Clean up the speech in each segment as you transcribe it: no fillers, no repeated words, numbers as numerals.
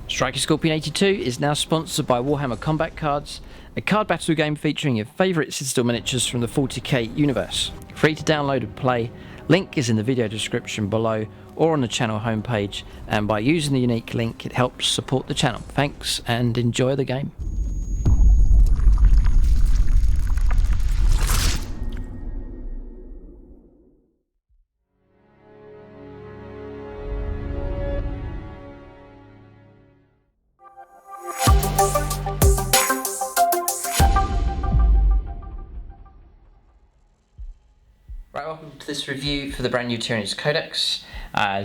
Striker Scorpion 82 is now sponsored by Warhammer Combat Cards, a card battle game featuring your favourite Citadel miniatures from the 40k universe. Free to download and play, link is in the video description below or on the channel homepage, and by using the unique link it helps support the channel. Thanks and enjoy the game. Right, welcome to this review for the brand new Tyranids Codex.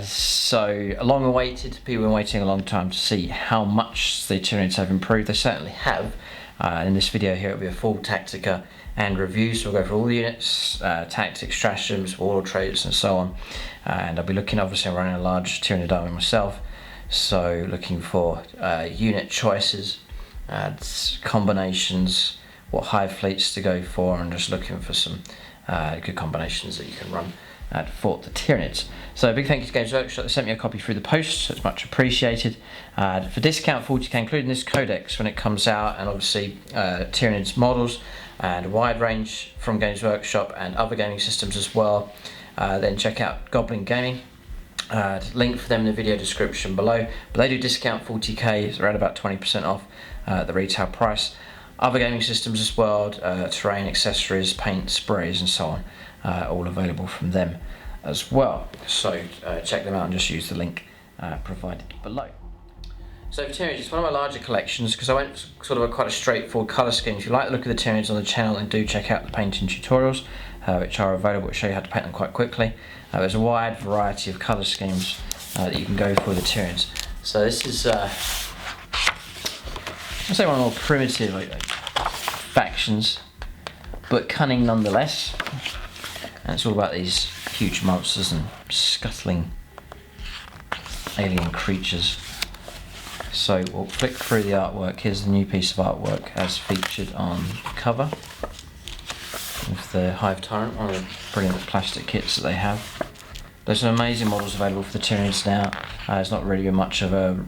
So long awaited, people have been waiting a long time to see how much the Tyranids have improved. They certainly have. In this video here it will be a full Tactica and review, so we'll go through all the units, tactics, stratagems, warlord traits and so on. And I'll be looking, obviously I'm running a large Tyranid army myself, so looking for unit choices, combinations, what Hive fleets to go for, and just looking for some good combinations that you can run for the Tyranids. So a big thank you to Games Workshop. They sent me a copy through the post, so it's much appreciated. For discount 40k, including this codex when it comes out, and obviously Tyranids models and a wide range from Games Workshop and other gaming systems as well. Then check out Goblin Gaming. Link for them in the video description below. But they do discount 40k, it's around about 20% off the retail price. Other gaming systems as well, terrain, accessories, paint, sprays and so on, all available from them as well. So check them out and just use the link provided below. So for Tyranids, it's one of my larger collections because I went sort of quite a straightforward colour scheme. If you like the look of the Tyranids on the channel, then do check out the painting tutorials which are available to show you how to paint them quite quickly. There's a wide variety of colour schemes that you can go for the Tyranids. So this is I'd say one of the more primitive factions, but cunning nonetheless. And it's all about these huge monsters and scuttling alien creatures. So we'll flick through the artwork. Here's the new piece of artwork as featured on the cover with the Hive Torrent, one of the brilliant plastic kits that they have. There's some amazing models available for the Tyranids now. There's not really much of a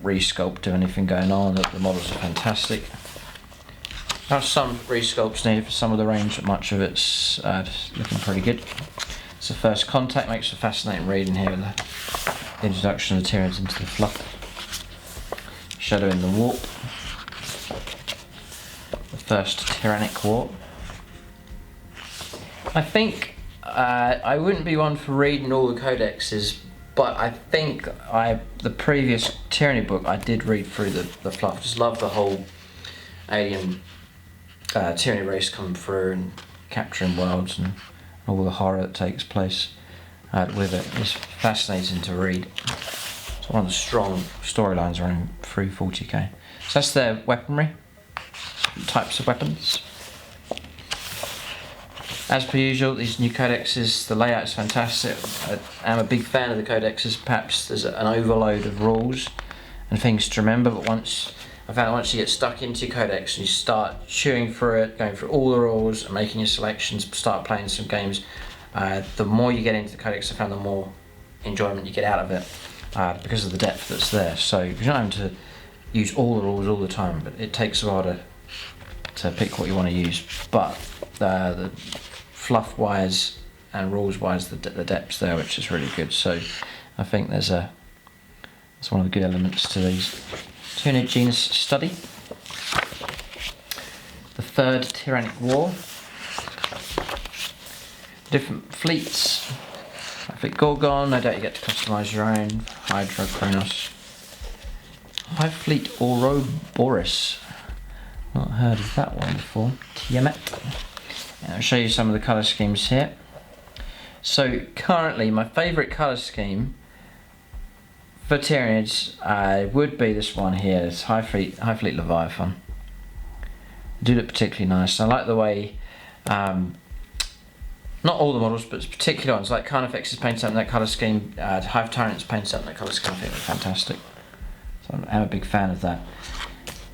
resculpt or anything going on. The models are fantastic. There are some resculpts needed for some of the range, but much of it's looking pretty good. It's the first contact, makes a fascinating read in here with the introduction of the Tyranids into the fluff. Shadow in the Warp. The first Tyrannic Warp. I think I wouldn't be one for reading all the codexes, but I think the previous Tyranny book I did read through the fluff. Just love the whole alien tyranny race coming through and capturing worlds and all the horror that takes place with it. It's fascinating to read. It's one of the strong storylines running through 40k. So that's their weaponry, types of weapons. As per usual, these new codexes, the layout is fantastic. I'm a big fan of the codexes. Perhaps there's an overload of rules and things to remember, but I found once you get stuck into your codex and you start chewing through it, going through all the rules and making your selections, start playing some games, the more you get into the codex, I found the more enjoyment you get out of it because of the depth that's there. So you're not having to use all the rules all the time, but it takes a while to pick what you want to use. But the fluff wise and rules wise, the depth's there, which is really good. So I think that's one of the good elements to these. Tyranid genus study. The third Tyrannic War. Different fleets. Fleet Gorgon, no doubt you get to customise your own. Hydra, Kronos. Hive fleet Ouroboros. Not heard of that one before. Tiamat. I'll show you some of the colour schemes here. So currently my favourite colour scheme for Tyranids would be this one here. It's Hive Fleet Leviathan. They do look particularly nice. I like the way, not all the models, but particular ones, like Carnifex is painted up in that colour scheme, Hive Tyrant's painted up in that colour scheme. I think they're fantastic. So I'm a big fan of that.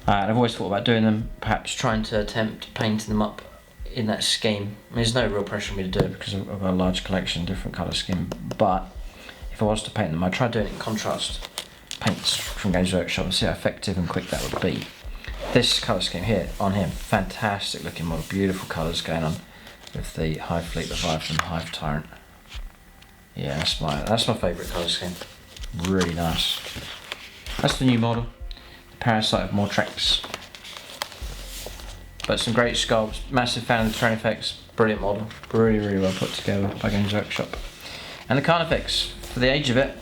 And I've always thought about doing them, perhaps trying to attempt painting them up in that scheme. I mean, there's no real pressure on me to do it because I've got a large collection, different colour scheme, but if I was to paint them, I'd try doing it in contrast paints from Games Workshop and see how effective and quick that would be. This colour scheme here on him, fantastic looking model, beautiful colours going on with the Hive Fleet Leviathan Hive Tyrant. Yeah, that's my favourite colour scheme. Really nice. That's the new model, the Parasite of Mortrex. But some great sculpts, massive fan of the terrain effects, brilliant model, really well put together by Games Workshop. And the Carnifex, for the age of it,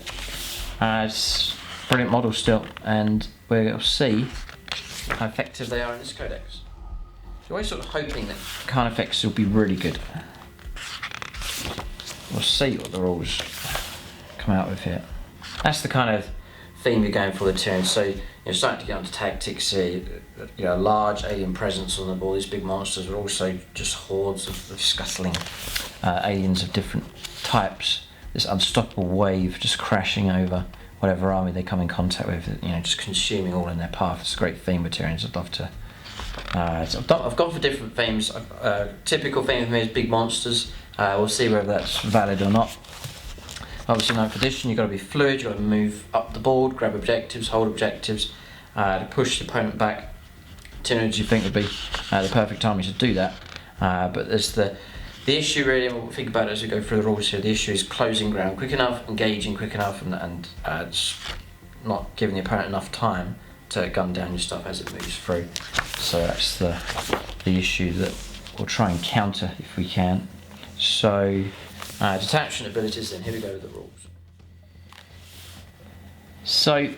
it's brilliant model still, and we'll see how effective they are in this codex. You're always sort of hoping that Carnifex will be really good. We'll see what the rules come out with here. That's the kind of theme you're going for the Tyranids. So you're starting to get onto tactics here. You know, large alien presence on the board. These big monsters, but also just hordes of scuttling aliens of different types. This unstoppable wave just crashing over whatever army they come in contact with. You know, just consuming all in their path. It's a great theme with Tyranids. I'd love to. I've gone for different themes. Typical theme for me is big monsters. We'll see whether that's valid or not. Obviously, in 9th edition, you've got to be fluid, you've got to move up the board, grab objectives, hold objectives, to push the opponent back. Tyranids, you think, would be the perfect army to do that. But there's the issue, really, and we'll think about it as we go through the rules here. The issue is closing ground quick enough, engaging quick enough, and not giving the opponent enough time to gun down your stuff as it moves through. So that's the issue that we'll try and counter if we can. So. Detachment abilities then, here we go with the rules. So,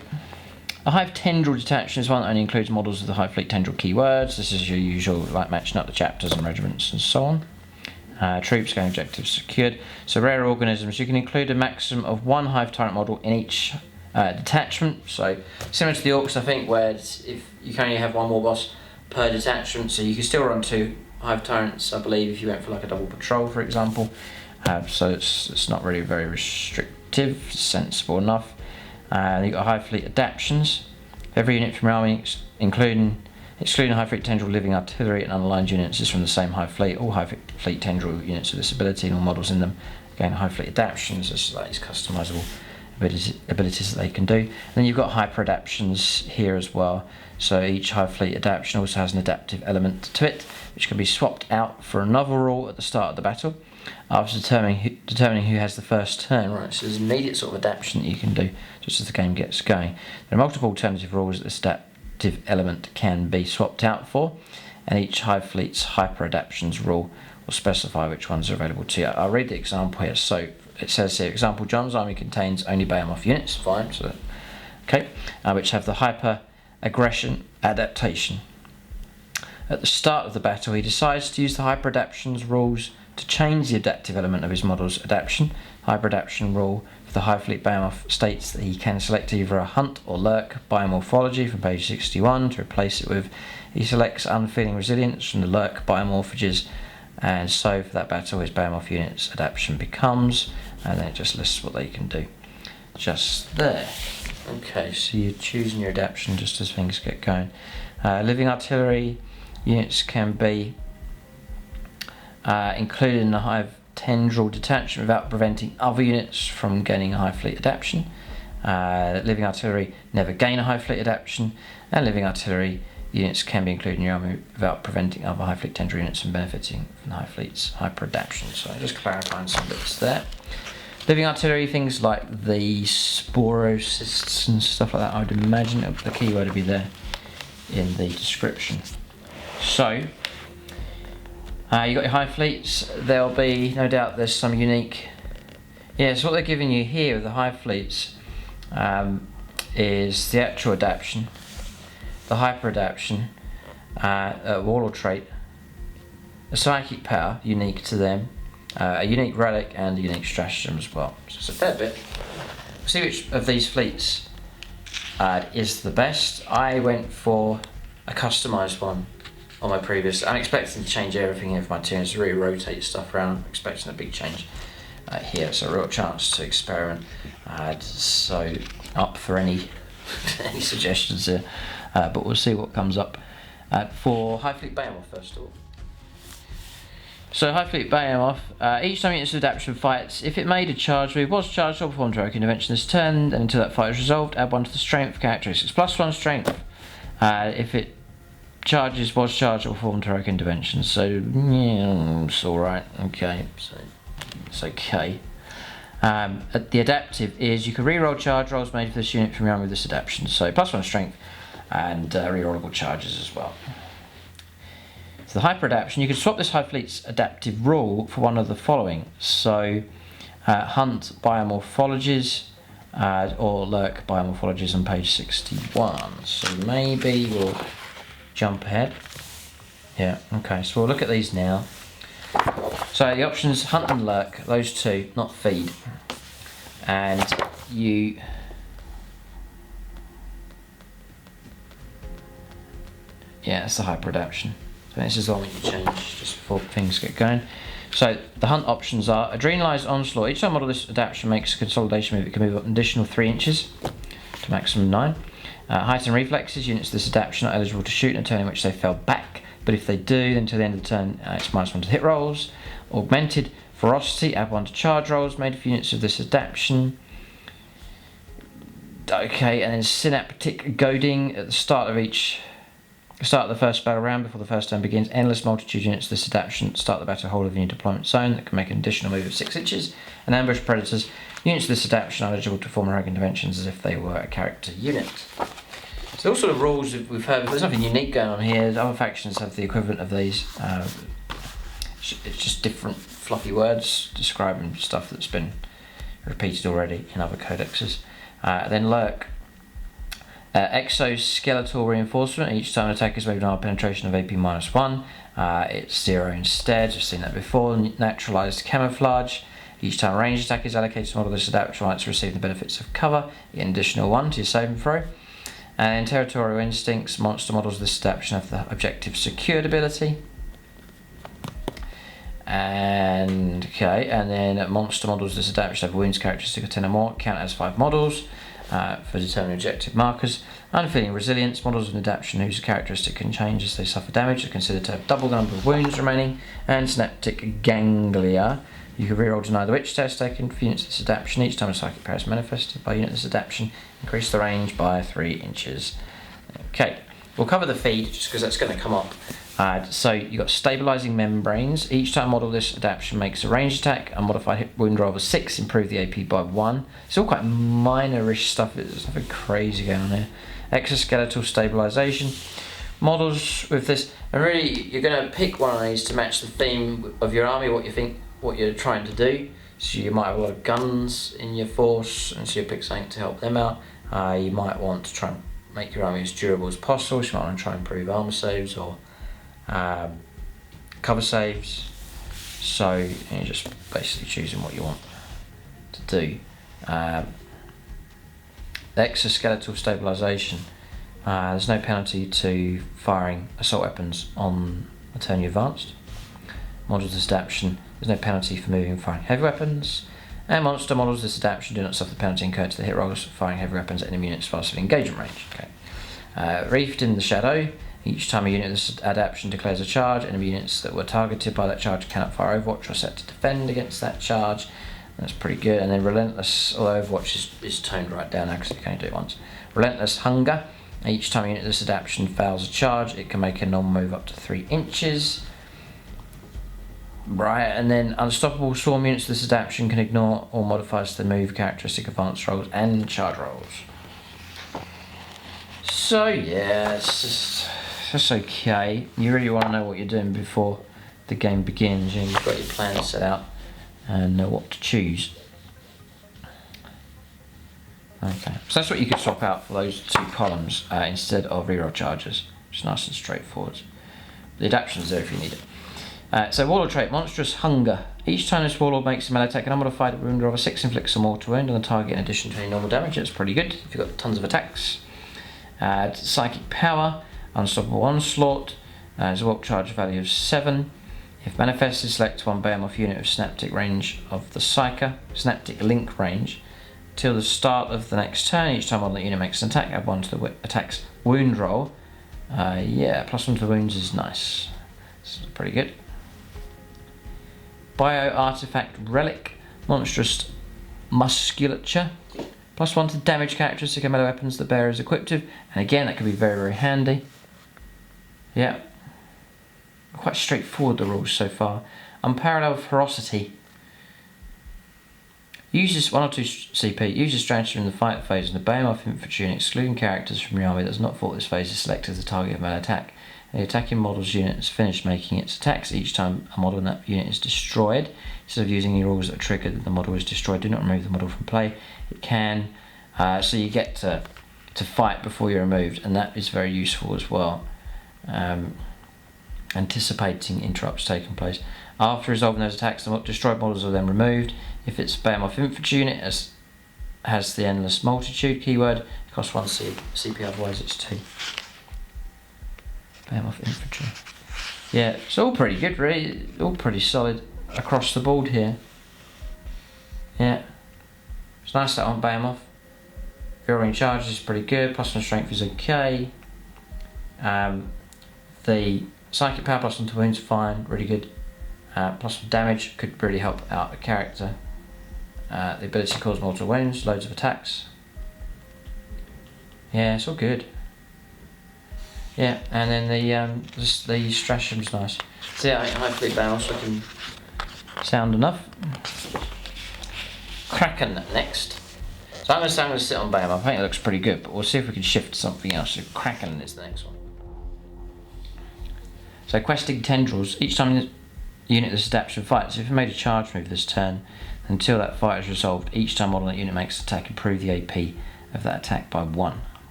a Hive Tendril detachment is one that only includes models with the Hive Fleet Tendril keywords. This is your usual, like matching up the chapters and regiments and so on. Troops, going objectives secured. So rare organisms, you can include a maximum of 1 Hive Tyrant model in each detachment. So similar to the Orcs, I think, where if you can only have 1 war boss per detachment, so you can still run 2 Hive Tyrants, I believe, if you went for like a double patrol, for example. So it's not really very restrictive, sensible enough. You've got Hive Fleet adaptions. Every unit from your army, excluding Hive Fleet Tendril living artillery and unaligned units, is from the same Hive Fleet. All Hive Fleet Tendril units with this ability and all models in them. Again, Hive Fleet adaptions, there's like these customisable abilities that they can do. And then you've got hyper adaptions here as well. So each Hive Fleet adaption also has an adaptive element to it, which can be swapped out for another rule at the start of the battle. After determining who has the first turn, right? So there's an immediate sort of adaptation that you can do just as the game gets going. There are multiple alternative rules that this adaptive element can be swapped out for, and each Hive Fleet's hyper adaptions rule will specify which ones are available to you. I'll read the example here. So it says here, example, John's army contains only Behemoth units, fine, so okay, which have the hyper aggression adaptation. At the start of the battle, he decides to use the hyper adaptions rules to change the adaptive element of his model's adaptation. Hyper adaptation rule for the Hive Fleet Behemoth states that he can select either a hunt or lurk biomorphology from page 61 to replace it with. He selects unfeeling resilience from the lurk biomorphages, and so for that battle his Behemoth unit's adaptation becomes, and then it just lists what they can do. Just there. Okay, so you're choosing your adaptation just as things get going. Living artillery units can be included in the Hive Tendril detachment without preventing other units from gaining a Hive Fleet adaptation. Living artillery never gain a Hive Fleet adaptation, and living artillery units can be included in your army without preventing other Hive Fleet Tendril units from benefiting from the Hive Fleet's hyper adaptation. So just clarifying some bits there. Living artillery, things like the sporocysts and stuff like that, I would imagine the keyword would be there in the description. So you got your Hive Fleets. There'll be, no doubt, there's some unique. Yeah, so what they're giving you here with the Hive Fleets is the actual adaptation, the hyper adaptation, warlord trait, a psychic power unique to them, a unique relic, and a unique stratagem as well. So it's a fair bit. We'll see which of these fleets is the best. I went for a customised one on my previous. I'm expecting to change everything here for my Tyranids, to really rotate stuff around. I'm expecting a big change here, so a real chance to experiment. So up for any any suggestions here, but we'll see what comes up. For Hive Fleet Behemoth first of all. So Hive Fleet Behemoth, each time units of adaptation fights, if it made a charge move, was charged or performed a Heroic Intervention this turn, then until that fight is resolved, add 1 to the strength characteristics, +1 strength. If it charges, was charged or performed Heroic Intervention. So yeah, it's alright, okay, so it's okay. The adaptive is you can reroll charge rolls made for this unit from your army with this adaptation, so +1 strength and rerollable charges as well. For the hyper adaptation, you can swap this Hive Fleet's adaptive rule for one of the following. So hunt biomorphologies or lurk biomorphologies on page 61. So maybe we'll jump ahead. Yeah, okay, so we'll look at these now. So the options hunt and lurk, those two, not feed. And you that's the hyper adaptation. So this is the one you change just before things get going. So the hunt options are Adrenalized Onslaught. Each time model this adaptation makes a consolidation move, it can move up an additional 3 inches to maximum 9. Heightened Reflexes. Units of this adaptation are eligible to shoot in a turn in which they fell back, but if they do, then until the end of the turn, it's -1 to hit rolls. Augmented Ferocity. Add 1 to charge rolls made for units of this adaptation. Okay, and then Synaptic Goading at the start of the first battle round before the first turn begins. Endless multitude units of this adaptation start the battle whole of your deployment zone that can make an additional move of 6 inches. And Ambush Predators. Units of this adaptation are eligible to perform heroic interventions as if they were a character unit. So all sort of rules we've heard. There's nothing unique going on here. Other factions have the equivalent of these. It's just different fluffy words describing stuff that's been repeated already in other codexes. Then Lurk. Exoskeletal Reinforcement. Each time an attack is made with an penetration of AP -1, it's 0 instead. I've seen that before. Naturalized Camouflage. Each time a ranged attack is allocated to model this adaptation rights to receive the benefits of cover, you get an additional 1 to your saving throw. And Territorial Instincts. Monster models of this adaptation have the objective secured ability. And then monster models of this adaptation have wounds characteristic of 10 or more, count as 5 models. For determining objective markers. Unfeeling Resilience. Models of an adaptation whose characteristic can change as they suffer damage are considered to have double the number of wounds remaining. And Synaptic Ganglia. You can reroll deny the witch test taken for units of this adaptation. Each time a psychic power is manifested by unit of this adaptation, increase the range by 3 inches. Okay, we'll cover the feed just because that's going to come up. So you've got Stabilizing Membranes. Each time model this adaptation makes a ranged attack, a modified hit wound roll of 6, improve the AP by 1. It's all quite minor-ish stuff, there's nothing crazy going on here. Exoskeletal Stabilization. Models with this, and really you're going to pick one of these to match the theme of your army, what you're trying to do. So you might have a lot of guns in your force, and so you pick something to help them out. You might want to try and make your army as durable as possible, so you might want to try and improve armor saves or cover saves. So you're just basically choosing what you want to do. Exoskeletal Stabilization. There's no penalty to firing assault weapons on the turn you advanced. Models of this adaptation, there's no penalty for moving and firing heavy weapons. And monster models of this adaptation do not suffer the penalty incurred to the hit rolls for firing heavy weapons at enemy units fast of engagement range. Okay. Reefed in the Shadow. Each time a unit of this adaptation declares a charge, enemy units that were targeted by that charge cannot fire Overwatch or set to defend against that charge. That's pretty good. And then Relentless, although Overwatch is toned right down now because you can only do it once. Relentless Hunger. Each time a unit of this adaptation fails a charge, it can make a normal move up to 3 inches. Right, and then Unstoppable Swarm. Units of this adaptation can ignore all modifiers to the move, characteristic, advanced rolls, and charge rolls. So yeah, it's just okay. You really want to know what you're doing before the game begins. You've got your plan set out and know what to choose. Okay, so that's what you could swap out for those 2 columns instead of reroll charges. It's nice and straightforward. The adaptation's there if you need it. So Warlord trait, Monstrous Hunger. Each time this Warlord makes a melee attack, an unmodified wound roll of 6 inflicts a mortal wound on the target in addition to any normal damage. That's pretty good if you've got tons of attacks. Psychic Power, Unstoppable Onslaught. There's a warp charge value of 7. If manifested, select one Behemoth unit of Synaptic range of the Psyker, Synaptic Link range. Till the start of the next turn, each time one that unit makes an attack, add 1 to the attack's wound roll. Yeah, +1 to the wounds is nice. This is pretty good. Bio Artifact Relic, Monstrous Musculature, +1 to damage characteristic of melee weapons the bearer is equipped with, and again that could be very, very handy. Yeah, quite straightforward the rules so far. Unparalleled Ferocity. Uses 1 or 2 CP. Uses strategy in the fight phase and the behemoth infantry unit, excluding characters from your army that has not fought this phase, is selected as the target of melee attack. The attacking model's unit has finished making its attacks. Each time a model in that unit is destroyed, instead of using any rules that trigger that the model is destroyed, do not remove the model from play. It can, so you get to fight before you're removed, and that is very useful as well. Anticipating interrupts taking place. After resolving those attacks, the destroyed models are then removed. If it's behemoth infantry unit, has the endless multitude keyword, it costs 1 CP, otherwise it's 2. Behemoth infantry. Yeah, it's all pretty good, really. All pretty solid across the board here. Yeah, it's nice that on behemoth. Varying charges is pretty good. +1 strength is okay. The psychic power +1 to wounds, fine, really good. +1 damage could really help out a character. The ability to cause multiple wounds, loads of attacks. Yeah, it's all good. Yeah, and then the stratagem's nice. So yeah, hopefully balance looking sound enough. Kraken next. So I'm going to sit on Bam. I think it looks pretty good, but we'll see if we can shift to something else. So Kraken is the next one. So questing tendrils. Each time the unit this adaptation fights, if you made a charge move this turn, until that fight is resolved, each time model that unit makes an attack, improve the AP of that attack by 1.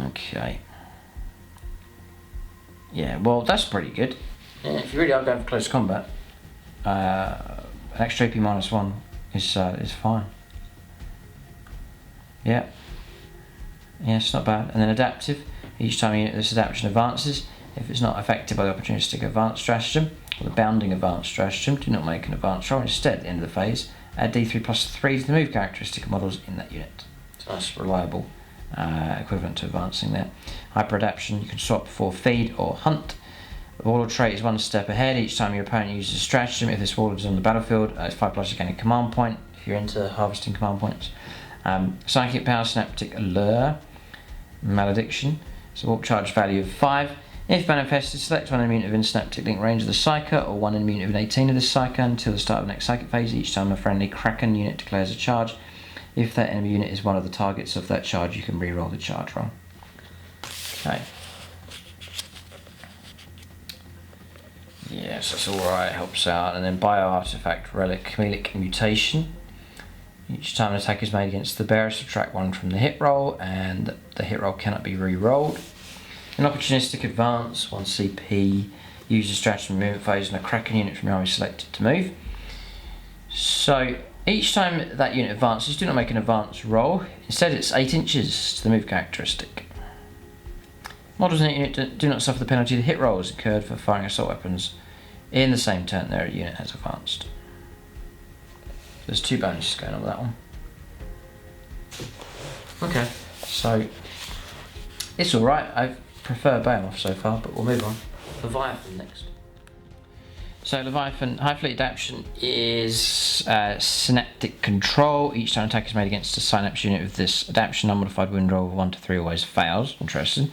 Okay. Yeah, well that's pretty good. Yeah, if you really are going for close combat, an extra AP -1 is fine. Yeah. Yeah, it's not bad. And then adaptive. Each time a unit this adaptation advances, if it's not affected by the opportunistic advanced stratagem or the bounding advanced stratagem, do not make an advanced roll. Instead, at the end of the phase, add D3 +3 to the move characteristic of models in that unit. So that's reliable equivalent to advancing there. Hyper adaptation, you can swap for feed or hunt. The warlord trait is 1 step ahead. Each time your opponent uses a stratagem, if this warlord is on the battlefield, it's 5+ to gain a command point if you're into harvesting command points. Psychic power, synaptic allure, malediction. So warp charge value of 5. If manifested, select one enemy unit within synaptic link range of the Psyker or one enemy unit within 18 of the Psyker until the start of the next psychic phase. Each time a friendly Kraken unit declares a charge, if that enemy unit is one of the targets of that charge, you can re-roll the charge roll. Okay. Yes, that's alright, helps out. And then Bio Artifact Relic Chameleon Mutation. Each time an attack is made against the bearer, subtract 1 from the hit roll, and the hit roll cannot be re-rolled. An opportunistic advance, 1 CP, use a stratagem movement phase and a Kraken unit from your army selected to move. So each time that unit advances, do not make an advance roll. Instead it's 8 inches to the move characteristic. Models in that unit do not suffer the penalty of the hit rolls incurred for firing assault weapons in the same turn their unit has advanced. There's 2 bonuses going on with that one. Okay, so it's alright. I prefer Behemoth so far, but we'll move on. Leviathan next. So Leviathan, high fleet adaptation is synaptic control. Each time an attack is made against a synapse unit with this adaptation, unmodified wound roll of 1 to 3 always fails. Interesting.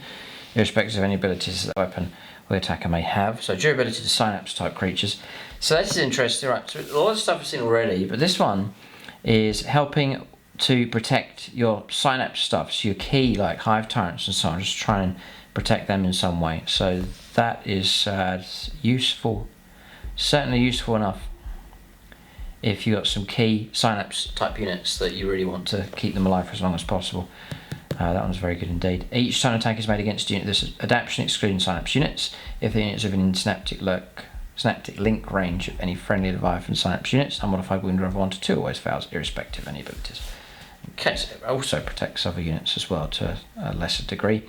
Irrespective of any abilities that the weapon or the attacker may have. So durability to synapse type creatures. So this is interesting, right? So a lot of stuff I've seen already, but this one is helping to protect your synapse stuff, so your key like Hive Tyrants and so on, just try and protect them in some way. So that is useful, certainly useful enough if you've got some key synapse type units that you really want to keep them alive for as long as possible. That one's very good indeed. Each time an attack is made against a unit, this is adaptation excluding synapse units. If the unit is within synaptic link range of any friendly Leviathan synapse units, unmodified wound roll of 1 to 2 always fails, irrespective of any abilities. Okay, so it also protects other units as well to a lesser degree.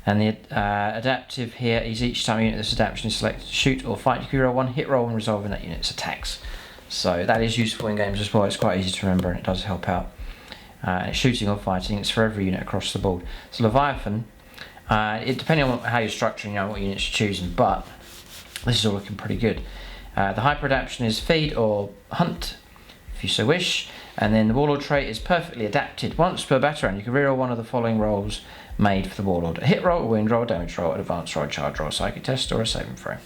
And the adaptive here is each time a unit this adaptation is selected to shoot or fight, you can roll 1 hit roll and resolve in that unit's attacks. So that is useful in games as well. It's quite easy to remember and it does help out. It's shooting or fighting, it's for every unit across the board. So Leviathan, depending on how you're structuring, what units you're choosing, but this is all looking pretty good. The hyper adaptation is feed or hunt, if you so wish. And then the Warlord trait is perfectly adapted. Once per battle round, you can reroll one of the following rolls made for the Warlord: a hit roll, a wound roll, a damage roll, an advanced roll, a charge roll, a psychic test, or a saving throw.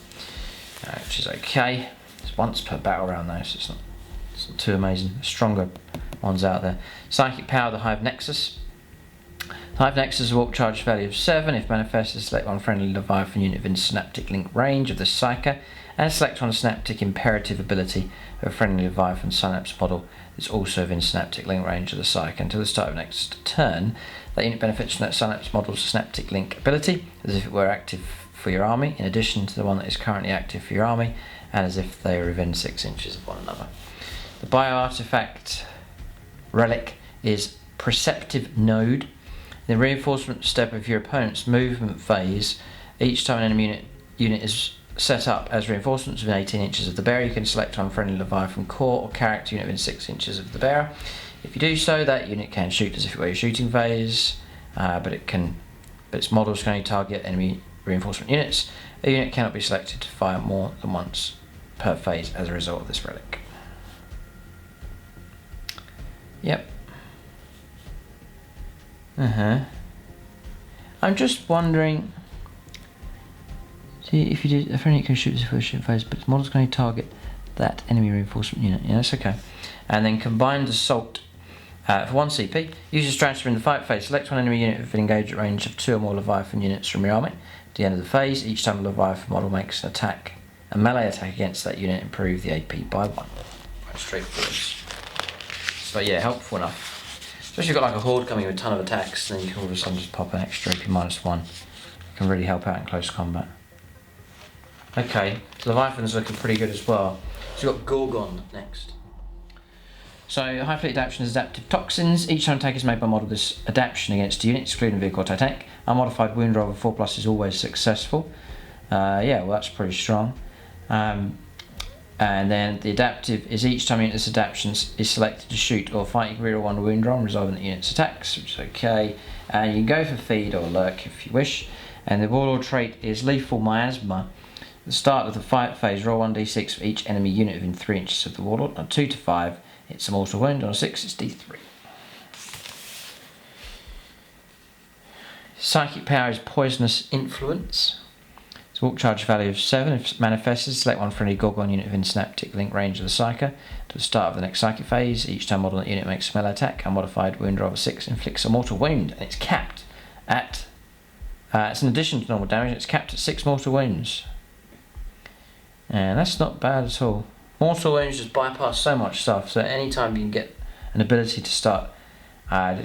Which is okay. It's once per battle round though, so it's not too amazing. Stronger ones out there. Psychic power, the Hive Nexus. The Hive Nexus is a warp charge value of 7. If manifested, select one friendly Leviathan unit within synaptic link range of the Psyker, and select one synaptic imperative ability of a friendly Leviathan synapse model that's also within synaptic link range of the Psyker. Until the start of next turn, that unit benefits from that synapse model's synaptic link ability, as if it were active for your army, in addition to the one that is currently active for your army, and as if they are within 6 inches of one another. The bio-artifact Relic is Perceptive Node. The reinforcement step of your opponent's movement phase, each time an enemy unit is set up as reinforcements within 18 inches of the bearer, you can select one friendly Leviathan core or character unit within 6 inches of the bearer. If you do so, that unit can shoot as if it were your shooting phase, but its models can only target enemy reinforcement units. A unit cannot be selected to fire more than once per phase as a result of this relic. Yep. I'm just wondering. See, if you do, a friendly can shoot as if it were a shooting phase, but its models can only target that enemy reinforcement unit. Yeah, that's okay. And then combined assault. For 1 CP, use your strategy in the fight phase. Select one enemy unit with an engagement range of 2 or more Leviathan units from your army. At the end of the phase, each time a Leviathan model makes an attack, a melee attack against that unit, improve the AP by 1. Quite straightforward. But yeah, helpful enough. Especially if you've got like a horde coming with a ton of attacks, then you can all of a sudden just pop an extra AP -1. It can really help out in close combat. Okay, so Leviathan's looking pretty good as well. So we've got Gorgon next. So High Fleet Adaptation is Adaptive Toxins. Each time attack is made by model this adaptation against a unit, excluding vehicle or Titanic. Unmodified wound roll of 4+ is always successful. Yeah, well that's pretty strong. And then the adaptive is each time a unit's adaptation is selected to shoot or fight, you can reroll 1 wound roll, resolving the unit's attacks, which is okay. And you can go for feed or lurk if you wish. And the Warlord trait is Lethal Miasma. At the start of the fight phase, roll 1d6 for each enemy unit within 3 inches of the Warlord. On 2 to 5, it's a mortal wound. On 6, it's d3. Psychic power is Poisonous Influence. It's a warp charge value of 7. If it manifested, select one friendly Gorgon unit within synaptic link range of the Psyker. To the start of the next psychic phase, each time model that unit makes a melee attack, a modified wound roll of 6 inflicts a mortal wound, and it's capped at. It's an addition to normal damage. It's capped at 6 mortal wounds, and that's not bad at all. Mortal wounds just bypass so much stuff. So anytime you can get an ability to start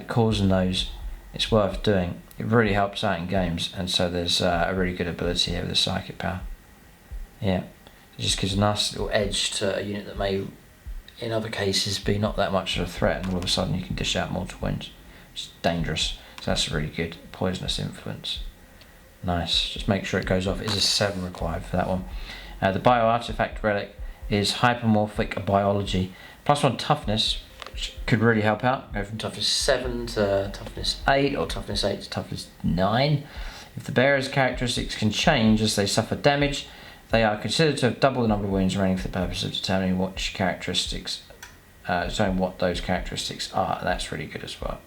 causing those, it's worth doing. It really helps out in games, and so there's a really good ability here with the psychic power. Yeah, it just gives a nice little edge to a unit that may, in other cases, be not that much of a threat, and all of a sudden you can dish out mortal wounds. It's dangerous. So that's a really good Poisonous Influence. Nice. Just make sure it goes off. It is a 7 required for that one. The Bio Artifact Relic is Hypermorphic Biology. +1 toughness, which could really help out. Go from toughness 7 to toughness 8, or toughness 8 to toughness 9. If the bearer's characteristics can change as they suffer damage, they are considered to have double the number of wounds remaining for the purpose of determining what those characteristics are. And that's really good as well.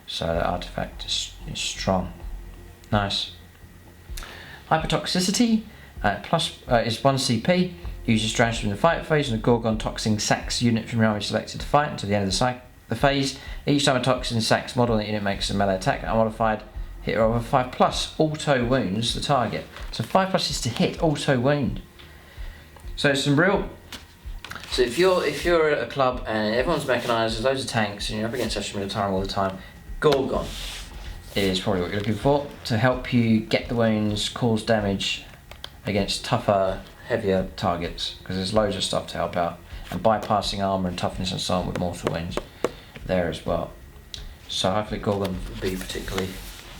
So the artifact is strong. Nice. Hypertoxicity is 1 CP. Use your strategy in the fight phase, and a Gorgon Toxin Sax unit from your army selected to fight until the end of the phase. Each time a Toxin Sax model in the unit makes a melee attack, a modified hit roll of 5+, auto wounds the target. So 5+ is to hit, auto wound. So it's some real. So if you're at a club and everyone's mechanised, there's loads of tanks, and you're up against Session Militarum all the time, Gorgon is probably what you're looking for to help you get the wounds, cause damage against tougher, heavier targets, because there's loads of stuff to help out, and bypassing armour and toughness and so on with mortal wounds there as well. So hopefully Gorgon will be particularly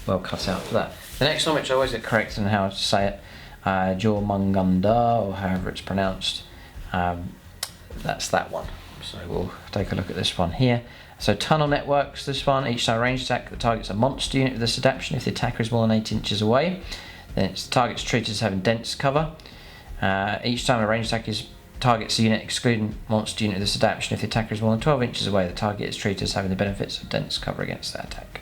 well cut out for that. The next one, which I always get corrected on how to say it, Jomand, or however it's pronounced, that's that one. So we'll take a look at this one here. So Tunnel Networks, this one, each time a ranged attack that targets a monster unit with this adaptation. If the attacker is more than 8 inches away, then its target's treated as having dense cover. Each time a ranged attack is targets the unit excluding monster unit of this adaptation. If the attacker is more than 12 inches away, the target is treated as having the benefits of dense cover against that attack.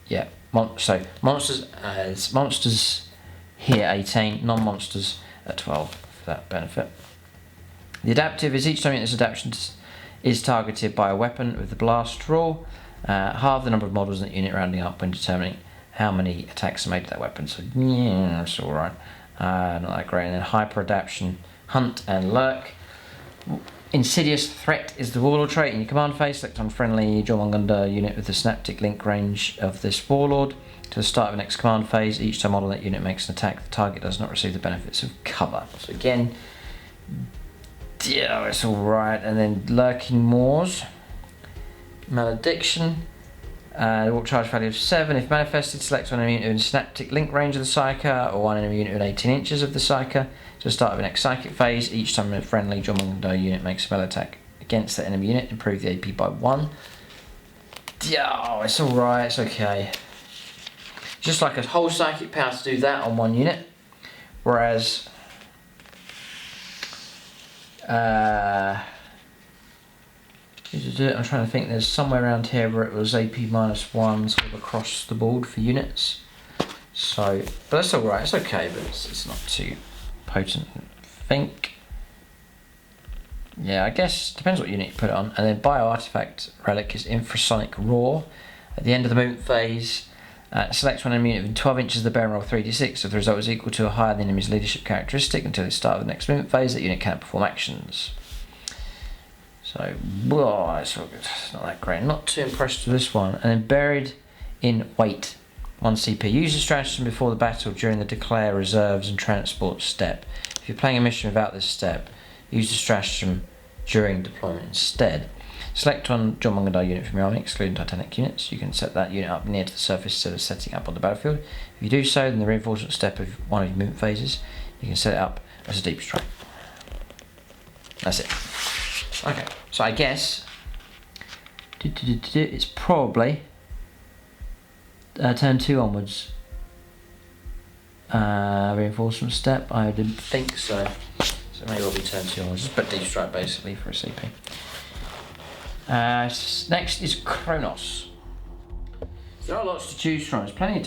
Yeah, so monsters here 18, non-monsters at 12 for that benefit. The adaptive is each time this adaptation is targeted by a weapon with the blast rule, halve the number of models in that unit, rounding up when determining how many attacks are made to that weapon. So yeah, that's alright. Not that great. And then hyper adaptation, hunt and lurk. Insidious threat is the warlord trait in your command phase. Select on friendly Jomand unit with the synaptic link range of this warlord. To the start of the next command phase, each time model that unit makes an attack, the target does not receive the benefits of cover. So again, yeah, it's alright. And then lurking moors, malediction. Walk charge value of 7. If manifested, select one enemy unit within synaptic link range of the Psyker, or one enemy unit within 18 inches of the Psyker. To the start of the next psychic phase, each time a friendly Jomand unit makes a melee attack against that enemy unit, improve the AP by 1. Oh, it's alright, it's okay. Just like a whole psychic power to do that on one unit, whereas I'm trying to think, there's somewhere around here where it was AP -1 sort of across the board for units. So, but that's alright, it's okay, but it's not too potent, I think. Yeah, I guess, depends what unit you put it on. And then Bio Artifact Relic is Infrasonic Roar. At the end of the movement phase, select one enemy unit within 12 inches of the bear and roll 3d6. If the result is equal to or higher than the enemy's leadership characteristic until the start of the next movement phase, that unit cannot perform actions. So, whoa, it's not good. It's not that great. I'm not too impressed with this one. And then Buried in Weight, 1 CP. Use the stratagem before the battle during the declare reserves and transport step. If you're playing a mission without this step, use the stratagem during deployment instead. Select one Jomand unit from your army, excluding Titanic units. You can set that unit up near to the surface instead of setting it up on the battlefield. If you do so, then the reinforcement step of one of your movement phases, you can set it up as a deep strike. That's it. Okay, so I guess it's probably turn 2 onwards. Reinforcement step, I didn't think so. So maybe it'll be turn 2 onwards, just put deep strike basically for a CP. Next is Kronos. There are lots to choose from. There's plenty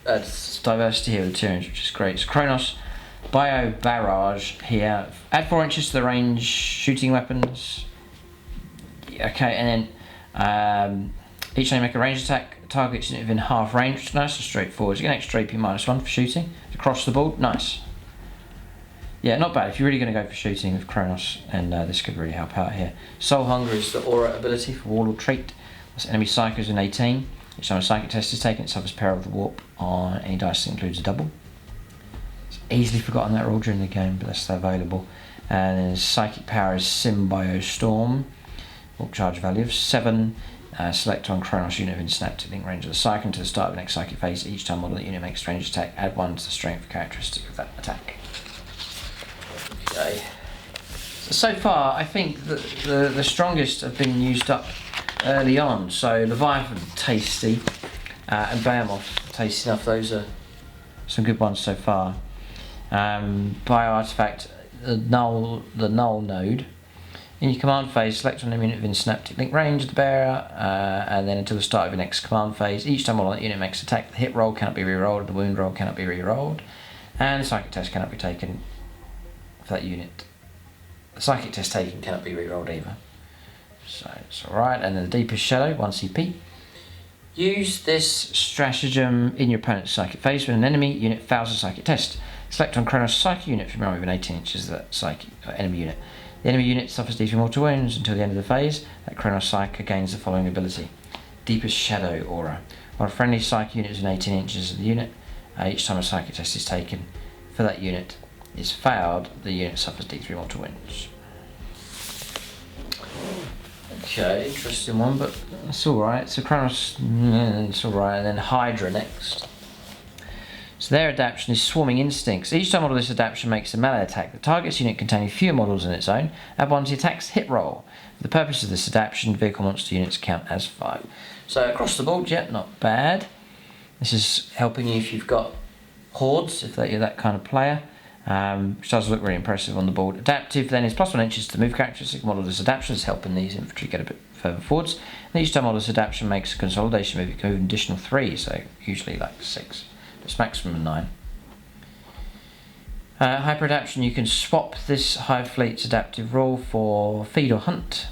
of diversity here with the Tyranids, which is great. So Kronos, Bio Barrage here. Add 4 inches to the range shooting weapons. Okay, and then each time you make a ranged attack, targets unit within half range, which is nice and straightforward. You get an extra AP -1 for shooting. Across the board, nice. Yeah, not bad. If you're really going to go for shooting with Kronos, and this could really help out here. Soul Hunger is the aura ability for warlord trait. That's enemy psychers in 18. Each time a psychic test is taken, it suffers peril of the warp on any dice that includes a double. It's easily forgotten that rule during the game, but that's still available. And then psychic power is Symbio Storm. Walk charge value of 7. Select one Kronos unit within synaptic link range of the psychic until the start of the next psychic phase. Each time model that unit makes a ranged attack, add 1 to the strength characteristic of that attack. Okay. So far, I think that the strongest have been used up early on. So Leviathan, tasty, and Behemoth, tasty enough. Those are some good ones so far. Bio Artifact, the null node. In your command phase, select one unit within synaptic link range of the bearer, and then until the start of your next command phase, each time that unit makes an attack, the hit roll cannot be re-rolled, the wound roll cannot be re-rolled, and the psychic test cannot be taken for that unit. The psychic test taken cannot be re-rolled either. So it's alright. And then the Deepest Shadow, 1 CP. Use this stratagem in your opponent's psychic phase when an enemy unit fails a psychic test. Select one Kronos psychic unit from your army within 18 inches of that psychic enemy unit. The enemy unit suffers D3 mortal wounds until the end of the phase. That Kronos psychic gains the following ability: Deepest Shadow aura. While a friendly psychic unit is within 18 inches of the unit, each time a psychic test is taken for that unit is failed, the unit suffers D3 mortal wounds. Okay, interesting one, but it's alright. So Kronos, it's alright. And then Hydra next. So their adaptation is Swarming Instincts. Each time model of this adaptation makes a melee attack, the target's unit containing fewer models in its own, add 1 to the attack's hit roll. For the purpose of this adaptation, vehicle monster units count as 5. So across the board, yeah, not bad. This is helping you if you've got hordes, if you're that kind of player, which does look really impressive on the board. Adaptive then is +1 inches to move characteristic model this adaptation, is helping these infantry get a bit further forwards. And each time model this adaptation makes a consolidation move, you can move an additional 3, so usually like 6. It's maximum of 9. Hyper adaptation, you can swap this Hive Fleet's adaptive rule for feed or hunt.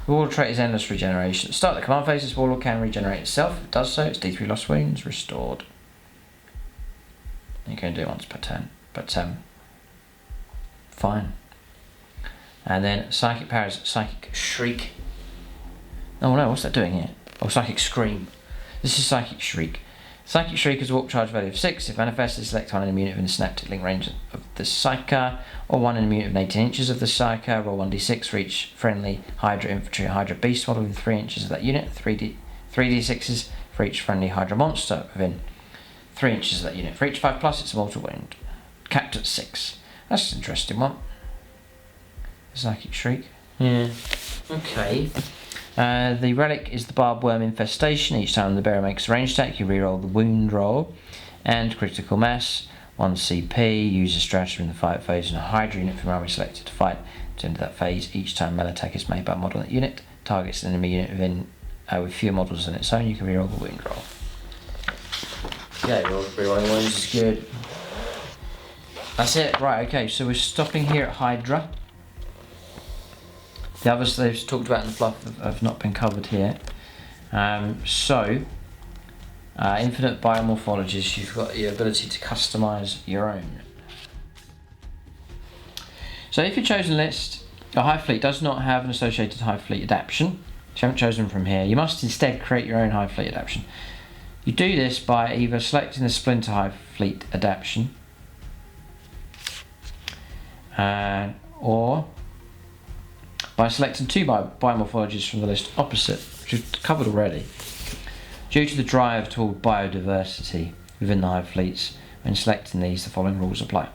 The warlord trait is endless regeneration. At the start of the command phase, this warlord can regenerate itself. If it does so, it's D3 lost wounds restored. You can do it once per turn, but fine. And then psychic power is Psychic Shriek. Oh no, what's that doing here? Oh, Psychic Scream. This is Psychic Shriek. Psychic Shriek has a warp charge value of 6. If manifested, select one enemy unit within the synaptic link range of the Psyker, or one enemy unit within 18 inches of the Psyker. Roll 1d6 for each friendly Hydra infantry, Hydra beast model within 3 inches of that unit. 3d6s for each friendly Hydra monster within 3 inches of that unit. For each 5+, it's a mortal wound. Capped at 6. That's an interesting one. Psychic Shriek. Yeah. Okay. The Relic is the Barbed Worm Infestation. Each time the bearer makes a range attack, you reroll the wound roll. And Critical Mass, 1 CP. Use a strategy in the fight phase and a Hydra unit from army selected to fight to enter that phase. Each time melee attack is made by a model in that unit, targets an enemy unit within with fewer models than its own, you can reroll the wound roll. Yeah, rerolling wounds is good. That's it. Right, okay, so we're stopping here at Hydra. The others they've talked about in the fluff have not been covered here. Infinite biomorphologies, you've got the ability to customise your own. So if your chosen list, your Hive Fleet does not have an associated Hive Fleet adaptation, if you haven't chosen from here, you must instead create your own Hive Fleet adaptation. You do this by either selecting the Splinter Hive Fleet adaptation, or by selecting 2 biomorphologies from the list opposite, which we've covered already. Due to the drive toward biodiversity within the Hive Fleets, when selecting these, the following rules apply.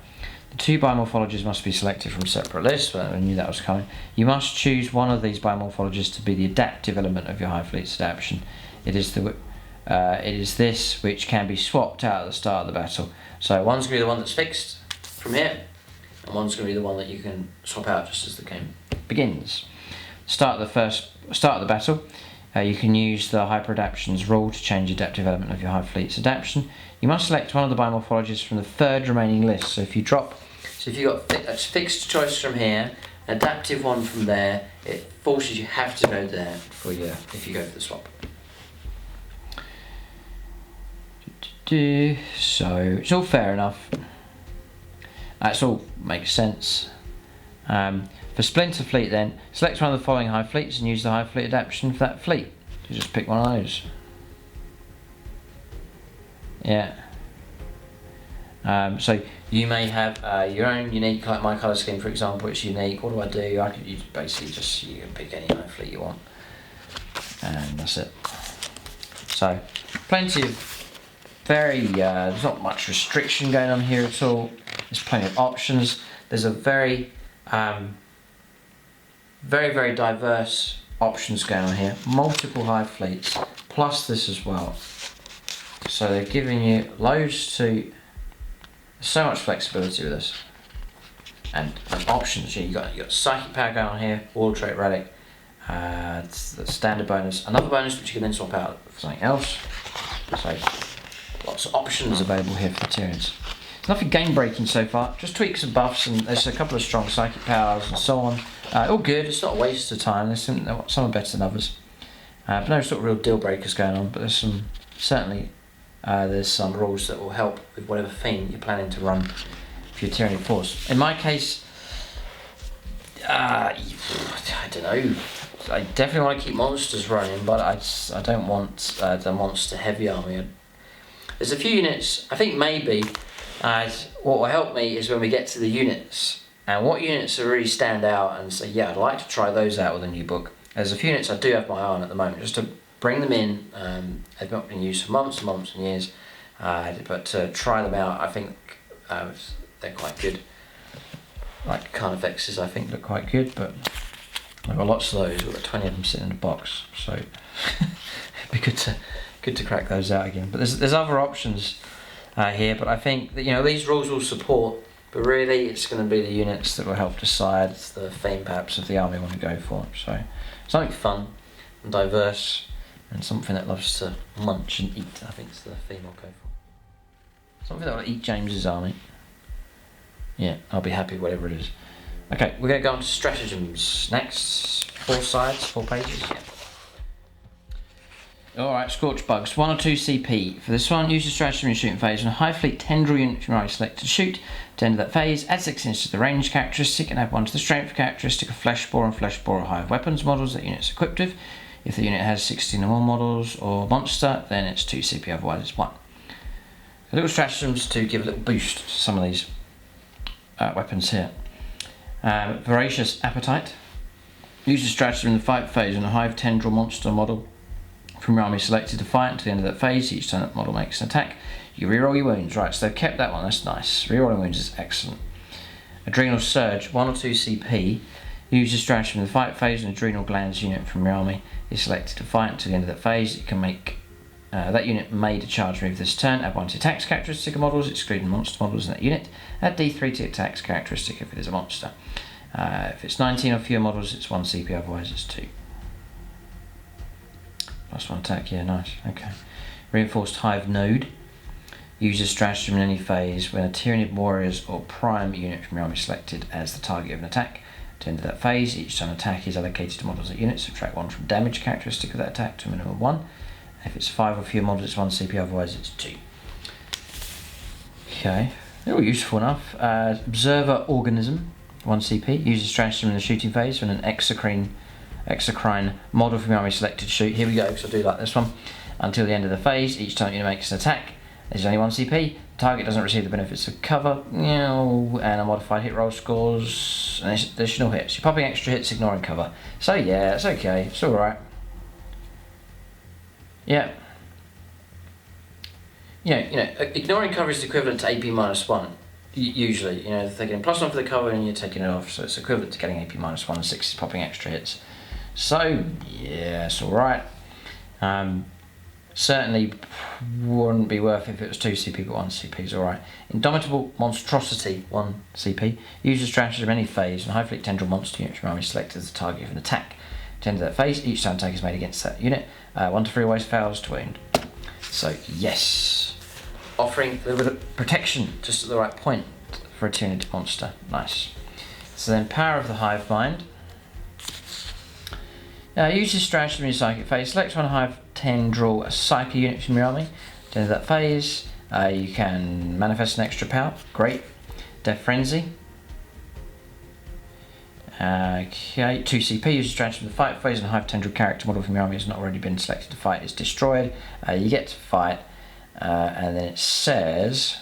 The 2 biomorphologies must be selected from separate lists, but I knew that was coming. You must choose one of these biomorphologies to be the adaptive element of your Hive Fleet's adaptation. It is this which can be swapped out at the start of the battle. So one's going to be the one that's fixed from here, and one's going to be the one that you can swap out just as the game begins. Start of the battle, you can use the Hyper Adaptations rule to change the adaptive element of your Hive Fleet's adaptation. You must select one of the biomorphologies from the 3rd remaining list. So if you've got a fixed choice from here, an adaptive one from there, it forces you have to go there for if you go for the swap. So it's all fair enough. That's all makes sense. For Splinter Fleet then, select one of the following Hive Fleets and use the Hive Fleet adaptation for that fleet. You just pick one of those. Yeah. So you may have your own unique, like my colour scheme for example, it's unique. What do I do? I could use basically just, you can pick any Hive Fleet you want. And that's it. So, plenty of there's not much restriction going on here at all. There's plenty of options. There's a very diverse options going on here. Multiple Hive Fleets, plus this as well. So they're giving you so much flexibility with this. And options, you got Psychic Power going on here, Warlord Trait Relic, it's the standard bonus, another bonus which you can then swap out for something else. So lots of options available here for the Tyranids. Nothing game breaking so far, just tweaks and buffs, and there's a couple of strong psychic powers and so on. All good, it's not a waste of time, there's some are better than others. But no sort of real deal breakers going on, but there's some rules that will help with whatever theme you're planning to run for your Tyranid force. In my case, I don't know, I definitely want to keep monsters running, but I don't want the monster heavy army. There's a few units, I think maybe, what will help me is when we get to the units, and what units really stand out and say, yeah, I'd like to try those out with a new book. There's a few units I do have my eye on at the moment, just to bring them in. They've not been used for months and months and years, but to try them out, I think they're quite good. Like Carnifexes, I think look quite good, but I've got lots of those. We've got 20 of them sitting in a box, so it'd be good to crack those out again. But there's other options here, but I think that, you know, these rules will support, but really it's going to be the units that will help decide the theme perhaps of the army I want to go for. So something fun and diverse and something that loves to munch and eat, I think is the theme I'll go for. Something that will eat James's army. Yeah, I'll be happy whatever it is. Okay, we're going to go on to stratagems next. 4 sides, 4 pages. Yeah. Alright, Scorch Bugs. 1 or 2 CP. For this one, use the stratagem in your shooting phase. When a Hive Fleet Tendril unit from your army selected to shoot, at the end of that phase, add 6 inches to the range characteristic and add 1 to the strength characteristic of Flesh Spore and Flesh Spore or Hive weapons models that unit is equipped with. If the unit has 16 or more models or monster, then it's 2 CP, otherwise it's 1. A little stratagems to give a little boost to some of these weapons here. Voracious Appetite. Use the stratagem in the fight phase when a Hive Tendril monster model from your army selected to fight until the end of that phase. Each time that model makes an attack, you reroll your wounds. Right, so they've kept that one, that's nice. Rerolling wounds is excellent. Adrenal Surge, 1 or 2 CP. Use the stratagem in the fight phase when an Adrenal Glands unit from your army is selected to fight until the end of that phase. You can make that unit made a charge move this turn. Add 1 to attacks characteristic of models, excluding monster models in that unit. Add D3 to attacks characteristic if it is a monster. If it's 19 or fewer models, it's 1 CP, otherwise it's 2. +1 attack, yeah, nice, okay. Reinforced Hive Node. Use a stratagem in any phase when a Tyranid Warriors or Prime unit from your army is selected as the target of an attack. At the end of that phase, each time an attack is allocated to models at units, subtract 1 from damage characteristic of that attack to a minimum of 1. If it's 5 or fewer models, it's 1 CP, otherwise it's 2. Okay, they're all useful enough. Observer Organism, 1 CP. Use a stratagem in the shooting phase when an exocrine model from your army is selected to shoot. Here we go, because I do like this one. Until the end of the phase, each time you make an attack, there's only 1 CP. The target doesn't receive the benefits of cover, and a modified hit roll scores, and additional hits. You're popping extra hits, ignoring cover. So yeah, it's okay, it's alright. Yeah. You know, ignoring cover is equivalent to AP -1. Usually, you know, they're getting +1 for the cover and you're taking it off, so it's equivalent to getting AP -1 and 6 is popping extra hits. So, yeah, it's alright. Certainly wouldn't be worth it if it was 2 CP, but 1 CP is alright. Indomitable Monstrosity, 1 CP. Use a stratagem in any phase and Hive Fleet Tendril monster unit from your army selected as the target of an attack. At the end of that phase, each time attack is made against that unit, 1 to 3 always fails to wound. So, yes. Offering a little bit of protection just at the right point for a Tyranid monster. Nice. So then, Power of the Hive Mind. Use this stratagem in your Psychic phase. Select 1 Hive Tendril Psychic unit from your army. At the end of that phase, you can manifest an extra power. Great. Death Frenzy. Okay, 2 CP. Use a stratagem in the fight phase and a Hive Tendril character model from your army has not already been selected to fight is destroyed. You get to fight, and then it says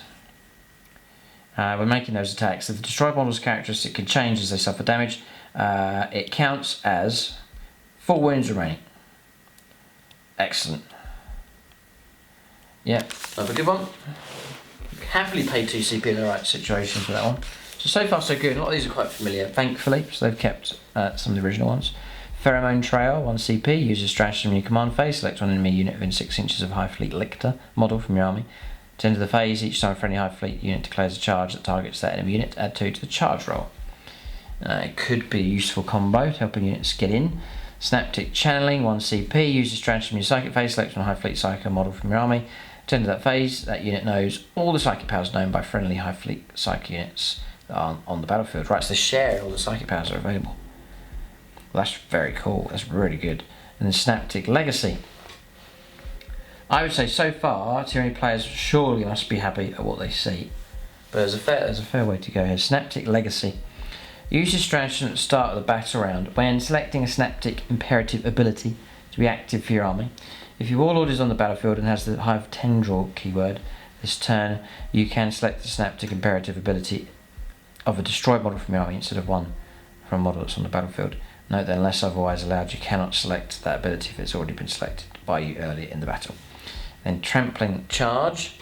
when making those attacks, if the destroyed model's characteristic can change as they suffer damage, it counts as 4 wounds remaining. Excellent. Yeah, another good one. Happily pay 2 CP in the right situation for that one. So far so good. A lot of these are quite familiar, thankfully, so they've kept some of the original ones. Pheromone Trail, 1 CP. Use a stratagem in your command phase. Select 1 enemy unit within 6 inches of Hive Fleet Lictor model from your army. At the end of the phase, each time a friendly Hive Fleet unit declares a charge that targets that enemy unit, add 2 to the charge roll. It could be a useful combo to helping units get in. Synaptic Channeling, 1 CP. Use a stratagem in your Psychic phase. Select 1 Hive Fleet Psycho model from your army. At the end of that phase, that unit knows all the Psychic powers known by friendly Hive Fleet Psychic units on the battlefield. Right, so they share all the Psychic powers that are available. Well, that's very cool. That's really good. And then Synaptic Legacy. I would say so far, Tyranny players surely must be happy at what they see. But there's a fair way to go here. Synaptic Legacy. Use your stratagem at the start of the battle round when selecting a Synaptic Imperative ability to be active for your army. If your warlord is on the battlefield and has the Hive Tendril keyword this turn, you can select the Synaptic Imperative ability of a destroyed model from your army instead of one from a model that's on the battlefield. Note that unless otherwise allowed, you cannot select that ability if it's already been selected by you earlier in the battle. Then Trampling Charge.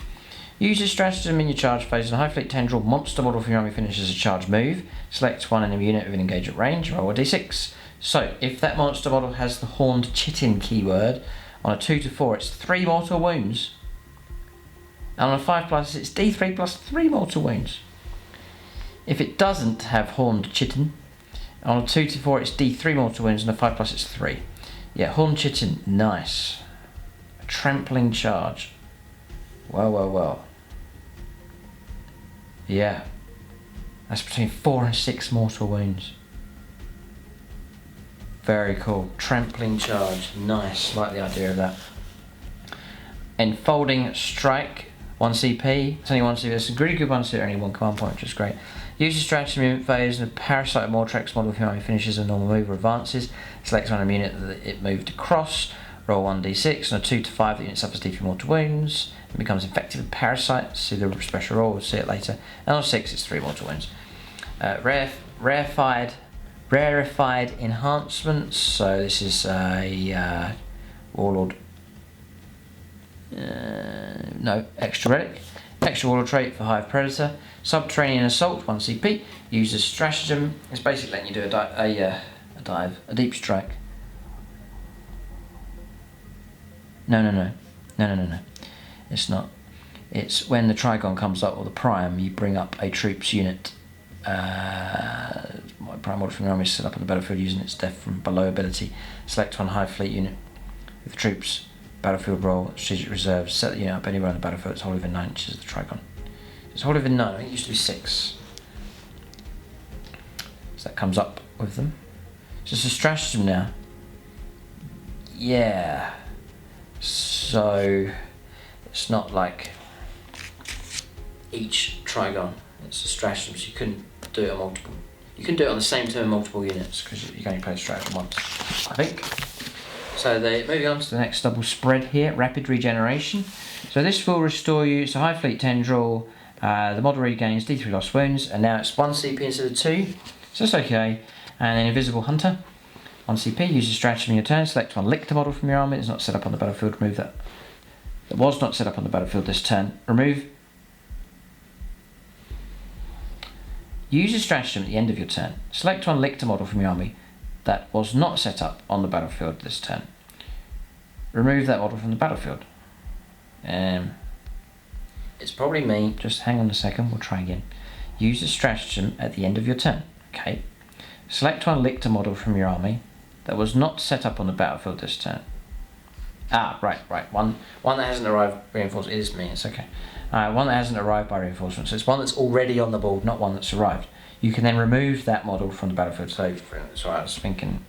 Use a stratagem in your charge phase and a Hive Fleet Tendril monster model from your army finishes a charge move. Select 1 enemy unit within engagement range, roll a d6. So, if that monster model has the Horned Chitin keyword, on a 2 to 4 it's 3 mortal wounds. And on a 5+, it's D3 plus 3 mortal wounds. If it doesn't have Horned Chitin, on a 2-4 it's D3 mortal wounds, and a 5+ it's 3. Yeah, Horned Chitin, nice. A trampling charge. Well. Yeah. That's between 4 and 6 mortal wounds. Very cool. Trampling charge, nice. Like the idea of that. Enfolding Strike, 1 CP. It's only 1 CP. It's a really good one, so only 1 command point, which is great. Uses strategy movement phase, and a Parasite of Mortrex model of humanity finishes a normal move or advances. Select random unit that it moved across. Roll 1d6. On a 2-5, the unit suffers D3 mortal wounds and becomes infected with Parasite. See the special roll, we'll see it later. And on 6, it's 3 mortal wounds. Rarefied enhancements. So this is a Warlord. No, extra relic. Extra Warlord trait for Hive Predator. Subterranean Assault, 1 CP. Uses Stratagem. It's basically letting you do a deep strike. No. It's not. It's when the Trigon comes up, or the Prime, you bring up a troops unit. My Prime model from the army is set up on the battlefield using its death from below ability. Select one Hive fleet unit with troops. Battlefield roll, strategic reserves, set the unit up anywhere on the battlefield. It's wholly within 9 inches of the Trigon. It's wholly within 9, I think it used to be 6. So that comes up with them. So it's a stratagem now. Yeah. So it's not like each Trigon. It's a stratagem, so you couldn't do it on multiple. You can do it on the same turn multiple units because you can only play a stratagem once, I think. So moving on to the next double spread here, Rapid Regeneration. So this will restore you, it's a High Fleet Tendril, the model regains D3 lost wounds, and now it's 1 CP instead of 2, so that's okay. And then Invisible Hunter, 1 CP, uses stratagem in your turn, select one Lictor model from your army, it's not set up on the battlefield, remove that. That was not set up on the battlefield this turn, remove. Use a stratagem at the end of your turn, select one Lictor model from your army, that was not set up on the battlefield this turn. Remove that model from the battlefield. It's probably me, just hang on a second, we'll try again. Use a stratagem at the end of your turn. Okay. Select one Lictor model from your army that was not set up on the battlefield this turn. Right. One that hasn't arrived reinforced. It is me, it's okay. One that hasn't arrived by reinforcement. So it's one that's already on the board, not one that's arrived. You can then remove that model from the battlefield. So, I was thinking,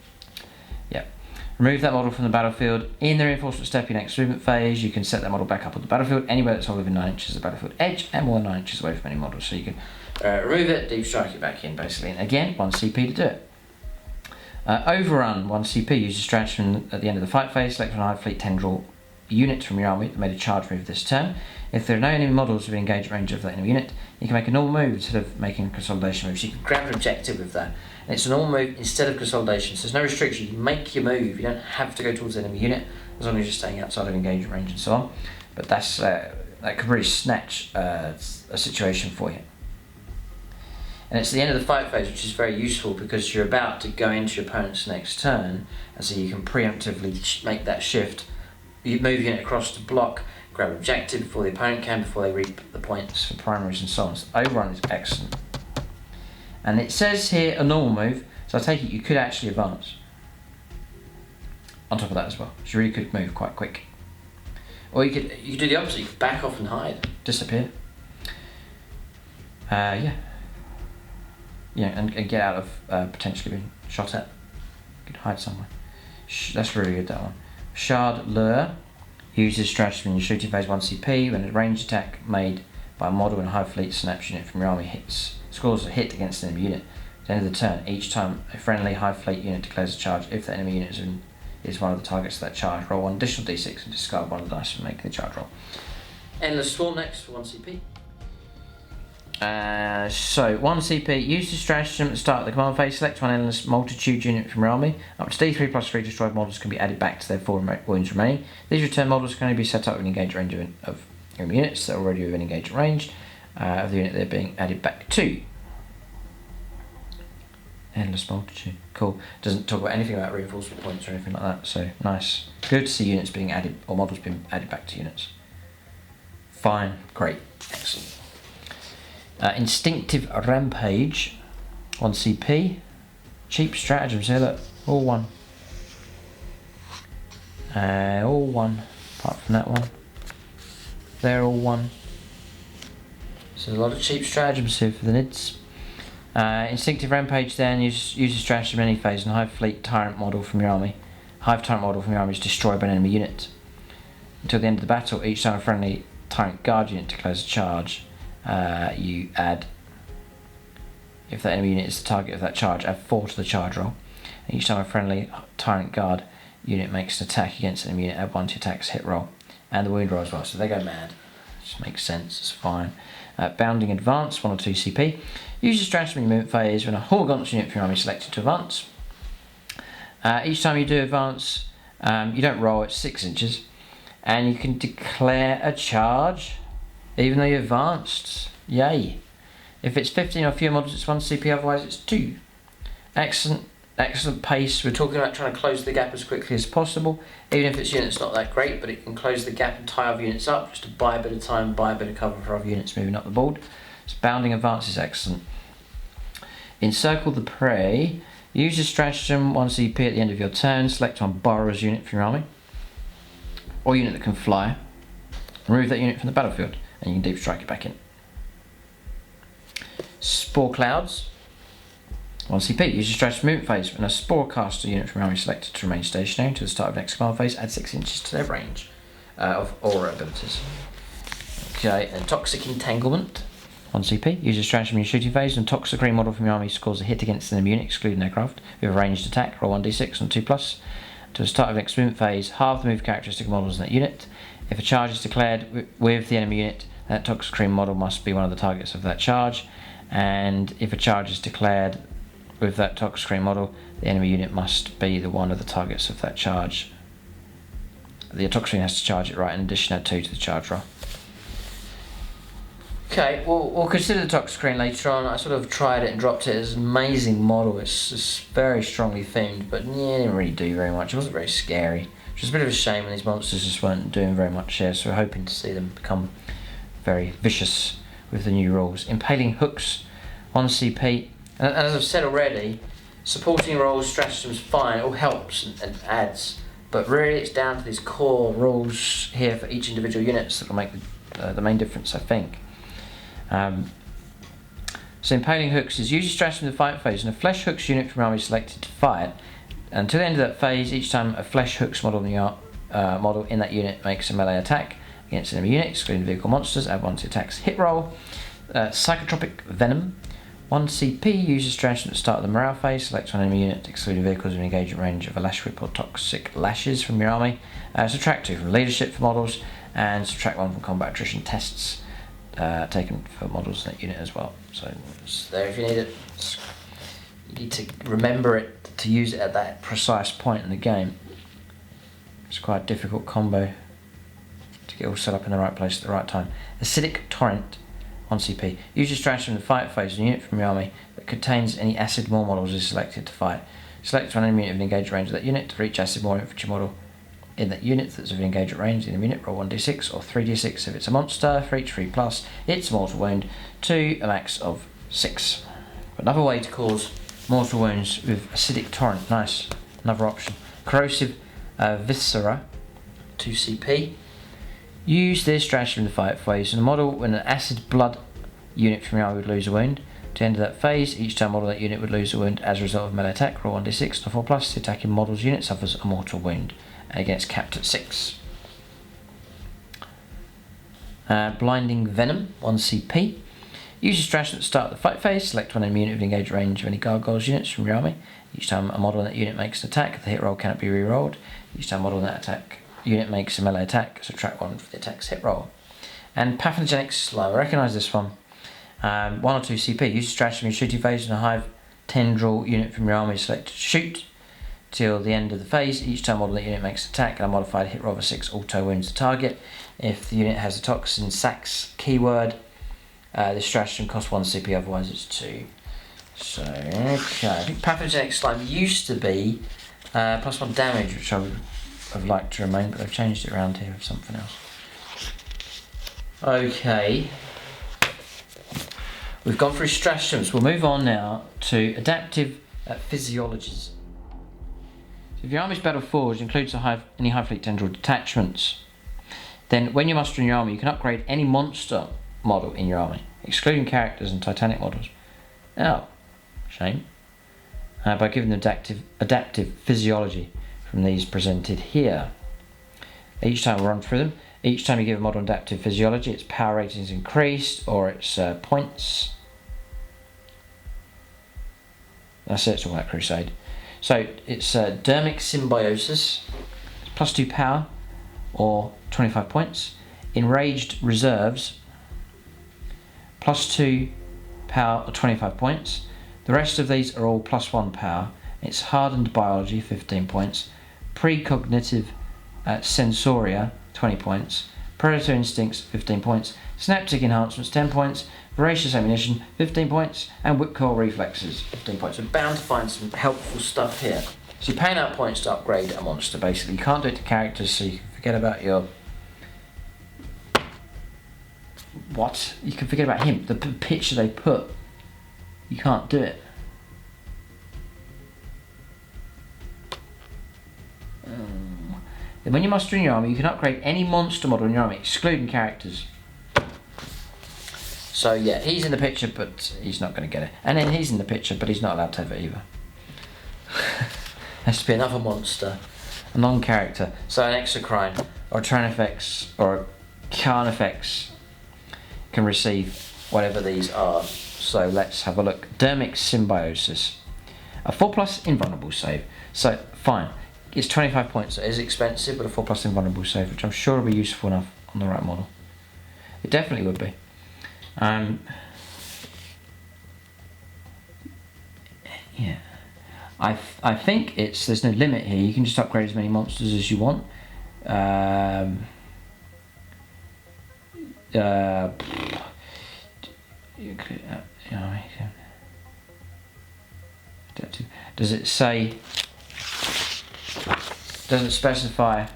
yeah. Remove that model from the battlefield. In the reinforcement step, your next movement phase, you can set that model back up on the battlefield anywhere that's within 9 inches of the battlefield edge and more than 9 inches away from any model. So you can remove it, deep strike it back in, basically. And again, 1 CP to do it. Overrun, 1 CP, use a stratagem at the end of the fight phase. Select one Hive Fleet Tendril unit from your army that made a charge move this turn. If there are no enemy models within engagement range of that enemy unit, you can make a normal move instead of making a consolidation move. So you can grab an objective with that. And it's a normal move instead of consolidation. So there's no restriction. You can make your move. You don't have to go towards the enemy unit as long as you're staying outside of engagement range and so on. But that's that could really snatch a situation for you. And it's the end of the fight phase, which is very useful because you're about to go into your opponent's next turn, and so you can preemptively make that shift. You move your unit across to block, grab objective before the opponent can, before they reap the points for primaries and so on. So overrun is excellent. And it says here a normal move, so I take it you could actually advance on top of that as well. So you really could move quite quick. Or you could do the opposite, you could back off and hide, disappear. Yeah, and get out of potentially being shot at. You could hide somewhere. That's really good, that one. Shard Lure uses stratagem in your shooting phase 1 CP when a ranged attack made by a model in a Hive Fleet snaps unit from your army scores a hit against an enemy unit. At the end of the turn, each time a friendly Hive Fleet unit declares a charge, if the enemy unit is one of the targets of that charge, roll one additional d6 and discard one of the dice for making the charge roll. Endless Swarm next for 1 CP. So 1 CP, use the stratagem at the start of the command phase, select one endless multitude unit from your army. Up to D3 plus 3 destroyed models can be added back to their 4 wounds remaining. These return models can only be set up with an engaged range of enemy units that are already within engaged range of the unit they're being added back to. Endless multitude, cool. Doesn't talk about anything about reinforcement points or anything like that, so nice. Good to see units being added, or models being added back to units. Fine, great, excellent. Instinctive Rampage, 1 CP. Cheap stratagems here, look, all one. All one, apart from that one. They're all one. So a lot of cheap stratagems here for the Nids. Instinctive Rampage then uses stratagem in any phase and Hive Fleet Tyrant model from your army. Hive Tyrant model from your army is destroyed by an enemy unit. Until the end of the battle, each time a friendly Tyrant Guard unit declares a charge, you add, if that enemy unit is the target of that charge, add 4 to the charge roll. And each time a friendly Tyrant Guard unit makes an attack against an enemy unit, add 1 to your attack's hit roll. And the wound roll as well, so they go mad. Just makes sense, it's fine. Bounding Advance, 1 or 2 CP. Use your stratagem in your movement phase when a Horgaunt's unit from your army is selected to advance. Each time you do advance, you don't roll, it's 6 inches. And you can declare a charge, even though you advanced. Yay. If it's 15 or fewer models, it's 1 CP, otherwise it's 2. Excellent pace. We're talking about trying to close the gap as quickly as possible. Even if its unit's not that great, but it can close the gap and tie other units up, just to buy a bit of time, buy a bit of cover for other units moving up the board. So Bounding Advance is excellent. Encircle the Prey. Use your stratagem, 1 CP at the end of your turn. Select one Borrower's unit from your army, or unit that can fly. Remove that unit from the battlefield, and you can deep strike it back in. Spore Clouds. 1 CP. Use your stratagem movement phase. When a Spore caster unit from your army is selected to remain stationary until the start of next command phase, add 6 inches to their range of aura abilities. Okay, and Toxic Entanglement. 1 CP. Use your stratagem in your shooting phase. When a Toxic Green model from your army scores a hit against an enemy unit, excluding aircraft, with a ranged attack, roll 1d6 on 2+. To the start of next movement phase, halve the move characteristic models in that unit. If a charge is declared with the enemy unit, that Toxic Green model must be one of the targets of that charge. And if a charge is declared with that Toxic Green model, the enemy unit must be one of the targets of that charge. The Toxic Green has to charge it right, in addition add 2 to the charge roll. Okay, we'll consider the Toxic Green later on. I sort of tried it and dropped it. It's an amazing model. It's very strongly themed, but yeah, it didn't really do very much. It wasn't very scary, which is a bit of a shame when these monsters just weren't doing very much here, so we're hoping to see them become very vicious with the new rules. Impaling Hooks, 1 CP. And as I've said already, supporting rolls, stratagems, fine, it all helps and adds, but really it's down to these core rules here for each individual units that will make the main difference, I think. So Impaling Hooks is use your stratagem in the fight phase, and a Flesh Hooks unit from your army is selected to fight. Until the end of that phase, each time a Flesh Hooks model in that unit makes a melee attack against an enemy unit, excluding vehicle monsters, add 1 to attack's hit roll. Psychotropic Venom. 1 CP, use your stratagem at the start of the morale phase, select one enemy unit, excluding vehicles in engagement range of a Lash Whip or Toxic Lashes from your army. Subtract 2 from leadership for models, and subtract 1 from combat attrition tests taken for models in that unit as well. So it's there if you need it. You need to remember it to use it at that precise point in the game. It's quite a difficult combo to get all set up in the right place at the right time. Acidic Torrent. 1 CP. Use your stratagem in the fight phase. A unit from your army that contains any acid maw models is selected to fight. Select one enemy unit of an engaged range of that unit. To reach acid maw infantry model in that unit that's of an engaged range in the unit, roll 1d6 or 3d6 if it's a monster. For each 3+, it's mortal wound to a max of 6. Another way to cause mortal wounds with Acidic Torrent. Nice. Another option. Corrosive Viscera. 2 CP. Use this stratagem in the fight phase, and a model when an acid blood unit from your army would lose a wound. To the end of that phase, each time model that unit would lose a wound as a result of melee attack, roll 1d6 to 4+. The attacking model's unit suffers a mortal wound and gets capped at 6. Blinding Venom, 1 CP. Use your stratagem at the start of the fight phase, select one enemy unit with engaged range of any gargoyles units from your army. Each time a model in that unit makes an attack, the hit roll cannot be re-rolled. Each time a model in that attack unit makes a melee attack, subtract 1 for the attack's hit roll. And Pathogenic Slime, I recognise this one. 1 or 2 CP. Use your stratagem in your shooting phase, and a Hive Tendril unit from your army is selected to shoot till the end of the phase. Each time model that unit makes an attack, and a modified hit roll of a 6 auto wounds the target. If the unit has a Toxin Sacs keyword, this stratagem costs 1 CP, otherwise it's 2. So, okay, I think Pathogenic Slime used to be +1 damage, which I would have liked to remain, but they've changed it around here with something else. Okay. We've gone through stratagems. We'll move on now to adaptive physiologies. So if your army's battle forged includes any Hive fleet tendril detachments, then when you're mustering your army, you can upgrade any monster model in your army, excluding characters and Titanic models. Oh, shame. By giving them adaptive physiology from these presented here. Each time we'll run through them. Each time you give a model adaptive physiology, its power rating is increased or its points. That's it, it's all that crusade. So it's dermic symbiosis, it's +2 power or 25 points. Enraged reserves, +2 power or 25 points. The rest of these are all +1 power. It's hardened biology, 15 points. Precognitive sensoria, 20 points. Predator instincts, 15 points. Synaptic enhancements, 10 points. Voracious ammunition, 15 points. And whip curl reflexes, 15 points. We're bound to find some helpful stuff here. So you're paying out points to upgrade a monster, basically. You can't do it to characters, so you can forget about your... What? You can forget about him. The picture they put. You can't do it. Then when you're mustering your army, you can upgrade any monster model in your army, excluding characters. So yeah, he's in the picture, but he's not going to get it. And then he's in the picture, but he's not allowed to have it either. Has to be another monster, a non-character. So an exocrine, or a Tranifex, or a Carnifex can receive whatever these are. So let's have a look. Dermic symbiosis, a 4+ invulnerable save. So fine, it's 25 points. So it is expensive, but a 4+ invulnerable save, which I'm sure will be useful enough on the right model. It definitely would be. Yeah, I think there's no limit here. You can just upgrade as many monsters as you want. Does it say? Does it specify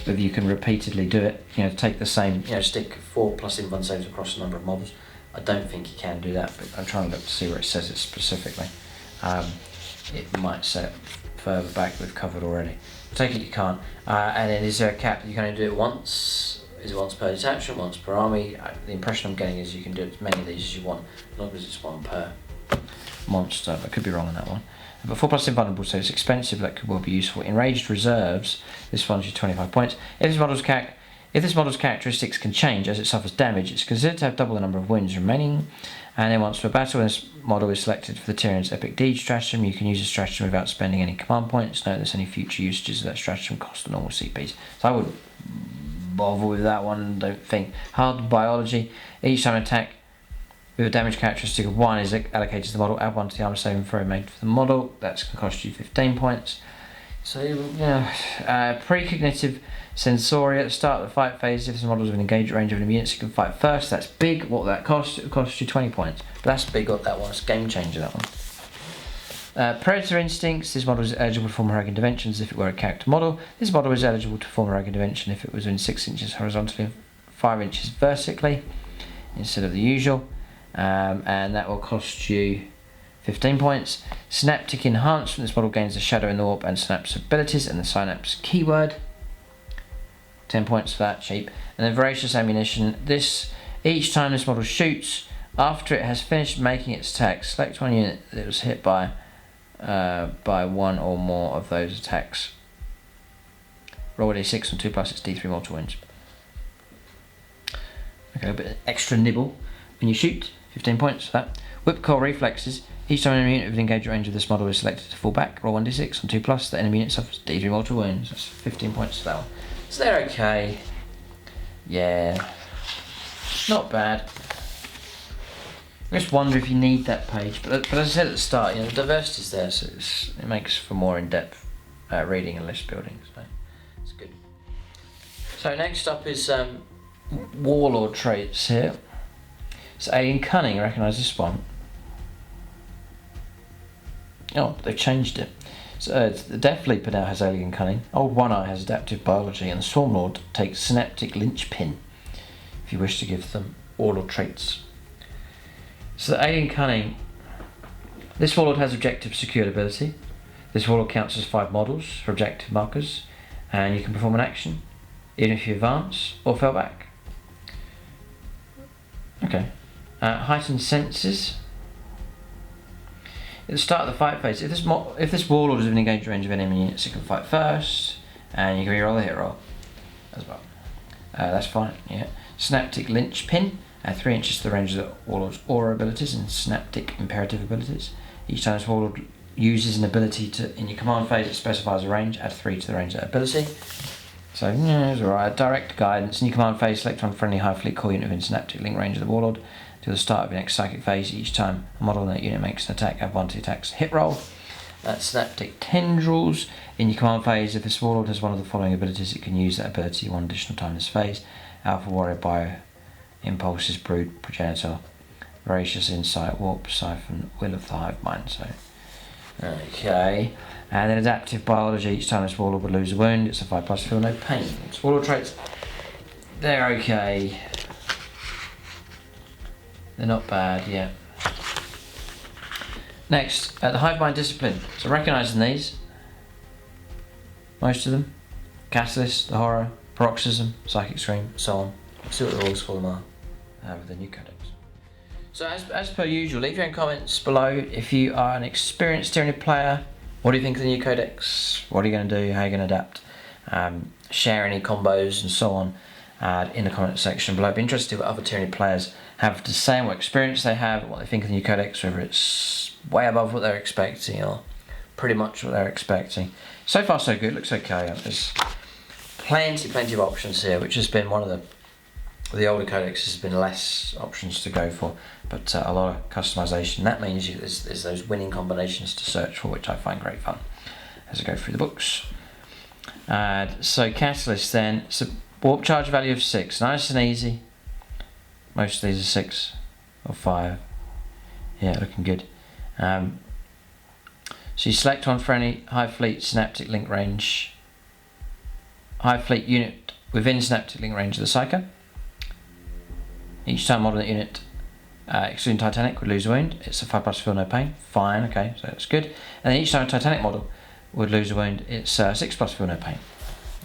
whether you can repeatedly do it? You know, take the same. You know, stick 4+ invuln saves across a number of models. I don't think you can do that, but I'm trying to look to see where it says it specifically. It might say it further back we've covered already. Take it you can't. And then is there a cap? You can only do it once. Is it once per detachment, once per army? The impression I'm getting is you can do as many of these as you want, as long as it's one per monster. I could be wrong on that one. But 4+ invulnerable, so it's expensive, that could well be useful. Enraged reserves, this funds you 25 points. If this model's characteristics can change as it suffers damage, it's considered to have double the number of wounds remaining. And then once for a battle, when this model is selected for the Tyranids Epic Deed stratagem, you can use a stratagem without spending any command points. Note there's any future usages of that stratagem cost the normal CPs. So I wouldn't bother with that one, don't think. Hard biology, each time an attack with a damage characteristic of 1 is allocated to the model, add 1 to the armor saving throw made for the model. That's going to cost you 15 points. So, yeah, precognitive sensoria at the start of the fight phase. If the model is within engaged range of an unit, you can fight first. That's big. What will that cost? It will cost you 20 points. But that's big, that one. It's a game changer, that one. Predator instincts. This model is eligible to perform heroic interventions if it were a character model. This model is eligible to perform heroic intervention if it was within 6 inches horizontally and 5 inches vertically instead of the usual. And that will cost you 15 points. Synaptic enhancement. This model gains the Shadow in the Warp and Synapse abilities and the Synapse keyword. 10 points for that, cheap. And then Voracious ammunition. Each time this model shoots, after it has finished making its attack, select one unit that was hit by one or more of those attacks. Roll a d6 on 2+, it's d3 mortal wounds. Okay, a bit of extra nibble. When you shoot, 15 points for that. Whip core reflexes. Each time an enemy unit within engaged range of this model is selected to fall back, roll 1d6 on 2+, the enemy unit suffers d3 mortal wounds. That's 15 points for that one. So they're okay. Yeah. Not bad. I just wonder if you need that page. But as I said at the start, the diversity is there, so it makes for more in-depth reading and list building. So it's good. So next up is Warlord traits here. So Alien Cunning, recognise this one. Oh, they've changed it. So the Death Leaper now has Alien Cunning. Old One Eye has Adaptive Biology, and the Swarmlord takes Synaptic Linchpin, if you wish to give them Warlord traits. So the Alien Cunning, this Warlord has Objective Secured ability. This Warlord counts as 5 models for objective markers, and you can perform an action, even if you advance or fell back. Okay. Heightened Senses. At the start of the fight phase, if this Warlord is within engaged range of enemy units, it can fight first, and you can reroll the hit roll as well. That's fine, yeah. Synaptic Linchpin, 3 inches to the range of the Warlord's aura abilities and Synaptic Imperative abilities. Each time this Warlord uses an ability in your command phase, it specifies a range, add 3 to the range of that ability. So, yeah, it's alright. Direct Guidance. In your command phase, select one friendly Hive Fleet core unit within Synaptic Link range of the Warlord. To the start of your next psychic phase, each time a model in that unit makes an attack, add 1 to the attack's hit roll. That's Synaptic Tendrils. In your command phase, if this Warlord has one of the following abilities, it can use that ability 1 additional time this phase. Alpha Warrior, Bio, Impulses, Brood, Progenitor, Voracious Insight, Warp, Siphon, Will of the Hive Mind. So, okay. And then Adaptive Biology, each time this Warlord would lose a wound, it's a 5+ feel no pain. It's Warlord traits, they're okay. They're not bad, yeah. Next, the Hive Mind Discipline. So recognising these, most of them, Catalyst, the Horror, Paroxysm, Psychic Scream, so on. Let's see what the rules for them are with the new codex. So as per usual, leave your own comments below. If you are an experienced Tyranid player, what do you think of the new codex? What are you going to do? How are you going to adapt? Share any combos and so on in the comment section below. I'd be interested what other Tyranid players have to say and what experience they have, what they think of the new codex, whether it's way above what they're expecting or pretty much what they're expecting. So far so good, looks okay. There's plenty of options here, which has been one of the older codexes has been less options to go for, but a lot of customization. That means there's those winning combinations to search for, which I find great fun as I go through the books. So Catalyst then, so warp charge value of 6, nice and easy. Most of these are 6 or 5. Yeah, looking good. So you select one for any Hive Fleet Synaptic Link range. Hive Fleet unit within Synaptic Link range of the Psycho. Each time model unit, excluding Titanic, would lose a wound. It's a 5+ feel no pain. Fine, okay, so that's good. And then each time a Titanic model would lose a wound, it's 6+ feel no pain.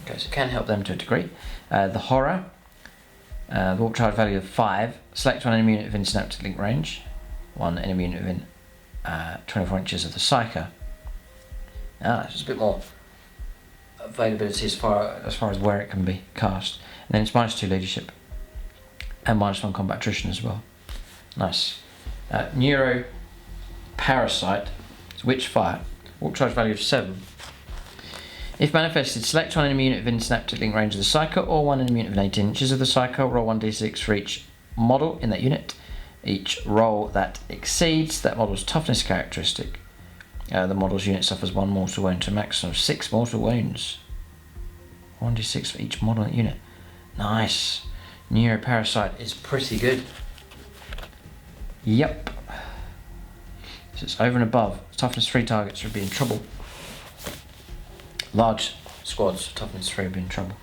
Okay, so it can help them to a degree. The Horror, the warp charge value of 5. Select one enemy unit within Synaptic Link range. One enemy unit within 24 inches of the Psycho. It's a bit more availability as far as where it can be cast. And then it's -2 leadership and -1 combat attrition as well. Nice. Neuro Parasite, it's Witch Fire, warp charge value of 7. If manifested, select one enemy unit within Synaptic Link range of the Psycho or one enemy unit within 18 inches of the Psycho. Roll 1d6 for each model in that unit. Each roll that exceeds that model's toughness characteristic, the model's unit suffers 1 mortal wound to a maximum of 6 mortal wounds. 1d6 for each model in that unit. Nice. Neuroparasite is pretty good. Yep. So it's over and above. Toughness 3 targets would be in trouble. Large squads, toughness 3 would be in trouble.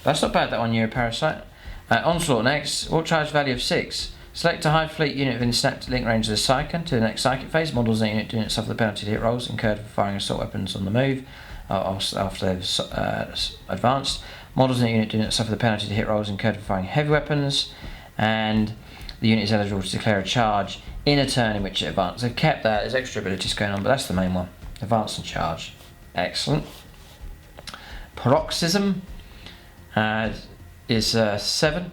That's not bad, that one, Neuroparasite. Onslaught next. Warp charge value of 6. Select a Hive Fleet unit within Synaptic Link range of the Psycho. To the next psychic phase, models in the unit do not suffer the penalty to hit rolls incurred for firing assault weapons on the move after they've advanced. Models in the unit do not suffer the penalty to hit rolls incurred for firing heavy weapons, and the unit is eligible to declare a charge in a turn in which it advances. They've kept that, there's extra abilities going on, but that's the main one. Advance and charge. Excellent. Paroxysm is 7.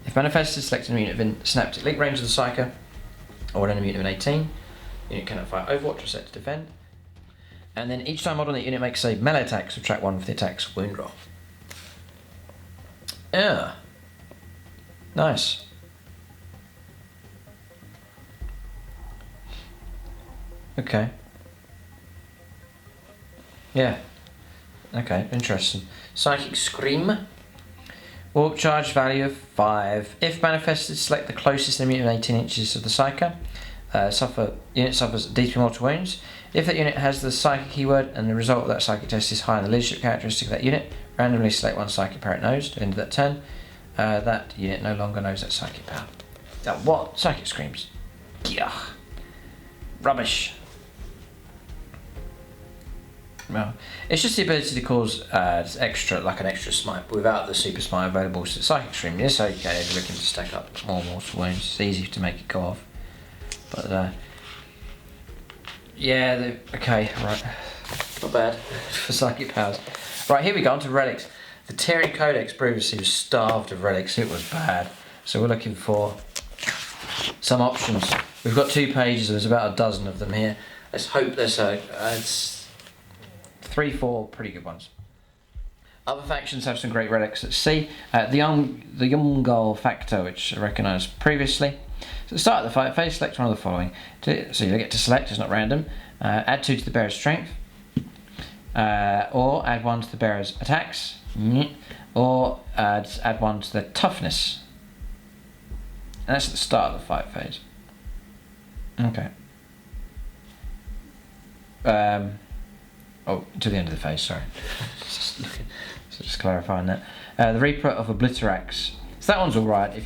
If manifested, select an unit within Synaptic Link range of the Psycho or an enemy unit within 18. Unit cannot fire Overwatch or set to defend. And then each time model in the unit makes a melee attack, subtract 1 for the attack's wound roll. Yeah. Nice. Okay. Yeah. Okay, interesting. Psychic Scream. Warp charge value of 5. If manifested, select the closest enemy within 18 inches of the Psycho. unit suffers D3 mortal wounds. If that unit has the psychic keyword and the result of that psychic test is higher than the leadership characteristic of that unit, randomly select one psychic power it knows. At the end of that turn, that unit no longer knows that psychic power. Now, what? Psychic screams. Yeah. Rubbish. Well, it's just the ability to cause extra, like an extra smite, but without the super smite available. So psychic scream is okay if you're looking to stack up more mortal wounds. It's easy to make it go off. But yeah, okay, right. Not bad for psychic powers. Right, here we go on to relics. The Tyranids Codex previously was starved of relics. It was bad. So we're looking for some options. We've got 2 pages. There's about a dozen of them here. Let's hope there's it's 3-4 pretty good ones. Other factions have some great relics. Let's see. The Yumgal Factor, which I recognised previously. So at the start of the fight phase, select one of the following. So you get to select, it's not random. Add 2 to the bearer's strength. Or add 1 to the bearer's attacks. Or add 1 to their toughness. And that's at the start of the fight phase. Okay. To the end of the phase, sorry. just clarifying that. The Reaper of Obliterax. So that one's alright.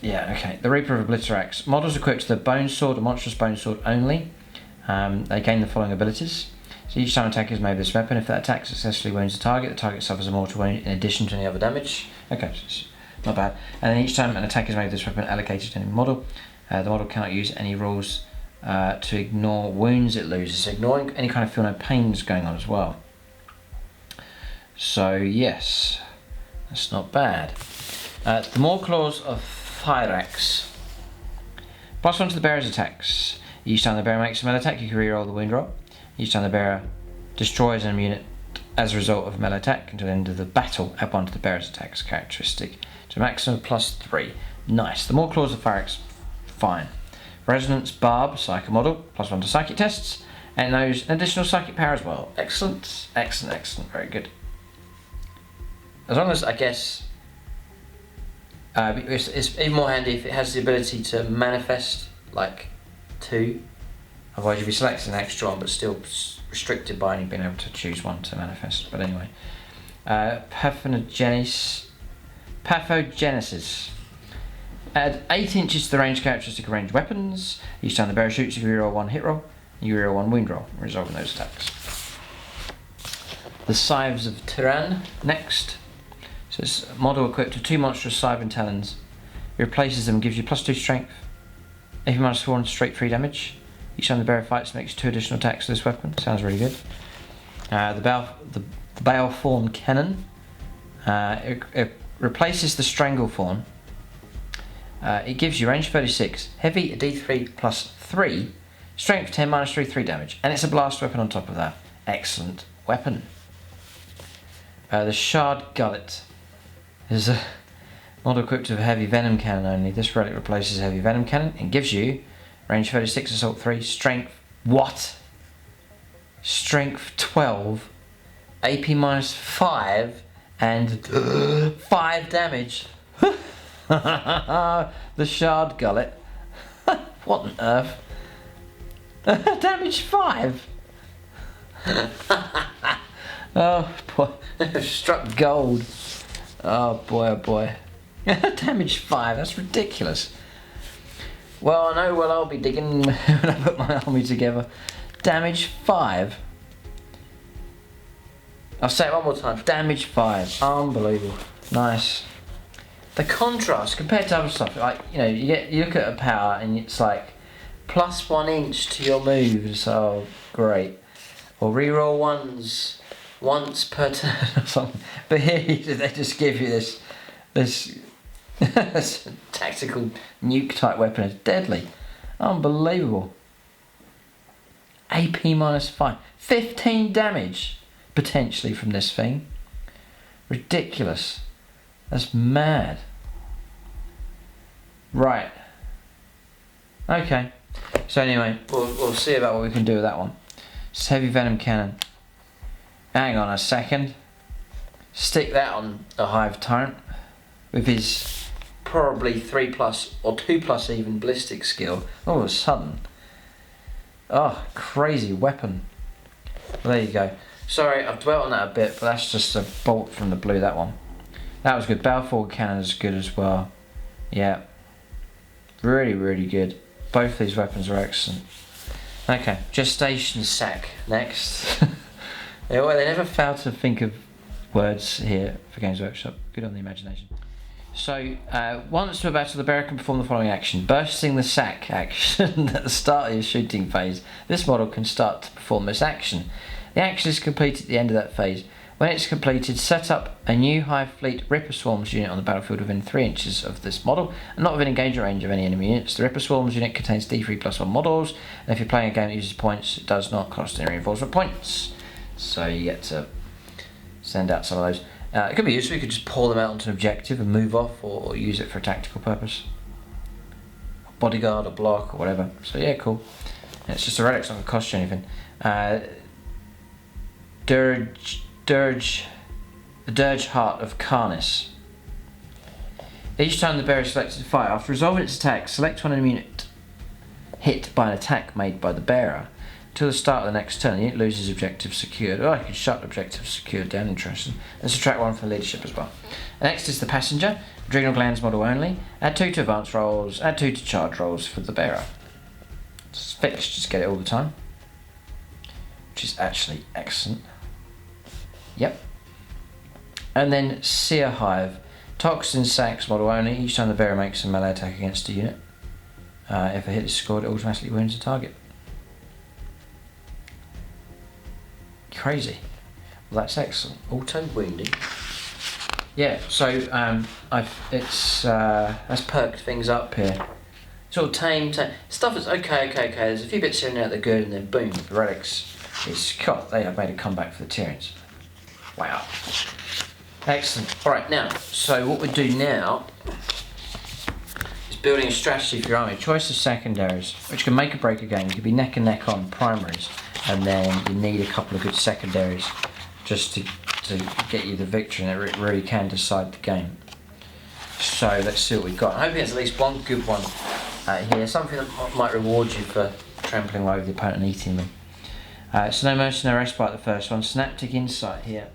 Yeah, okay. The Reaper of Obliterax. Models equipped with a Bone Sword, a Monstrous Bone Sword only. They gain the following abilities. So each time an attack is made with this weapon, if that attack successfully wounds the target suffers a mortal wound in addition to any other damage. Okay, so not bad. And then each time an attack is made with this weapon allocated to any model, the model cannot use any rules to ignore wounds it loses. Ignoring any kind of feel no pains going on as well. So yes, that's not bad. The Maw Claws of Thyrax. +1 to the bearer's attacks. Each time the bearer makes a melee attack, you can reroll the wound roll. Each time the bearer destroys an unit as a result of a melee attack until the end of the battle, add 1 to the bearer's attacks characteristic to a maximum of +3. Nice. The Maw Claws of Thyrax, fine. Resonance Barb, Psycho Model, +1 to psychic tests, and it knows an additional psychic power as well. Excellent, excellent, excellent, very good. As long as, I guess, it's even more handy if it has the ability to manifest, like 2. Otherwise you'll be selecting an extra one, but still restricted by only being able to choose 1 to manifest. But anyway. Pathogenesis. Add 8 inches to the range characteristic of ranged weapons. Each time the bearer shoots, you can reroll 1 hit roll, and you reroll 1 wound roll, resolving those attacks. The Scythes of Tyran, next. So it's a model equipped with 2 monstrous scythe and talons. It replaces them and gives you +2 strength, AP -4 and straight 3 damage. Each time the bearer fights, makes 2 additional attacks with this weapon. Sounds really good. The Balefallen Cannon. It replaces the Stranglethorn. It gives you range 36, heavy, a D3 +3, strength 10 -3, 3 damage, and it's a blast weapon on top of that. Excellent weapon. The Shard Gullet is a model equipped with a heavy venom cannon only. This relic replaces a heavy venom cannon and gives you range 36, assault 3, strength, what? Strength 12, AP -5, and 5 damage. The Shard Gullet. What on earth? Damage 5. Oh boy, struck gold. Oh boy, oh boy. Damage 5, that's ridiculous. Well, I know where I'll be digging when I put my army together. Damage 5. I'll say it one more time. Damage 5. Unbelievable. Nice. The contrast compared to other stuff, like, you know, you look at a power and it's like +1 inch to your moves. Oh, great. Or reroll ones once per turn or something. But here they just give you this tactical nuke type weapon. It's deadly. Unbelievable. AP -5. 15 damage potentially from this thing. Ridiculous. That's mad. Right. Okay. So anyway, we'll see about what we can do with that one. It's heavy venom cannon. Hang on a second. Stick that on a Hive Torrent with his probably 3+ or 2+ even ballistic skill, all of a sudden. Oh, crazy weapon. Well, there you go. Sorry, I've dwelt on that a bit, but that's just a bolt from the blue, that one. That was good. Balfour cannon is good as well. Yeah. Really, really good. Both these weapons are excellent. Okay, Gestation Sac next. They never fail to think of words here for Games Workshop. Good on the imagination. So, once per battle, the bearer can perform the following action. Bursting the sack action at the start of your shooting phase. This model can start to perform this action. The action is completed at the end of that phase. When it's completed, set up a new Hive Fleet Ripper Swarms unit on the battlefield within 3 inches of this model, and not within engagement range of any enemy units. The Ripper Swarms unit contains D3+1 models, and if you're playing a game that uses points, it does not cost any reinforcement points. So you get to send out some of those. It could be useful, you could just pour them out onto an objective and move off, or use it for a tactical purpose. Bodyguard, or block, or whatever. So yeah, cool. And it's just a relic, it's not going to cost you anything. The Dirge Heart of Kronos. Each time the bearer is selected to fight, after resolving its attack, select one enemy unit hit by an attack made by the bearer. Until the start of the next turn, the unit loses objective secured. Oh, I can shut objective secured down, interesting. And subtract 1 from leadership as well. Next is the Passenger, Adrenal Glands model only. Add 2 to advanced rolls, add 2 to charge rolls for the bearer. It's fixed, just get it all the time. Which is actually excellent. Yep. And then Seer Hive, Toxin Sacs model only. Each time the bearer makes a melee attack against a unit, if a hit is scored, it automatically wounds the target. Crazy. Well, that's excellent. Auto wounding. Yeah. So that's perked things up here. Sort of tame. Stuff is okay. There's a few bits here and there that are good, and then boom, the relics. They have made a comeback for the Tyranids. Wow. Excellent. Alright, now, so what we do now is building a strategy for your army. Choice of secondaries, which can make or break a game. You could be neck and neck on primaries, and then you need a couple of good secondaries just to get you the victory, and it really can decide the game. So let's see what we've got. I'm hoping there's at least one good one here, something that might reward you for trampling over the opponent and eating them. So no mercy, no respite, the first one. Synaptic Insight here.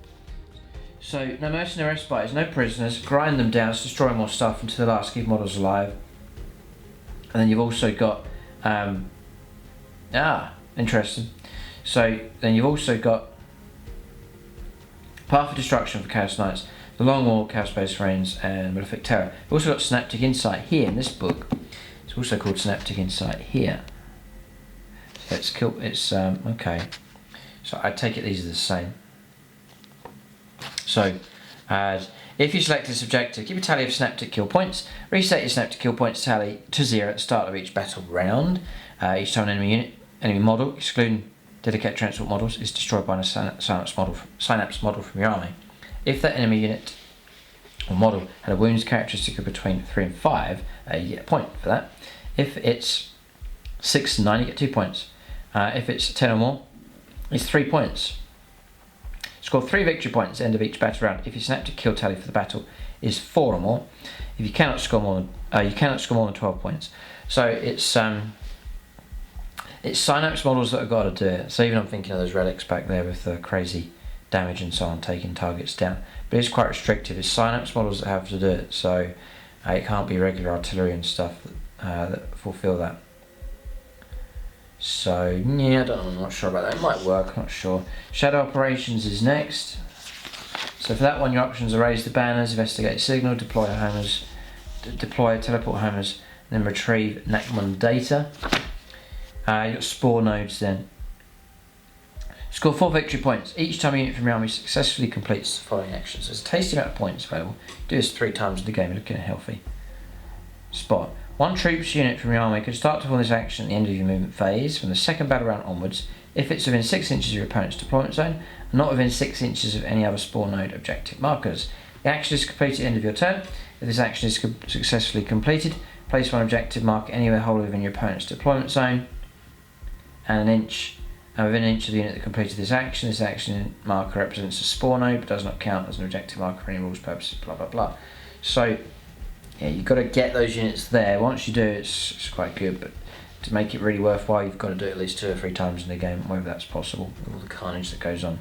So no mercy, no respite is no prisoners. Grind them down, destroy more stuff until the last, keep models alive. And then you've also got interesting. So then you've also got Path of Destruction for Chaos Knights, the Long War, Chaos Space Marines, and Malefic Terror. We've also got Synaptic Insight here in this book. It's also called Synaptic Insight here. So it's cool. It's okay. So I take it these are the same. So, if you select this objective, keep a tally of synaptic kill points. Reset your synaptic kill points tally to 0 at the start of each battle round. Each time an enemy model, excluding dedicated transport models, is destroyed by a synapse model from your army. If that enemy unit or model had a wounds characteristic of between 3 and 5, you get a point for that. If it's 6 and 9, you get 2 points. If it's 10 or more, it's 3 points. Score 3 victory points at the end of each battle round if your synaptic kill tally for the battle is 4 or more. If you cannot score more than 12 points. So it's synapse models that have got to do it. So even I'm thinking of those relics back there with the crazy damage and so on, taking targets down. But it's quite restrictive. It's synapse models that have to do it. So it can't be regular artillery and stuff that fulfill that. So yeah, I'm not sure about that. It might work, I'm not sure. Shadow Operations is next. So for that one, your options are raise the banners, investigate signal, deploy teleport homers, and then retrieve Necmon data. You've got spore nodes then. Score 4 victory points each time a unit from your army successfully completes the following actions. There's a tasty amount of points available. Do this 3 times in the game, you're looking at healthy. Spot. 1 troops unit from your army can start to perform this action at the end of your movement phase from the second battle round onwards if it's within 6 inches of your opponent's deployment zone and not within 6 inches of any other spore node objective markers. The action is completed at the end of your turn. If this action is successfully completed, place 1 objective marker anywhere wholly within your opponent's deployment zone and within an inch of the unit that completed this action marker represents a spore node but does not count as an objective marker for any rules purposes, blah blah blah. So yeah, you've got to get those units there. Once you do, it's quite good, but to make it really worthwhile, you've got to do it at least 2 or 3 times in the game, whether that's possible, with all the carnage that goes on.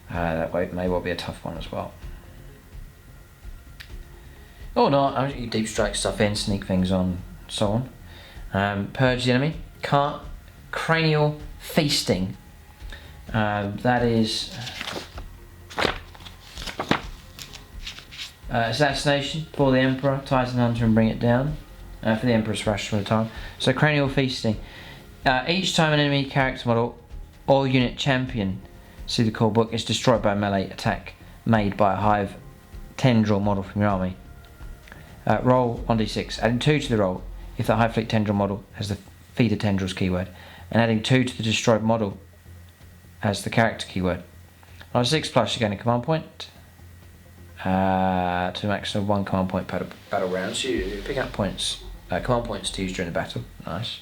That way it may well be a tough one as well. Or not, you deep strike stuff in, sneak things on, so on. Purge the enemy. Cranial feasting. That is assassination for the Emperor, Titan Hunter, and bring it down. For the Emperor's thrash for the time. So cranial feasting. Each time an enemy character model or unit champion, see the core book, is destroyed by a melee attack made by a Hive tendril model from your army. Roll 1d6, adding 2 to the roll if the Hive Fleet tendril model has the feeder tendrils keyword, and adding 2 to the destroyed model as the character keyword. On a 6+, you gain a command point. To a maximum of 1 command point per battle round. So you pick up points, command points to use during the battle. Nice.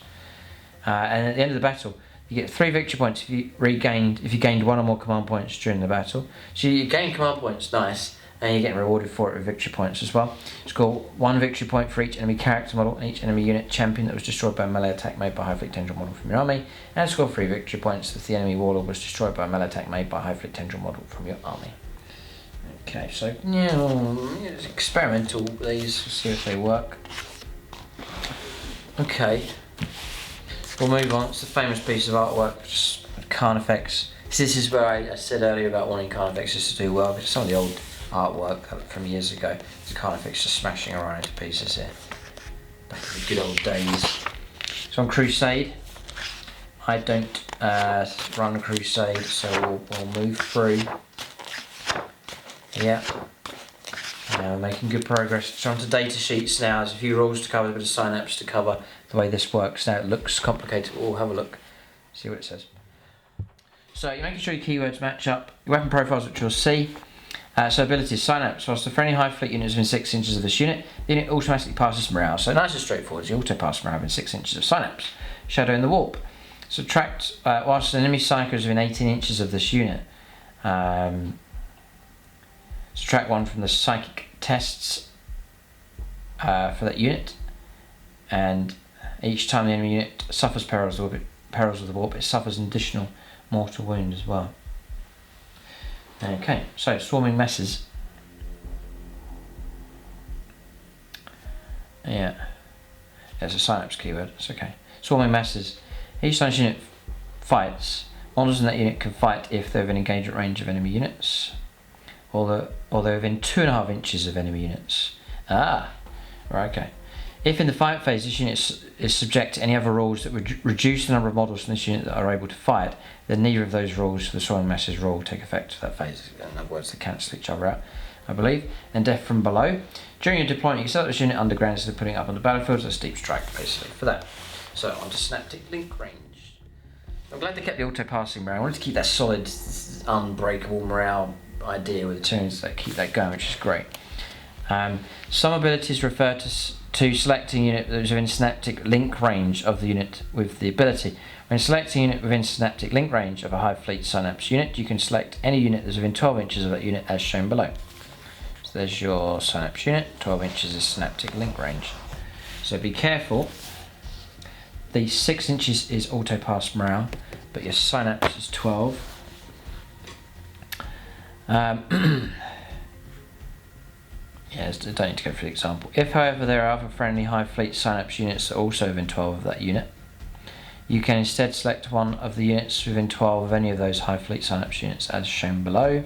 And at the end of the battle, you get 3 victory points if you gained 1 or more command points during the battle. So you gain command points, nice, and you're getting rewarded for it with victory points as well. Score 1 victory point for each enemy character model and each enemy unit champion that was destroyed by a melee attack made by a Hive Fleet tendril model from your army, and score 3 victory points if the enemy warlord was destroyed by a melee attack made by a Hive Fleet tendril model from your army. Okay, so yeah, it's experimental. These, see if they work. Okay, we'll move on. It's the famous piece of artwork, just Carnifex. This is where I said earlier about wanting Carnifexes to do well, because some of the old artwork from years ago, the Carnifex just smashing around into pieces here. Back in the good old days. So on Crusade, I don't run Crusade, so we'll move through. Yeah, we're making good progress. So onto data sheets now. There's a few rules to cover, a bit of synapse to cover. The way this works now, it looks complicated. We'll have a look, see what it says. So you're making sure your keywords match up. Your weapon profiles, which you'll see. So abilities, synapse. Whilst the friendly Hive Fleet unit is within 6 inches of this unit, the unit automatically passes morale. So nice and straightforward. You auto pass morale within 6 inches of synapse. Shadow in the warp. Subtract whilst an enemy psycho is within 18 inches of this unit. Subtract 1 from the psychic tests for that unit, and each time the enemy unit suffers perils of the warp, it suffers an additional mortal wound as well. Okay, so swarming messes. Yeah, it's a synapse keyword, it's okay. Swarming masses. Each time this unit fights, models in that unit can fight if they're within engagement range of enemy units, or they're within 2.5 inches of enemy units. Right, okay. If in the fight phase this unit is subject to any other rules that would reduce the number of models in this unit that are able to fight, then neither of those rules for the swarming masses rule take effect for that phase. In other words, they cancel each other out, I believe. And death from below. During your deployment, you can set this unit underground instead of putting it up on the battlefield, so it's deep strike basically for that. So on to synaptic link range. I'm glad they kept the auto passing morale. I wanted to keep that solid, unbreakable morale idea with the tunes that keep that going, which is great. Some abilities refer to selecting a unit that is within synaptic link range of the unit with the ability. When selecting a unit within synaptic link range of a Hive Fleet Synapse unit, you can select any unit that's within 12 inches of that unit as shown below. So there's your Synapse unit, 12 inches is synaptic link range. So be careful. The 6 inches is auto pass morale, but your Synapse is 12. Yes, I don't need to go through the example. If, however, there are other friendly Hive Fleet Synapse units that are also within 12 of that unit, you can instead select one of the units within 12 of any of those Hive Fleet Synapse units as shown below.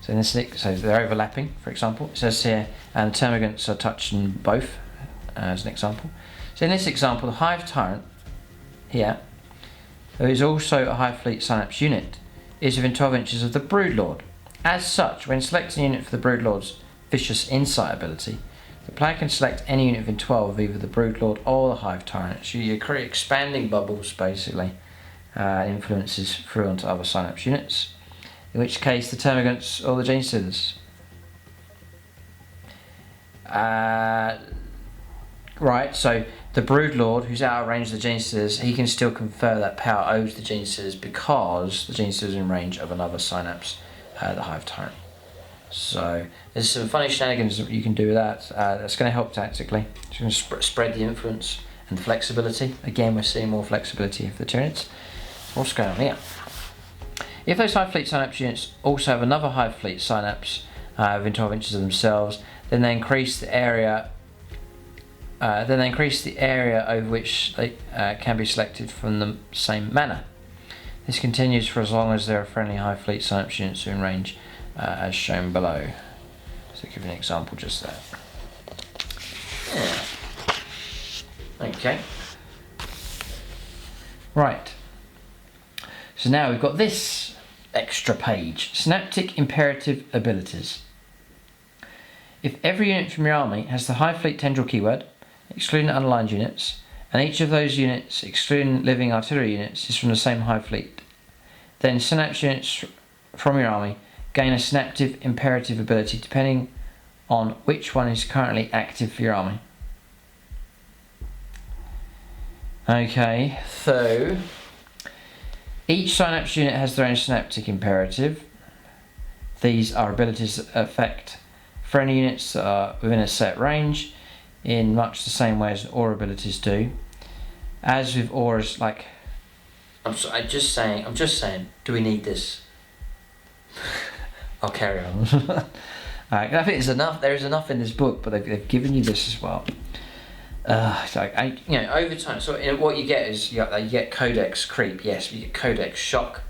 So, so they're overlapping, for example. It says here, and the termagants are touching both, as an example. So in this example, the Hive Tyrant here, who is also a Hive Fleet Synapse unit, is within 12 inches of the Broodlord. As such, when selecting a unit for the Broodlord's Vicious Insight ability, the player can select any unit within 12 of either the Broodlord or the Hive Tyrant. So you create expanding bubbles, basically, influences through onto other Synapse units, in which case the Termagants or the Genestealers. Right, so the Broodlord, who's out of range of the Genestealers, he can still confer that power over to the Genestealers because the Genestealers is in range of another Synapse, the Hive Tyrant. So there's some funny shenanigans that you can do with that. That's going to help tactically. It's going to spread the influence and flexibility. Again, we're seeing more flexibility of the Tyranids. What's going on here? If those Hive Fleet Synapse units also have another Hive Fleet Synapse within 12 inches of themselves, then they increase the area. Over which they can be selected from the same manner. This continues for as long as there are friendly Hive Fleet Synapse units in range, as shown below. So give you an example just there. Yeah. Okay. Right. So now we've got this extra page. Synaptic Imperative Abilities. If every unit from your army has the Hive Fleet Tendril keyword, excluding unaligned units, and each of those units, excluding living artillery units, is from the same Hive Fleet, then synapse units from your army gain a synaptic imperative ability depending on which one is currently active for your army. Okay, so each synapse unit has their own synaptic imperative. These are abilities that affect friendly units that are within a set range in much the same way as aura abilities do. As with auras, like I'm just saying, do we need this? I'll carry on. I think there's enough. There is enough in this book, but they've given you this as well. Over time. So what you get is you get Codex creep. Yes, you get Codex shock,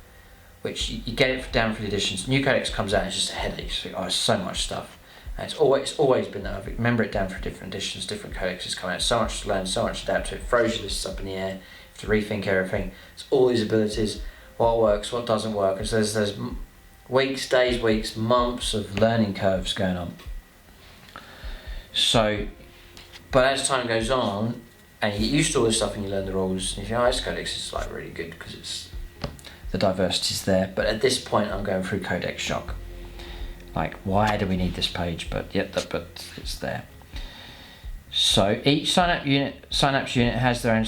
which you get it down for the editions. New Codex comes out, it's just a headache. So, it's so much stuff. And it's always been that. I remember it down for different editions, different codexes coming out. So much to learn, so much to adapt to. It throws your lists up in the air. You have to rethink everything. It's all these abilities, what works, what doesn't work. And so there's weeks, days, weeks, months of learning curves going on. So, but as time goes on, and you get used to all this stuff and you learn the rules, and you think, this codex is like really good because it's the diversity's there. But at this point, I'm going through codex shock. Like, why do we need this page? But it's there. So each synapse unit has their own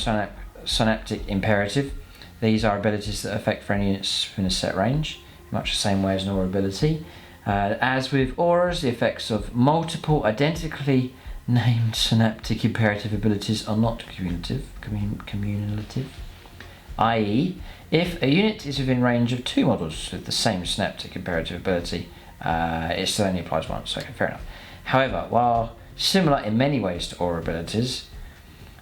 synaptic imperative. These are abilities that affect friendly units within a set range, much the same way as an aura ability. As with auras, the effects of multiple identically named synaptic imperative abilities are not cumulative, i.e., if a unit is within range of 2 models with the same synaptic imperative ability, it still only applies once. Okay, fair enough. However, while similar in many ways to aura abilities,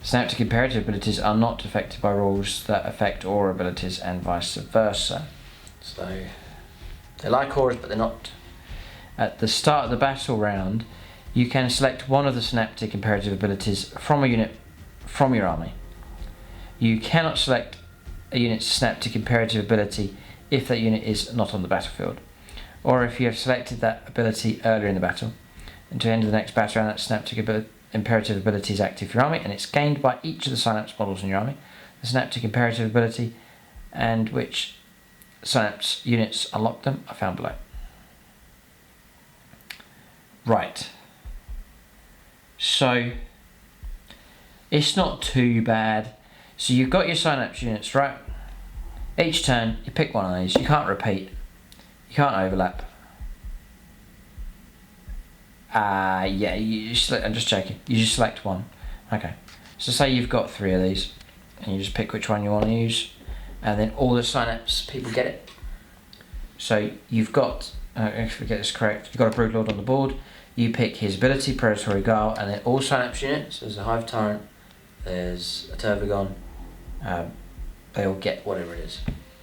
synaptic imperative abilities are not affected by rules that affect aura abilities and vice versa. So they like auras, but they're not. At the start of the battle round, you can select one of the synaptic imperative abilities from a unit from your army. You cannot select a unit's synaptic imperative ability if that unit is not on the battlefield, or if you have selected that ability earlier in the battle. Until the end of the next battle round, that synaptic imperative ability is active for your army, and it's gained by each of the synapse models in your army. The synaptic imperative ability and which synapse units unlock them are found below. Right. So it's not too bad. So you've got your synapse units, right? Each turn you pick one of these. You can't repeat. You can't overlap. I'm just checking. You just select one. Okay. So say you've got 3 of these, and you just pick which one you want to use, and then all the synapse people get it. So you've got, if we get this correct, you've got a Broodlord on the board. You pick his ability, Predatory Guile, and then all synapse units. There's a Hive Tyrant, there's a Tervagon. They all get whatever it is,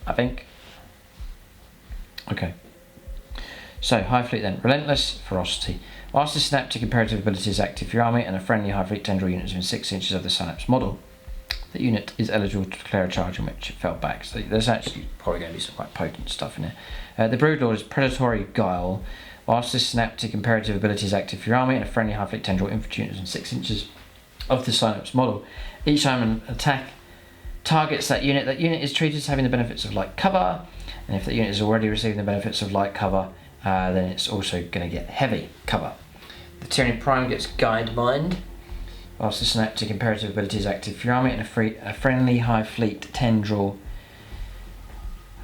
I think. Okay. So Hive Fleet then. Relentless Ferocity. Whilst the synaptic imperative ability is active for your army and a friendly Hive Fleet Tendril unit is within 6 inches of the synapse model, the unit is eligible to declare a charge in which it fell back. So there's actually probably going to be some quite potent stuff in there. The Broodlord is Predatory Guile. Whilst this synaptic imperative ability is active for your army and a friendly Hive Fleet Tendril infantry unit is within 6 inches of the synapse model, each time an attack targets that unit is treated as having the benefits of light cover, and if that unit is already receiving the benefits of light cover, then it's also going to get heavy cover. The Tyranid Prime gets Guide Mind. Whilst the synaptic imperative ability is active for your army and a friendly Hive Fleet Tendril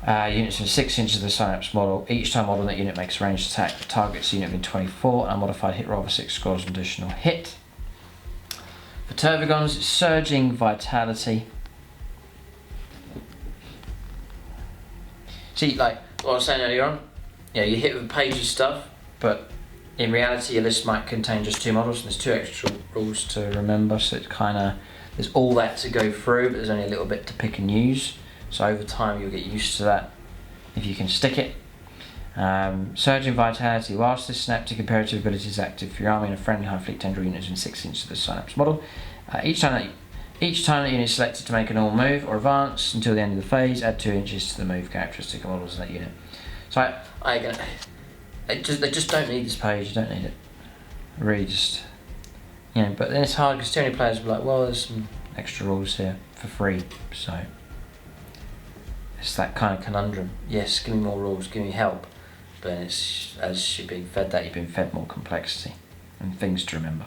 Units in 6 inches of the synapse model. Each time model that unit makes a ranged attack, targets the unit within 24, and a modified hit roll of 6 scores an additional hit. For Tervigons, it's Surging Vitality. See, like what I was saying earlier on, you hit with a page of stuff, but in reality your list might contain just 2 models, and there's 2 extra rules to remember, so it's kind of, there's all that to go through, but there's only a little bit to pick and use. So over time you'll get used to that if you can stick it. Surging Vitality. Whilst this synaptic imperative ability is active for your army and a friendly Hive Fleet tendril unit is in 6 inches of the synapse model, each time that unit is selected to make a normal move or advance until the end of the phase, add 2 inches to the move characteristic of models in that unit. So they just don't need this page. You don't need it. Really, just But then it's hard because too many players will be like, well, there's some extra rules here for free. So it's that kind of conundrum. Yes, give me more rules, give me help. But it's, as you're being fed that, you're being fed more complexity and things to remember.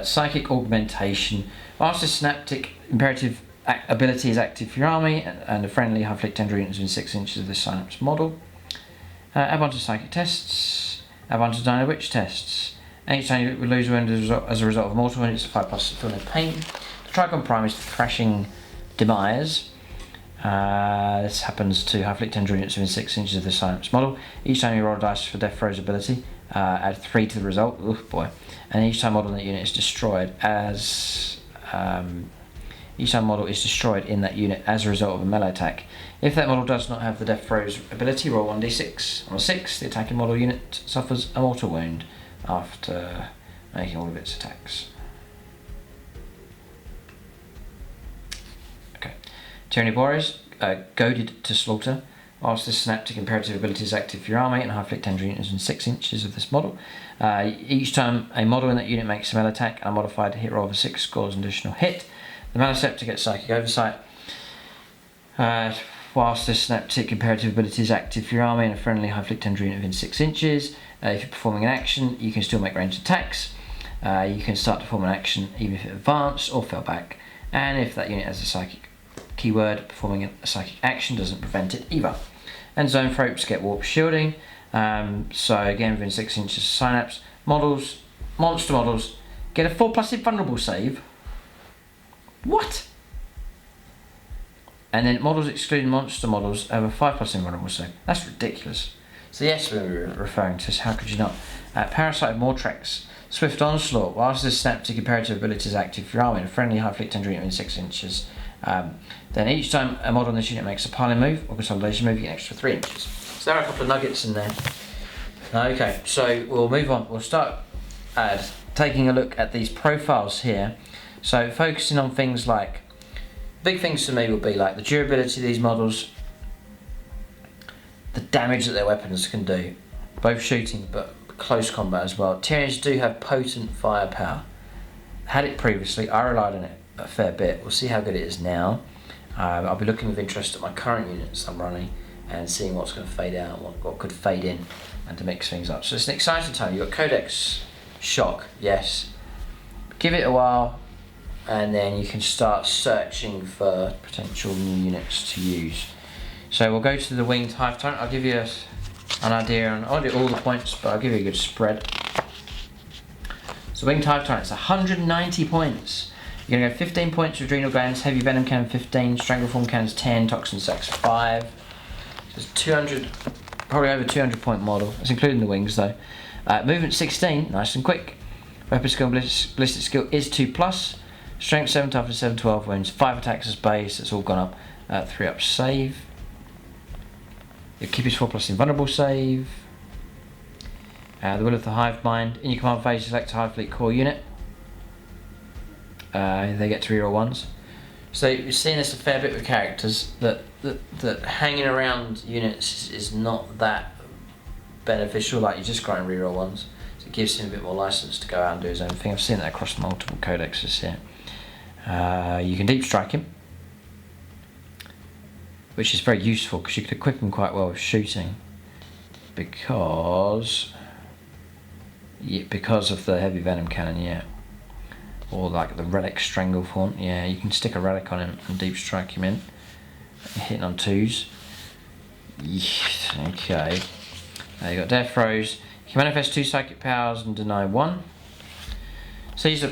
Psychic Augmentation. Whilst the synaptic imperative ability is active for your army and a friendly Hive Fleet tendril unit is in 6 inches of the synapse model, add 1 to psychic tests, add 1 to Dino Witch tests. Each time you lose a wound as a result of a mortal wound, it's a 5+ feel no pain. The Trigon Prime is the Thrashing Demise. This happens to Hive Fleet tendril units within 6 inches of the synapse model. Each time you roll a dice for Death Throws ability, add 3 to the result. Oof, boy. And each time model in that unit is destroyed each time model is destroyed in that unit as a result of a melee attack. If that model does not have the Death Throws ability, roll 1d6. On a 6, the attacking model unit suffers a mortal wound after making all of its attacks. Okay. Tyranid Warriors, Goaded to Slaughter. Whilst this synaptic imperative ability is active for your army and Hive Fleet tendril unit is in 6 inches of this model, each time a model in that unit makes a melee attack and a modified hit roll of 6 scores an additional hit, the Maleceptor gets Psychic Oversight. Whilst this synaptic imperative ability is active for your army and a friendly Hive Fleet tendril unit within 6 inches, if you're performing an action, you can still make ranged attacks. You can start to perform an action even if it advanced or fell back, and if that unit has a psychic keyword, performing a psychic action doesn't prevent it either. And Zoanthropes get Warp Shielding. So again, within 6 inches of synapse, monster models get a 4+ invulnerable save. What? And then models excluding monster models have a 5+ invulnerable save. That's ridiculous. So yes, we're referring to this. How could you not? Parasite Mortrex. Swift Onslaught. Whilst this synaptic imperative ability is active for your army and a friendly Hive Fleet tendril unit in 6 inches, then each time a model in this unit makes a piling move or consolidation move, you get an extra 3 inches. So there are a couple of nuggets in there. Okay, so we'll move on. We'll start taking a look at these profiles here. So focusing on things like, big things for me will be like the durability of these models, the damage that their weapons can do, both shooting but close combat as well. Tyranids do have potent firepower. Had it previously, I relied on it a fair bit. We'll see how good it is now. I'll be looking with interest at my current units I'm running and seeing what's going to fade out, what could fade in, and to mix things up. So it's an exciting time. You've got Codex Shock, yes. Give it a while, and then you can start searching for potential new units to use. So we'll go to the Winged Hive Tyrant. I'll give you an idea on, I'll do all the points, but I'll give you a good spread. So Winged Hive Tyrant, it's 190 points. You're going to go 15 points with Adrenal Glands, Heavy Venom Cannon 15, Strangleform Cannons 10, Toxin Sacs 5. So it's 200, probably over 200 point model. That's including the wings though. Movement 16, nice and quick. Weapon skill, ballistic skill is 2+. Strength 7 toughness 7, 12 wounds, 5 attacks as base, it's all gone up. 3 up save. Your keep is 4+ invulnerable save. The Will of the Hive Mind. In your command phase, select a Hive Fleet core unit. They get to reroll ones. So you're seeing this a fair bit with characters that hanging around units is not that beneficial. Like you just grind and reroll ones. So it gives him a bit more license to go out and do his own thing. I've seen that across multiple codexes here. You can deep strike him, which is very useful because you could equip him quite well with shooting because of the heavy venom cannon. Yeah. or like the Relic Stranglethorn. Yeah, you can stick a Relic on him and deep strike him in. Hitting on 2s. Yes, okay. You got Death Throes. You can manifest 2 psychic powers and deny 1. So you've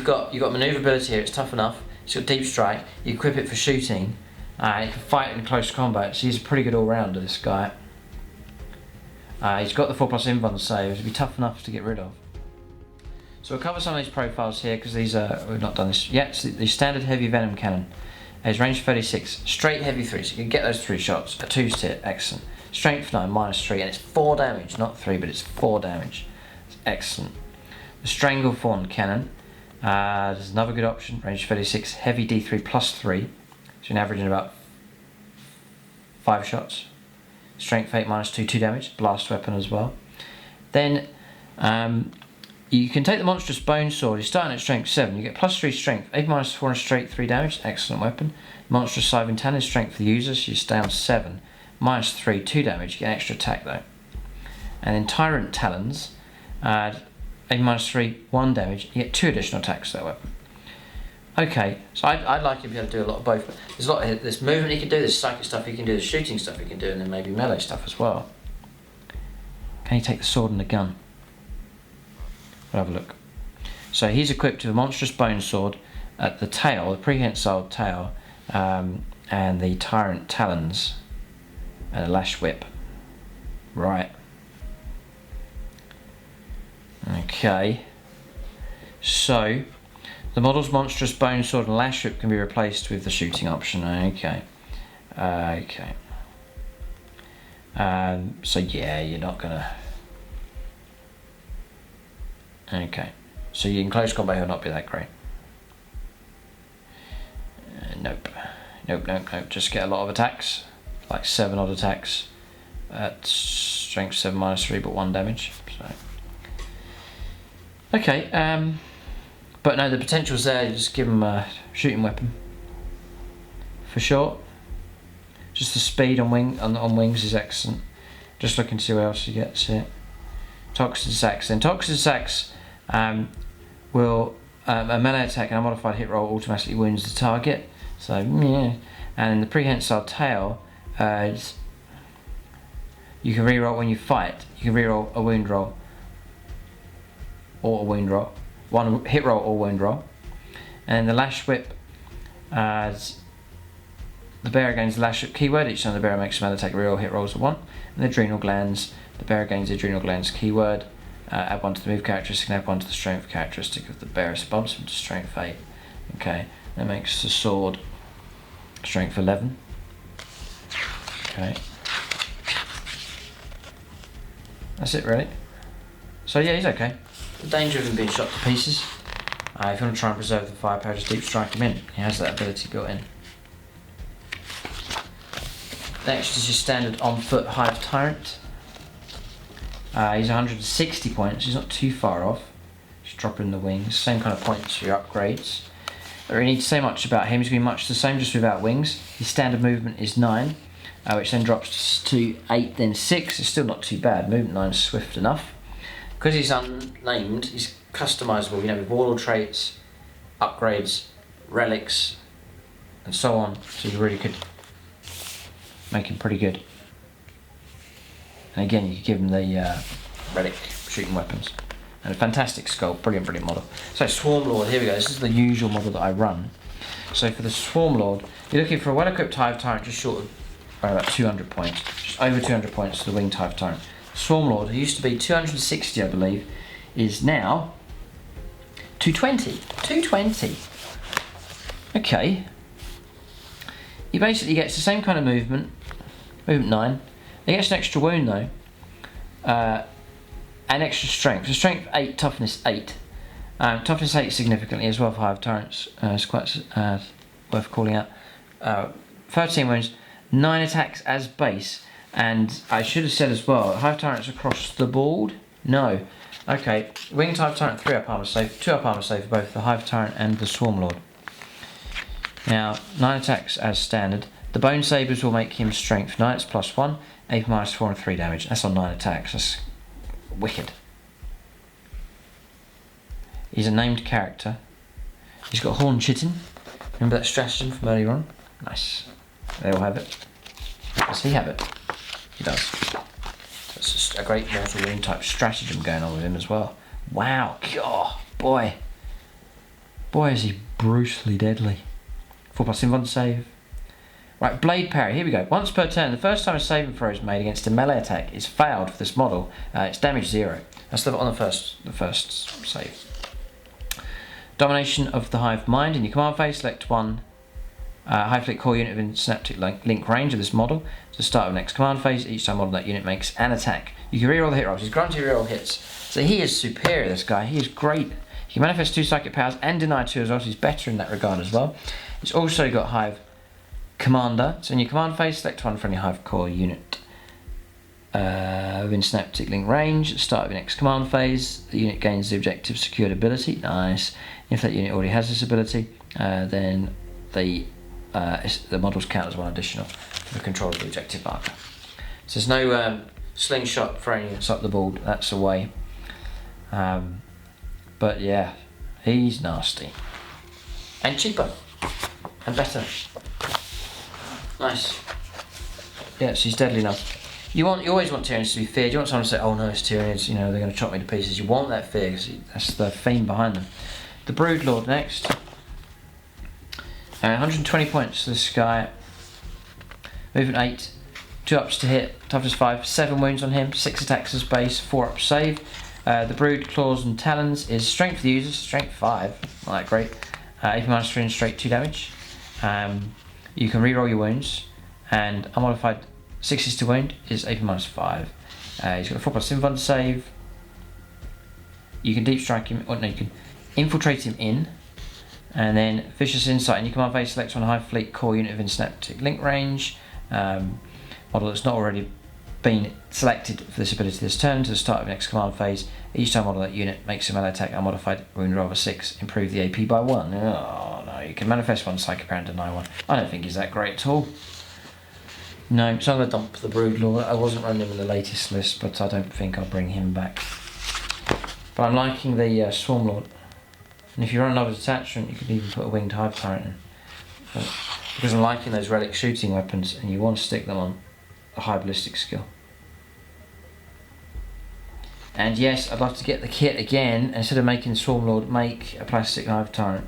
got maneuverability here. It's tough enough. It's got deep strike. You equip it for shooting. You can fight in close combat. So he's a pretty good all-rounder, this guy. He's got the 4+ Invuln saves. It'd be tough enough to get rid of. So we'll cover some of these profiles here because these are, we've not done this yet. So the standard heavy venom cannon. His range 36, straight heavy 3, so you can get those 3 shots. A 2 hit, excellent. Strength 9, -3, and it's 4 damage, not 3, but it's 4 damage. It's excellent. The Stranglethorn cannon, there's another good option. Range 36, heavy D3 +3, so you're averaging about 5 shots. Strength 8, -2, 2 damage. Blast weapon as well. Then you can take the monstrous bone sword. You're starting at strength 7. You get +3 strength, 8 -4 and straight 3 damage. Excellent weapon. Monstrous scythe and tannin strength for the user. So you stay on 7. -3, 2 damage. You get an extra attack though. And then Tyrant Talons, 8 -3, 1 damage. You get 2 additional attacks to that weapon. Okay, so I'd like you to be able to do a lot of both. There's a lot of this movement you can do. There's psychic stuff you can do. There's shooting stuff you can do, and then maybe melee stuff as well. Can you take the sword and the gun? We'll have a look. So he's equipped with a monstrous bone sword at the tail, the prehensile tail, and the tyrant talons, and a lash whip. Right. Okay. So the model's monstrous bone sword and lash whip can be replaced with the shooting option. Okay. Okay. So yeah, you're not gonna. Okay, so in close combat he'll not be that great. Nope. Just get a lot of attacks, like 7 odd attacks at strength 7 -3, but 1 damage. So okay, but no, the potential's there. You just give him a shooting weapon for sure. Just the speed on wings is excellent. Just looking to see what else he gets here. Toxin Sacs. Then Toxin Sacs will a melee attack and a modified hit roll automatically wounds the target. So yeah, and in the prehensile tail, you can reroll when you fight. You can reroll a wound roll or a wound roll, 1 hit roll or wound roll. And the lash whip, the bearer gains the lash whip keyword. Each time the bearer makes a melee attack, reroll hit rolls of 1. And the adrenal glands. The bearer gains the adrenal glands keyword. Add 1 to the move characteristic and add 1 to the strength characteristic of the bearer. So bumps him to strength 8. Okay, that makes the sword strength 11. Okay. That's it really. So yeah, he's okay. The danger of him being shot to pieces. If you want to try and preserve the firepower, just deep strike him in. He has that ability built in. Next is your standard on foot Hive Tyrant. He's 160 points, he's not too far off. Just dropping the wings, same kind of points for your upgrades. Don't really need to say much about him, he's going to be much the same, just without wings. His standard movement is 9, which then drops to 8, then 6. It's still not too bad. Movement 9 is swift enough. Because he's unnamed, he's customisable, with warlord traits, upgrades, relics, and so on. So you really could make him pretty good. And again, you could give him the relic shooting weapons. And a fantastic skull, brilliant model. So Swarm Lord, here we go. This is the usual model that I run. So for the Swarm Lord, you're looking for a well-equipped Hive Tyrant just short of about 200 points. Just over 200 points to the Winged Hive Tyrant. Swarm Lord, who used to be 260, I believe, is now 220. 220. Okay. He basically gets the same kind of movement 9. He gets an extra wound though, and extra strength. So strength 8, toughness 8. Toughness 8 significantly as well for Hive Tyrants. It's quite worth calling out. 13 wounds, 9 attacks as base, and I should have said as well, Hive Tyrants across the board? No. Okay, Winged Hive Tyrant 3 up armor save, 2 up armor save for both the Hive Tyrant and the Swarm Lord. Now, 9 attacks as standard. The Bone Sabres will make him strength 9, it's +1, 8 -4 and 3 damage. That's on 9 attacks, that's wicked. He's a named character. He's got Horn Chitin. Remember that stratagem from earlier on? Nice. They all have it. Does he have it? He does. So it's just a great mortal wound type stratagem going on with him as well. Wow. God, boy. Boy, is he brutally deadly. 4+ invuln save. Right, Blade Parry, here we go. Once per turn, the first time a saving throw is made against a melee attack is failed for this model. It's damage 0. That's on the first save. Domination of the Hive Mind. In your command phase, select one Hive Fleet core unit within synaptic link range of this model. To the start of the next command phase, each time model that unit makes an attack. You can reroll the hit rolls. He's granted reroll hits. So he is superior, this guy. He is great. He can manifest 2 psychic powers and deny 2 as well, so he's better in that regard as well. He's also got Hive Commander. So in your command phase, select one from your Hive core unit within synaptic link range. At the start of your next command phase, the unit gains the objective secured ability. Nice. If that unit already has this ability, then the models count as 1 additional for the control of the objective marker. So there's no slingshot throwing units up the board. That's away. But yeah, he's nasty and cheaper and better. Nice. Yeah, she's deadly enough. You always want Tyranids to be feared. You want someone to say, "Oh no, it's Tyranids. You know they're going to chop me to pieces." You want that fear because that's the theme behind them. The Broodlord next. 120 points. This guy. Movement 8, 2 ups to hit, toughness 5, 7 wounds on him, 6 attacks as base, 4 up save. The Brood Claws and Talons is strength for the user, strength 5. Not that great. AP -3 and straight 2 damage. You can reroll your wounds, and unmodified 6 to wound is AP -5. He's got a 4+ invuln save. You can deep strike him, or no, you can infiltrate him in, and then Vicious Insight. In your command phase, select one Hive Fleet core unit within synaptic link range. Model that's not already been selected for this ability this turn. To the start of the next command phase, each time model that unit makes a melee attack, unmodified wound roll of 6, improve the AP by 1. Oh no, you can manifest 1 psychic power and deny 1. I don't think he's that great at all. No, so I'm going to dump the Broodlord. I wasn't running him in the latest list, but I don't think I'll bring him back. But I'm liking the Swarmlord. And if you run another detachment, you could even put a winged Hive Tyrant in. But because I'm liking those relic shooting weapons, and you want to stick them on a high ballistic skill. And yes, I'd love to get the kit again. Instead of making Swarmlord, make a plastic Hive Tyrant.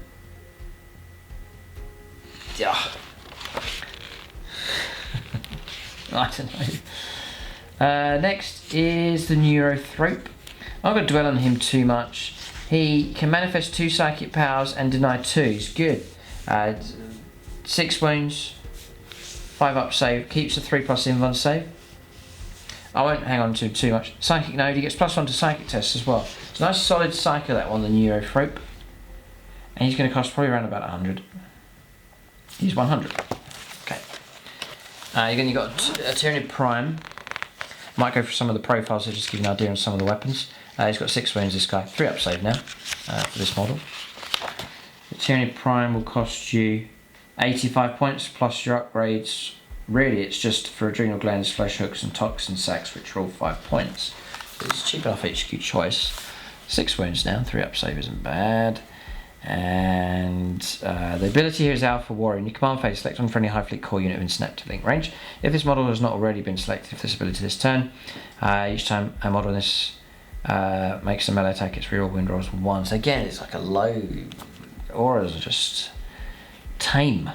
Yeah. I don't know. Next is the Neurothrope. I'm not going to dwell on him too much. He can manifest 2 psychic powers and deny 2. He's good. 6 wounds, 5 up save, keeps a 3+ invuln save. I won't hang on to him too much. Psychic node, he gets +1 to psychic tests as well. It's a nice solid psycho, that one, the Neurothrope. And he's going to cost probably around about 100. He's 100. Okay. Again, you've got a Tyranid Prime. Might go for some of the profiles to just give you an idea on some of the weapons. He's got 6 wounds, this guy. 3 up save now for this model. The Tyranid Prime will cost you 85 points plus your upgrades. Really, it's just for adrenal glands, flesh hooks, and toxin sacs, which are all 5 points. So it's a cheap enough HQ choice. 6 wounds now, 3 up save isn't bad. And the ability here is Alpha Warrior. In your command phase, select one friendly Hive Fleet core unit within synaptic link range. If this model has not already been selected for this ability this turn, each time a model in this makes a melee attack, its reroll wound rolls 1. So again, it's like a low. Auras are just tame.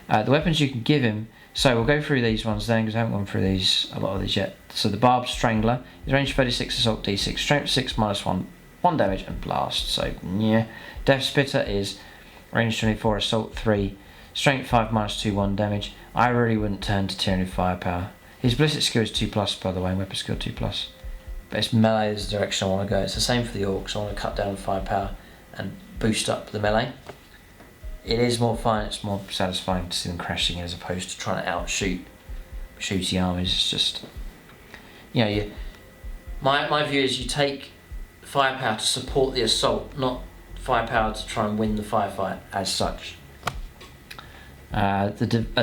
The weapons you can give him. So we'll go through these ones then, because I haven't gone through a lot of these yet. So the Barbed Strangler is range 36, assault D6, strength 6 -1, 1 damage and blast. So yeah. Death Spitter is range 24, assault 3, strength 5 -2, 1 damage. I really wouldn't turn to Tyranid Firepower. His ballistic skill is 2+, by the way, and weapon skill 2+. But it's melee is the direction I want to go. It's the same for the Orcs. I want to cut down firepower and boost up the melee. It is more fun, it's more satisfying to see them crashing as opposed to trying to outshoot shooty armies. It's just, you know, my view is you take firepower to support the assault, not firepower to try and win the firefight as such. A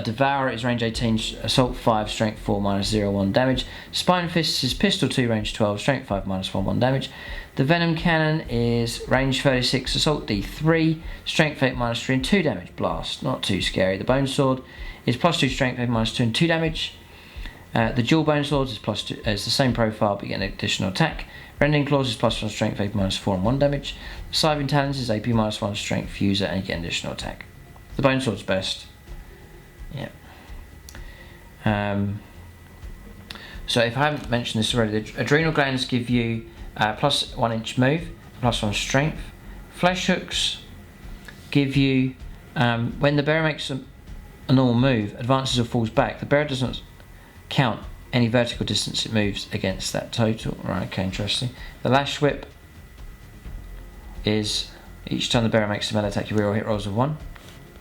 Devourer is range 18, assault 5, strength 4, minus 0, 1 damage. Spine Fist is pistol 2, range 12, strength 5, minus 1, 1 damage. The Venom Cannon is range 36, assault D3, strength 8, minus 3, and 2 damage. Blast, not too scary. The Bone Sword is plus 2, strength 8, minus 2, and 2 damage. The Dual Bone Swords is plus 2, it's the same profile, but you get an additional attack. Rending Claws is plus 1, strength 8, minus 4, and 1 damage. The Scything Talons is AP minus 1, strength user, and you get an additional attack. The Bone Sword's best. Yeah. So if I haven't mentioned this already, the Adrenal Glands give you plus 1 inch move, plus 1 strength. Flesh Hooks give you, when the bearer makes a normal move, advances or falls back, the bearer does not count any vertical distance it moves against that total. Right, okay, interesting. The Lash Whip is each time the bearer makes a melee attack, you reroll hit rolls of 1.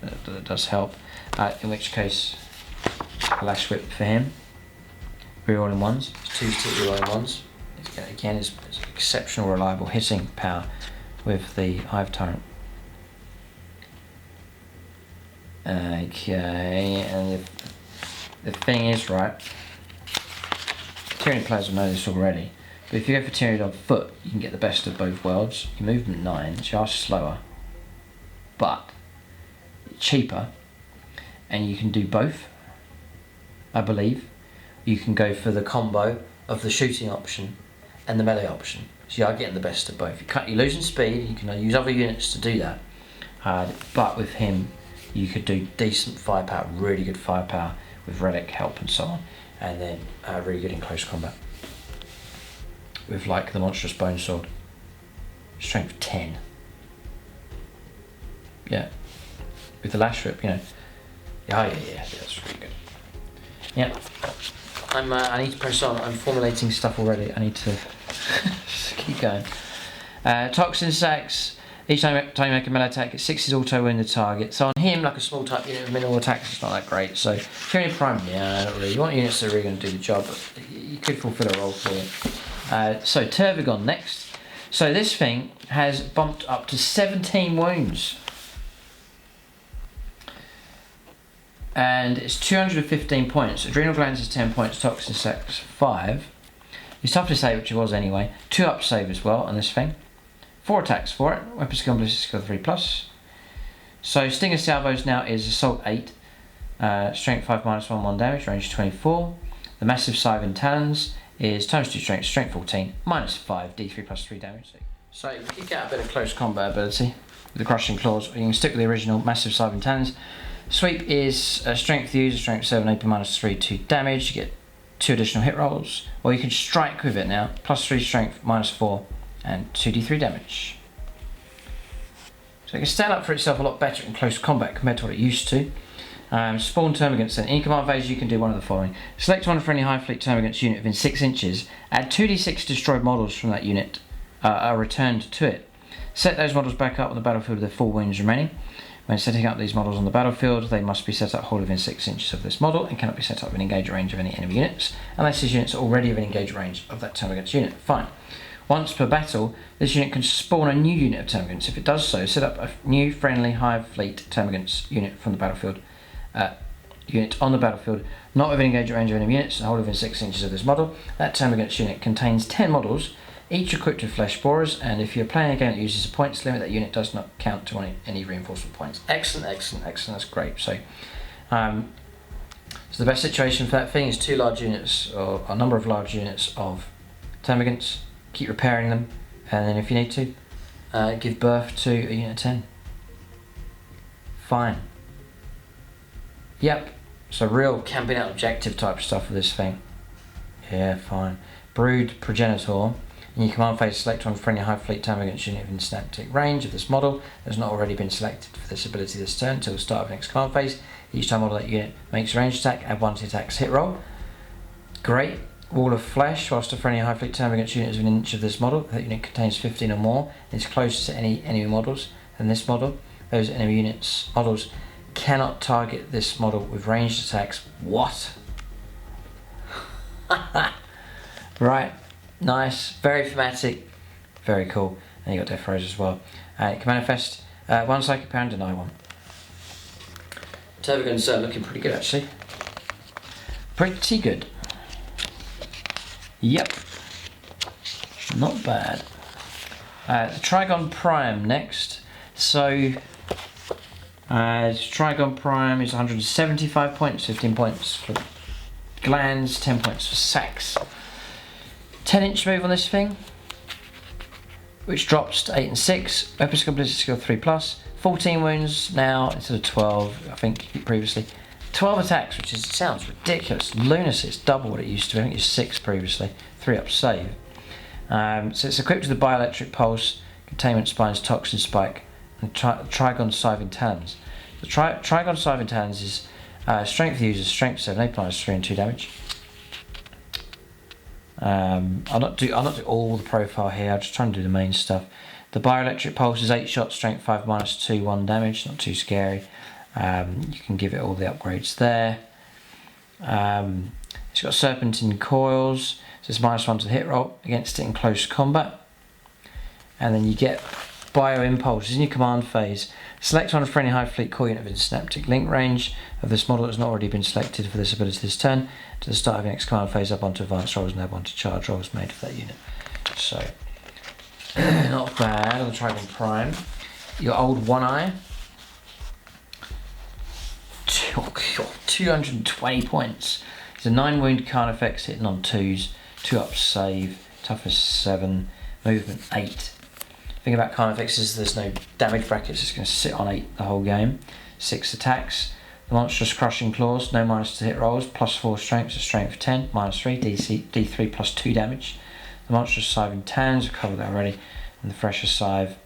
That does help. In which case, a Lash Whip for him. Rerolling 1s. It's 2 stick rerolling 1s. Again, it's exceptional reliable hitting power with the Hive Tyrant. Okay, and the thing is, right, Tyranid players will know this already, but if you go for Tyranid on foot, you can get the best of both worlds. Your movement 9, so you are slower, but cheaper, and you can do both, I believe. You can go for the combo of the shooting option and the melee option, so you are getting the best of both. You're losing speed, you can use other units to do that, but with him you could do decent firepower, really good firepower with Relic help and so on, and then really good in close combat with like the monstrous Bone Sword, strength 10. Yeah, with the Lash Whip, you know. Yeah, that's really good. Yeah, I need to press on. I'm formulating stuff already. I need to just keep going. Toxin Sacks. Each time you make a melee attack, it's 6 auto win the target. So on him, like a small type unit with minimal attacks, it's not that great. So Tyranid Prime, yeah, not really. You want units that are really going to do the job, but you could fulfill a role for you. So Tervigon next. So this thing has bumped up to 17 wounds. And it's 215 points. Adrenal Glands is 10 points, Toxin Sacks 5. It's tough to save, which it was anyway. 2 up save as well on this thing. 4 attacks for it. Weapon skill and ballistic skill 3+. So Stinger Salvos now is assault 8, strength 5 minus 1, 1 damage, range 24. The Massive Scything Talons is times 2 strength, strength 14, minus 5, d3 plus 3 damage. So you can get a bit of close combat ability with the Crushing Claws, or you can stick with the original Massive Scything Talons. Sweep is strength user, strength 7, AP minus 3, 2 damage. You get 2 additional hit rolls, or you can strike with it now, plus 3 strength, minus 4. And 2d3 damage. So it can stand up for itself a lot better in close combat compared to what it used to. Spawn Termagants then. In command phase you can do one of the following. Select one friendly Hive Fleet Termagants unit within 6 inches. Add 2d6 destroyed models from that unit are returned to it. Set those models back up on the battlefield with their 4 wounds remaining. When setting up these models on the battlefield, they must be set up wholly within 6 inches of this model and cannot be set up within engage range of any enemy units, unless these units are already within engage range of that Termagants unit. Fine. Once per battle, this unit can spawn a new unit of Termagants. If it does so, set up a new friendly Hive Fleet Termagants unit from the battlefield. Unit on the battlefield, not within engage range of enemy units, and hold within 6 inches of this model. That Termagants unit contains 10 models, each equipped with flesh borers, and if you're playing a game that uses a points limit, that unit does not count to any reinforcement points. Excellent, excellent, excellent. That's great. So the best situation for that thing is 2 large units, or a number of large units of Termagants. Keep repairing them, and then if you need to, give birth to a unit 10. Fine. Yep, so real camping out objective type stuff with this thing. Yeah, fine. Brood Progenitor. In your command phase, select one friendly Hive Fleet Termagants unit within synaptic range of this model that has not already been selected for this ability this turn until the start of the next command phase. Each time model that unit makes a ranged attack, add 1 to the attack's hit roll. Great. Wall of Flesh. Whilst a friendly Hive Fleet Termagants unit is within an inch of this model, that unit contains 15 or more and is closer to any enemy models than this model. Those enemy units models cannot target this model with ranged attacks. What? Right. Nice. Very thematic. Very cool. And you got Death Rose as well. It can manifest 1 psychic power and deny 1. Termagants are looking pretty good actually. Pretty good. Yep. Not bad. The Trigon Prime next. So, Trigon Prime is 175 points, 15 points for glands, 10 points for sacks. 10-inch move on this thing, which drops to 8 and 6. Weapon skill, blizzard skill 3+. 14 wounds now instead of 12, I think previously. 12 attacks, which sounds ridiculous. Lunacy, it's double what it used to be. I think it's 6 previously. 3 up save. So it's equipped with the Bioelectric Pulse, Containment Spines, Toxin Spike, and Trigon Scything Talons. The Trigon Scything Talons is strength user, strength 7, applies 3 and 2 damage. I'll not do all the profile here, I'll just try and do the main stuff. The Bioelectric Pulse is 8 shots, strength 5, -2, 1 damage, not too scary. You can give it all the upgrades there. It's got Serpentine Coils, so it's -1 to the hit roll against it in close combat. And then you get Bio Impulses in your command phase. Select one friendly Hive Fleet core unit within synaptic link range of this model that has not already been selected for this ability this turn. To the start of your next command phase, up onto advanced rolls and up onto charge rolls made for that unit. So, not bad on the Trigon Prime. Your old One Eye. 220 points. It's a 9 wound Carnifex hitting on 2s, 2 up save, toughness 7, movement 8. The thing about Carnifexes, there's no damage brackets, it's going to sit on 8 the whole game. 6 attacks. The Monstrous Crushing Claws, no minus to hit rolls, +4 strength, so strength 10, -3, D3 +2 damage. The Monstrous Scything Talons, we've covered that already, and the Fresher Scythe.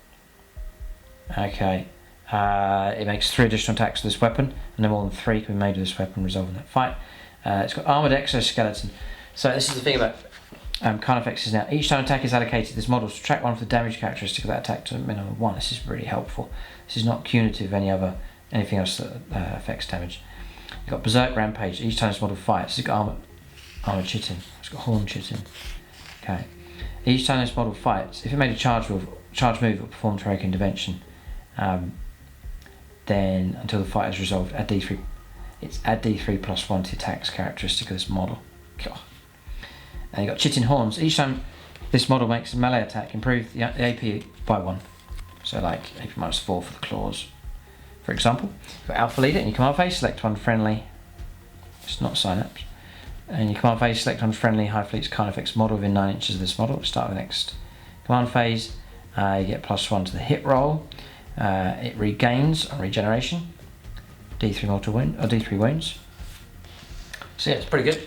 Okay. It makes 3 additional attacks with this weapon, and no more than 3 can be made with this weapon, resolving that fight. It's got Armoured Exoskeleton. So this is the thing about Carnifexes now. Each time attack is allocated, this model subtract 1 for the damage characteristic of that attack to a minimum of 1. This is really helpful. This is not punitive of anything else that affects damage. You've got Berserk Rampage. Each time this model fights, it's got Armoured Chitin. It's got Horn Chitin. Okay. Each time this model fights, if it made a charge move or performed heroic intervention, then until the fight is resolved, add D3. It's add D3 +1 to the attacks characteristic of this model. God. And you've got Chitin Horns. Each time this model makes a melee attack, improve the AP by 1. So like AP -4 for the claws, for example. You've got Alpha Leader in your command phase, select one friendly. It's not Synapse. And your command phase, select one friendly Hive Fleet's Carnifex model within 9 inches of this model. Start the next command phase. You get +1 to the hit roll. It regains on regeneration. D3 mortal wound, or D3 wounds. So yeah, it's pretty good.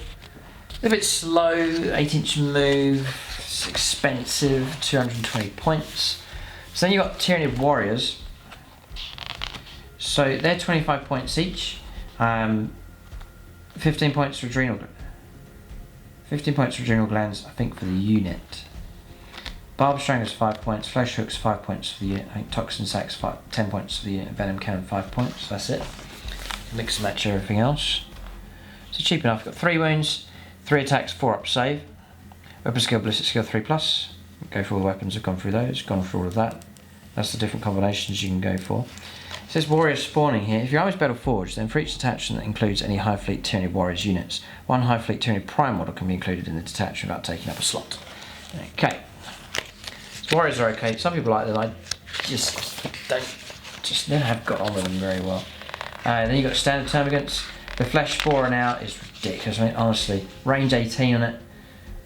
A bit slow, 8-inch move, it's expensive, 220 points. So then you've got Tyranid Warriors. So they're 25 points each. 15 points for adrenal. 15 points for adrenal glands, I think, for the unit. Barb Strangers 5 points, Flesh Hooks 5 points for the unit, I think Toxin Sacks 10 points for the unit, Venom Cannon 5 points, that's it. Mix and match everything else. So cheap enough, got 3 wounds, 3 attacks, 4 up save. Weapon skill, ballistic skill 3+. Go for all the weapons, I've gone through those, gone through all of that. That's the different combinations you can go for. It says Warriors spawning here. If your army is Battle Forged, then for each detachment that includes any Hive Fleet Tyranid Warriors units, one Hive Fleet Tyranid Prime model can be included in the detachment without taking up a slot. Okay. So Warriors are okay. Some people like them. I just never have got on with them very well. Then you've got Standard Termagants. The Flesh Sporer now is ridiculous. I mean, honestly, range 18 on it,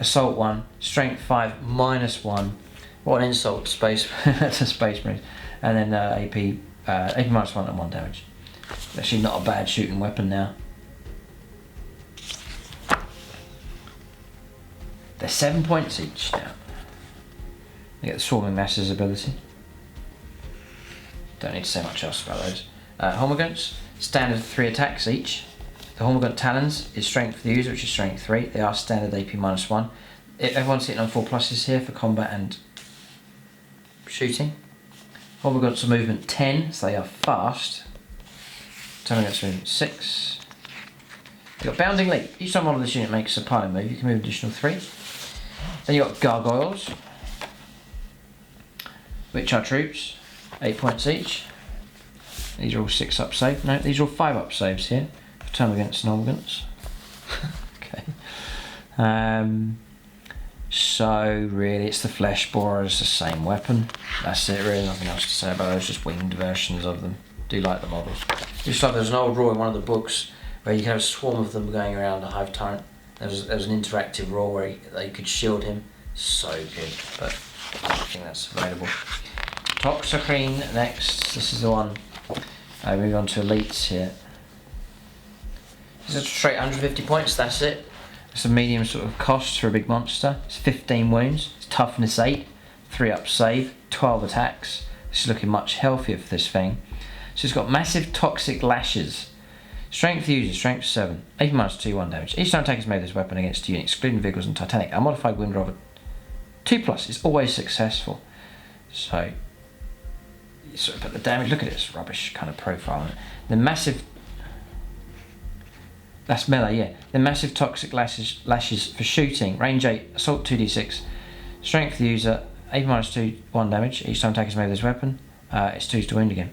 Assault 1, Strength 5, -1. What an insult to Space to Space Marines. And then AP -1 and 1 damage. It's actually not a bad shooting weapon now. They're 7 points each now. You get the Swarming Masses ability. Don't need to say much else about those. Hormagaunts, standard 3 attacks each. The Hormagaunt Talons is strength for the user, which is strength 3. They are standard AP -1. Everyone's hitting on 4+ here for combat and shooting. Hormagaunts are movement 10, so they are fast. Termagants movement 6. You've got Bounding Leap. Each time one of this unit makes a piling move, you can move an additional 3. Then you've got Gargoyles, which are troops, 8 points each. These are all 6 up save. No, these are all 5 up saves here. For termagants and omagants. Okay. So really it's the flesh borers, the same weapon. That's it really, nothing else to say about those, just winged versions of them. Do like the models. Just like there's an old rule in one of the books where you can have a swarm of them going around a Hive Tyrant. There was an interactive rule where they could shield him. So good, but I don't think that's available. Toxicrene next, this is the one. Moving on to elites here. This is a straight 150 points, that's it. It's a medium sort of cost for a big monster. It's 15 wounds, it's toughness 8, 3 up save, 12 attacks. This is looking much healthier for this thing. So it's got massive toxic lashes. Strength user, strength 7, AP -2, 1 damage. Each time attack is made with this weapon against a unit, excluding vehicles and Titanic, a modified wind roll of 2+ is always successful. So, but the damage, look at this rubbish kind of profile. The massive, that's melee, yeah. The massive toxic lashes for shooting, range 8, assault 2d6, strength user, AP -2, 1 damage. Each time attack is made with this weapon, it's 2 to wound again.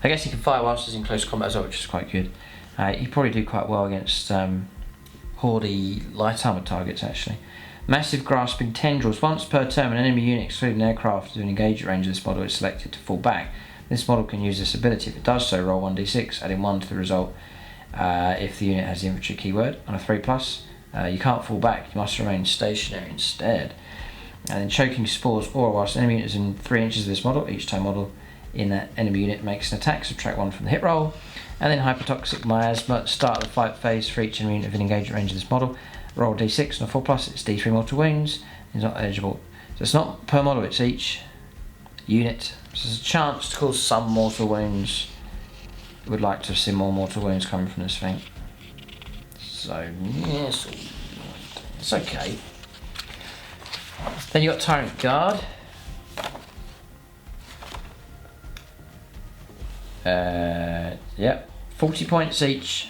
I guess he can fire whilst he's in close combat as well, which is quite good. He'd probably do quite well against Horde light armor targets actually. Massive grasping tendrils. Once per turn, an enemy unit, excluding aircraft, within engagement range of this model is selected to fall back. This model can use this ability. If it does so, roll 1d6, adding 1 to the result. If the unit has the infantry keyword on a 3+, you can't fall back. You must remain stationary instead. And then choking spores aura whilst an enemy unit is in 3 inches of this model. Each time model in that enemy unit makes an attack, subtract 1 from the hit roll. And then hypertoxic miasma. Start the fight phase for each enemy unit within engagement range of this model. Roll d6 on a 4+, it's d3 mortal wounds. It's not eligible. So it's not per model, it's each unit. So there's a chance to cause some mortal wounds. Would like to see more mortal wounds coming from this thing. So yes, it's okay. Then you got Tyrant Guard. Yep, 40 points each.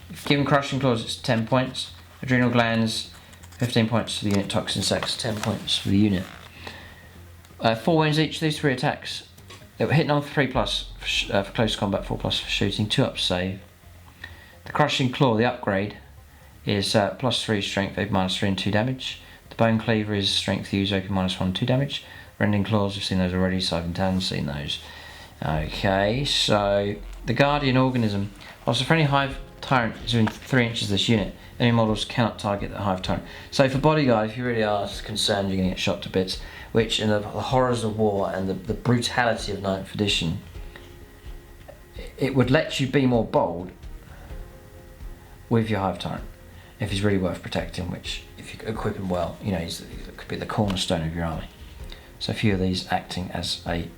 If given crushing claws, it's 10 points. Adrenal glands, 15 points for the unit. Toxin sacs, 10 points for the unit. 4 wounds each. These 3 attacks. They were hitting on 3+ for close combat, 4+ for shooting, 2 up save. The crushing claw, the upgrade, is +3 strength, AP -3 and 2 damage. The bone cleaver is strength use, AP -1, 2 damage. Rending claws, we've seen those already, so I've seen those. Okay, so the guardian organism. Whilst a friendly Hive Tyrant is within 3 inches of this unit, enemy models cannot target the Hive Tyrant. So for bodyguard, if you really are concerned you're going to get shot to bits, which in the horrors of war and the brutality of 9th edition, it would let you be more bold with your Hive Tyrant if he's really worth protecting, which if you equip him well, you know, he could be the cornerstone of your army. So a few of these acting as a...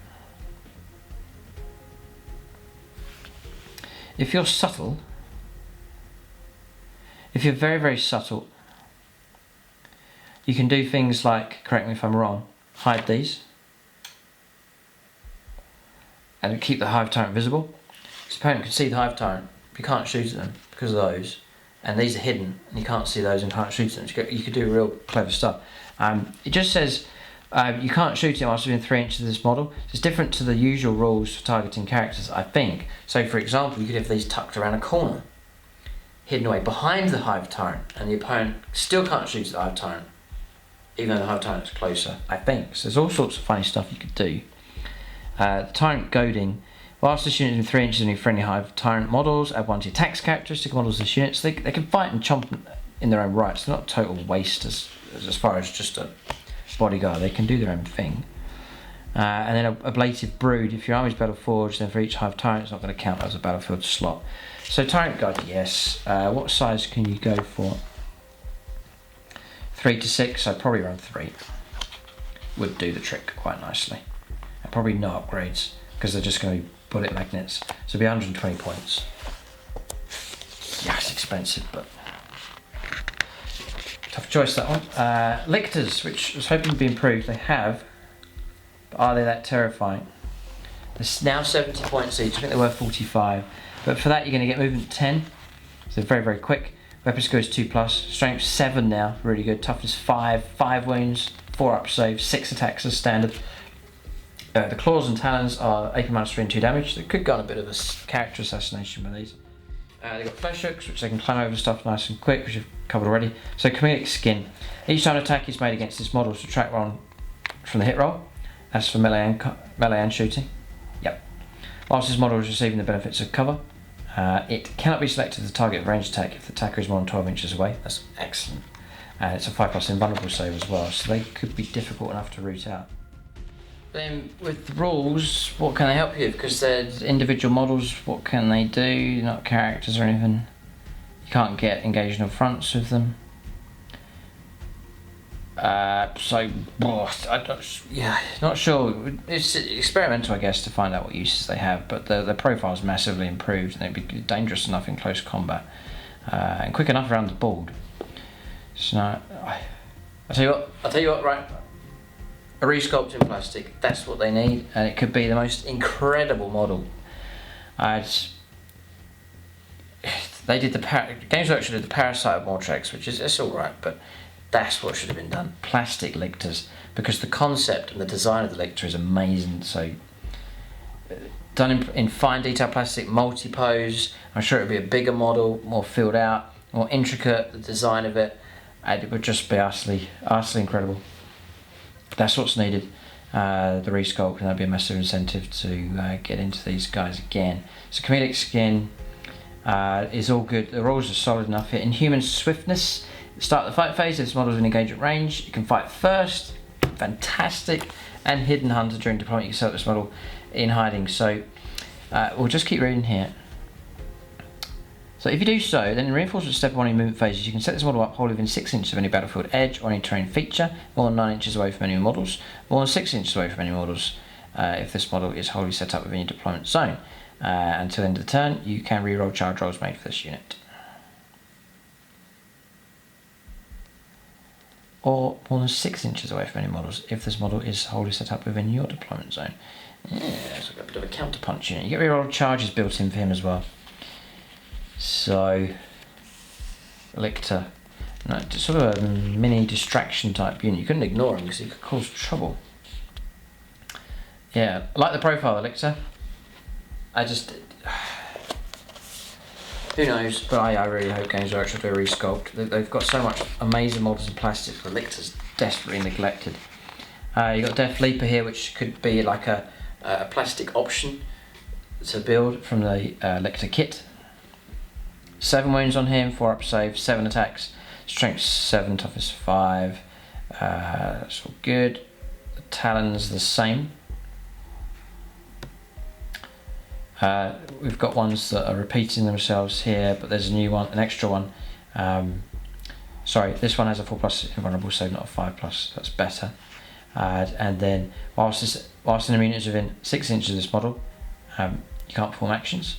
If you're subtle, if you're very, very subtle, you can do things like, correct me if I'm wrong, hide these and keep the Hive Tyrant visible. His opponent can see the Hive Tyrant, but you can't shoot at them because of those, and these are hidden and you can't see those and can't shoot at them. You could do real clever stuff. It just says you can't shoot him whilst within 3 inches of this model. It's different to the usual rules for targeting characters, I think. So for example, you could have these tucked around a corner, hidden away behind the Hive Tyrant, and the opponent still can't shoot at the Hive Tyrant, even though the Hive Tyrant's closer, I think. So there's all sorts of funny stuff you could do. The Tyrant Goading. Whilst this unit is in 3 inches of any friendly Hive Tyrant models, add 1 to your attacks characteristic models of this unit, so they can fight and chomp in their own rights. They're not a total waste as far as just a bodyguard. They can do their own thing. And then Ablative Brood. If your army's battle forged, then for each Hive Tyrant, it's not going to count as a battlefield slot. So Tyrant Guard, yes. What size can you go for? 3 to 6, so probably around 3 would do the trick quite nicely. And probably no upgrades because they're just going to be bullet magnets. So it'll be 120 points. Yeah, it's expensive, but tough choice that one. Lictors, which I was hoping to be improved, they have, but are they that terrifying? There's now 70 points each. I think they were 45, but for that you're going to get movement 10, so very, very quick. Weapon skill is 2+, strength 7 now, really good. Toughness 5, 5 wounds, 4 up save, 6 attacks as standard. The claws and talons are AP -3 and 2 damage. They could go on a bit of a character assassination with these. They've got flesh hooks, which they can climb over stuff nice and quick, which you've covered already. So comedic skin. Each time an attack is made against this model, subtract 1 from the hit roll. That's for melee and shooting. Yep. Whilst this model is receiving the benefits of cover, it cannot be selected as a target of ranged attack if the attacker is more than 12 inches away. That's excellent. And it's a 5+ invulnerable save as well, so they could be difficult enough to root out. Then with the rules, what can they help you? Because they're individual models, what can they do? Not characters or anything. You can't get engaged on fronts with them. Not sure. It's experimental, I guess, to find out what uses they have, but their profile is massively improved and they'd be dangerous enough in close combat and quick enough around the board. So I'll tell you what, right? A resculpt in plastic, that's what they need, and it could be the most incredible model. Games Workshop did the Parasite of Mortrex, which is, it's alright, but that's what should have been done. Plastic lictors, because the concept and the design of the lictor is amazing. So done in fine detail plastic, multi-pose. I'm sure it would be a bigger model, more filled out, more intricate, the design of it, and it would just be utterly incredible. That's what's needed. The resculpt, and that'd be a massive incentive to get into these guys again. So comedic skin is all good. The rules are solid enough here. Inhuman swiftness. Start the fight phase. If this model is in engagement range, you can fight first. Fantastic. And hidden hunter during deployment. You can select this model in hiding. So we'll just keep reading here. So if you do so, then in reinforcement step 1 in movement phases, you can set this model up wholly within 6 inches of any battlefield edge or any terrain feature, more than 9 inches away from any models, more than 6 inches away from any models if this model is wholly set up within your deployment zone. Until the end of the turn, you can reroll charge rolls made for this unit. Or more than 6 inches away from any models if this model is wholly set up within your deployment zone. Yeah, so got a bit of a counterpunch unit. You get reroll charges built in for him as well. So, Lictor, sort of a mini distraction type unit. You couldn't ignore him because he could cause trouble. Yeah, I like the profile of the Lictor. Who knows, but I really hope Games Workshop do a resculpt. They've got so much amazing models in plastic, the Lictor's desperately neglected. You've got Death Leaper here, which could be like a plastic option to build from the Lictor kit. 7 wounds on him, 4 up save, 7 attacks, strength 7, toughness 5. That's all good. The talons the same. We've got ones that are repeating themselves here, but there's a new one, an extra one. Sorry, this one has a 4+ invulnerable save, not a 5+. That's better. And then, whilst enemy units are within 6 inches of this model, you can't perform actions.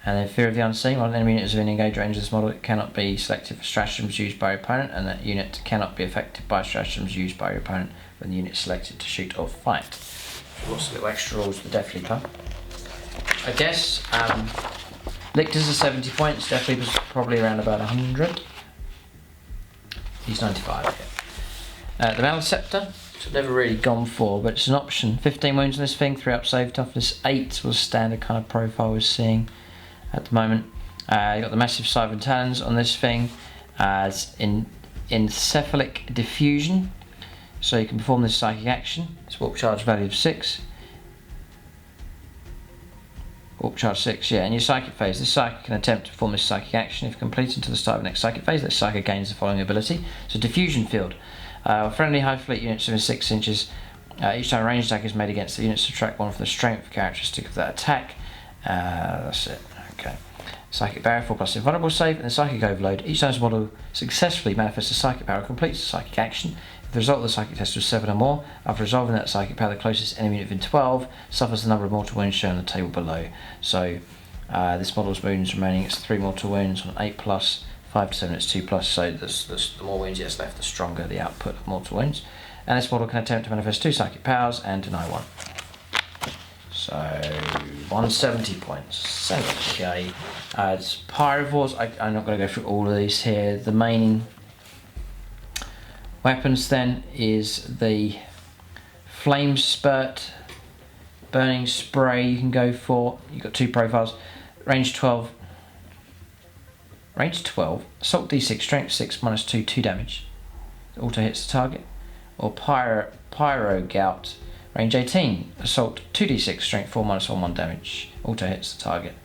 And then Fear of the Unseen, while an enemy unit is within engage range of this model, it cannot be selected for stratagems used by your opponent, and that unit cannot be affected by stratagems used by your opponent when the unit is selected to shoot or fight. Lots of little extra rules for Death Leaper. I guess Lictors are 70 points, Death Leaper's probably around about 100. He's 95 here. The Maleceptor, which I've never really gone for, but it's an option. 15 wounds on this thing, 3 up save, toughness 8 was standard kind of profile we're seeing at the moment. You've got the massive Siphon Talons on this thing as encephalic diffusion, so you can perform this psychic action. It's warp charge value of 6. Warp charge 6, yeah. In your psychic phase, this psychic can attempt to perform this psychic action. If completed until the start of the next psychic phase, that psychic gains the following ability. So diffusion field. Friendly Hive fleet units within 6 inches. Each time a ranged attack is made against the unit, subtract 1 from the strength characteristic of that attack. That's it. Okay. Psychic barrier, 4+ invulnerable save, and the psychic overload. Each time this model successfully manifests a psychic power, completes a psychic action. If the result of the psychic test was 7 or more, after resolving that psychic power, the closest enemy unit within 12 suffers the number of mortal wounds shown on the table below. So this model's wounds remaining, it's 3 mortal wounds on 8+, 5 to 7 it's 2+, so the more wounds it has left, the stronger the output of mortal wounds. And this model can attempt to manifest 2 psychic powers and deny 1. So 170 points. Okay. It's Pyrovores. I'm not going to go through all of these here. The main weapons then is the Flame Spurt, Burning Spray you can go for. You've got 2 profiles. Range 12. Range 12. Assault D6, Strength 6, -2, 2 damage. Auto hits the target. Or Pyro Gout. Range 18. Assault 2d6, Strength 4, -1, 1 damage. Auto hits the target.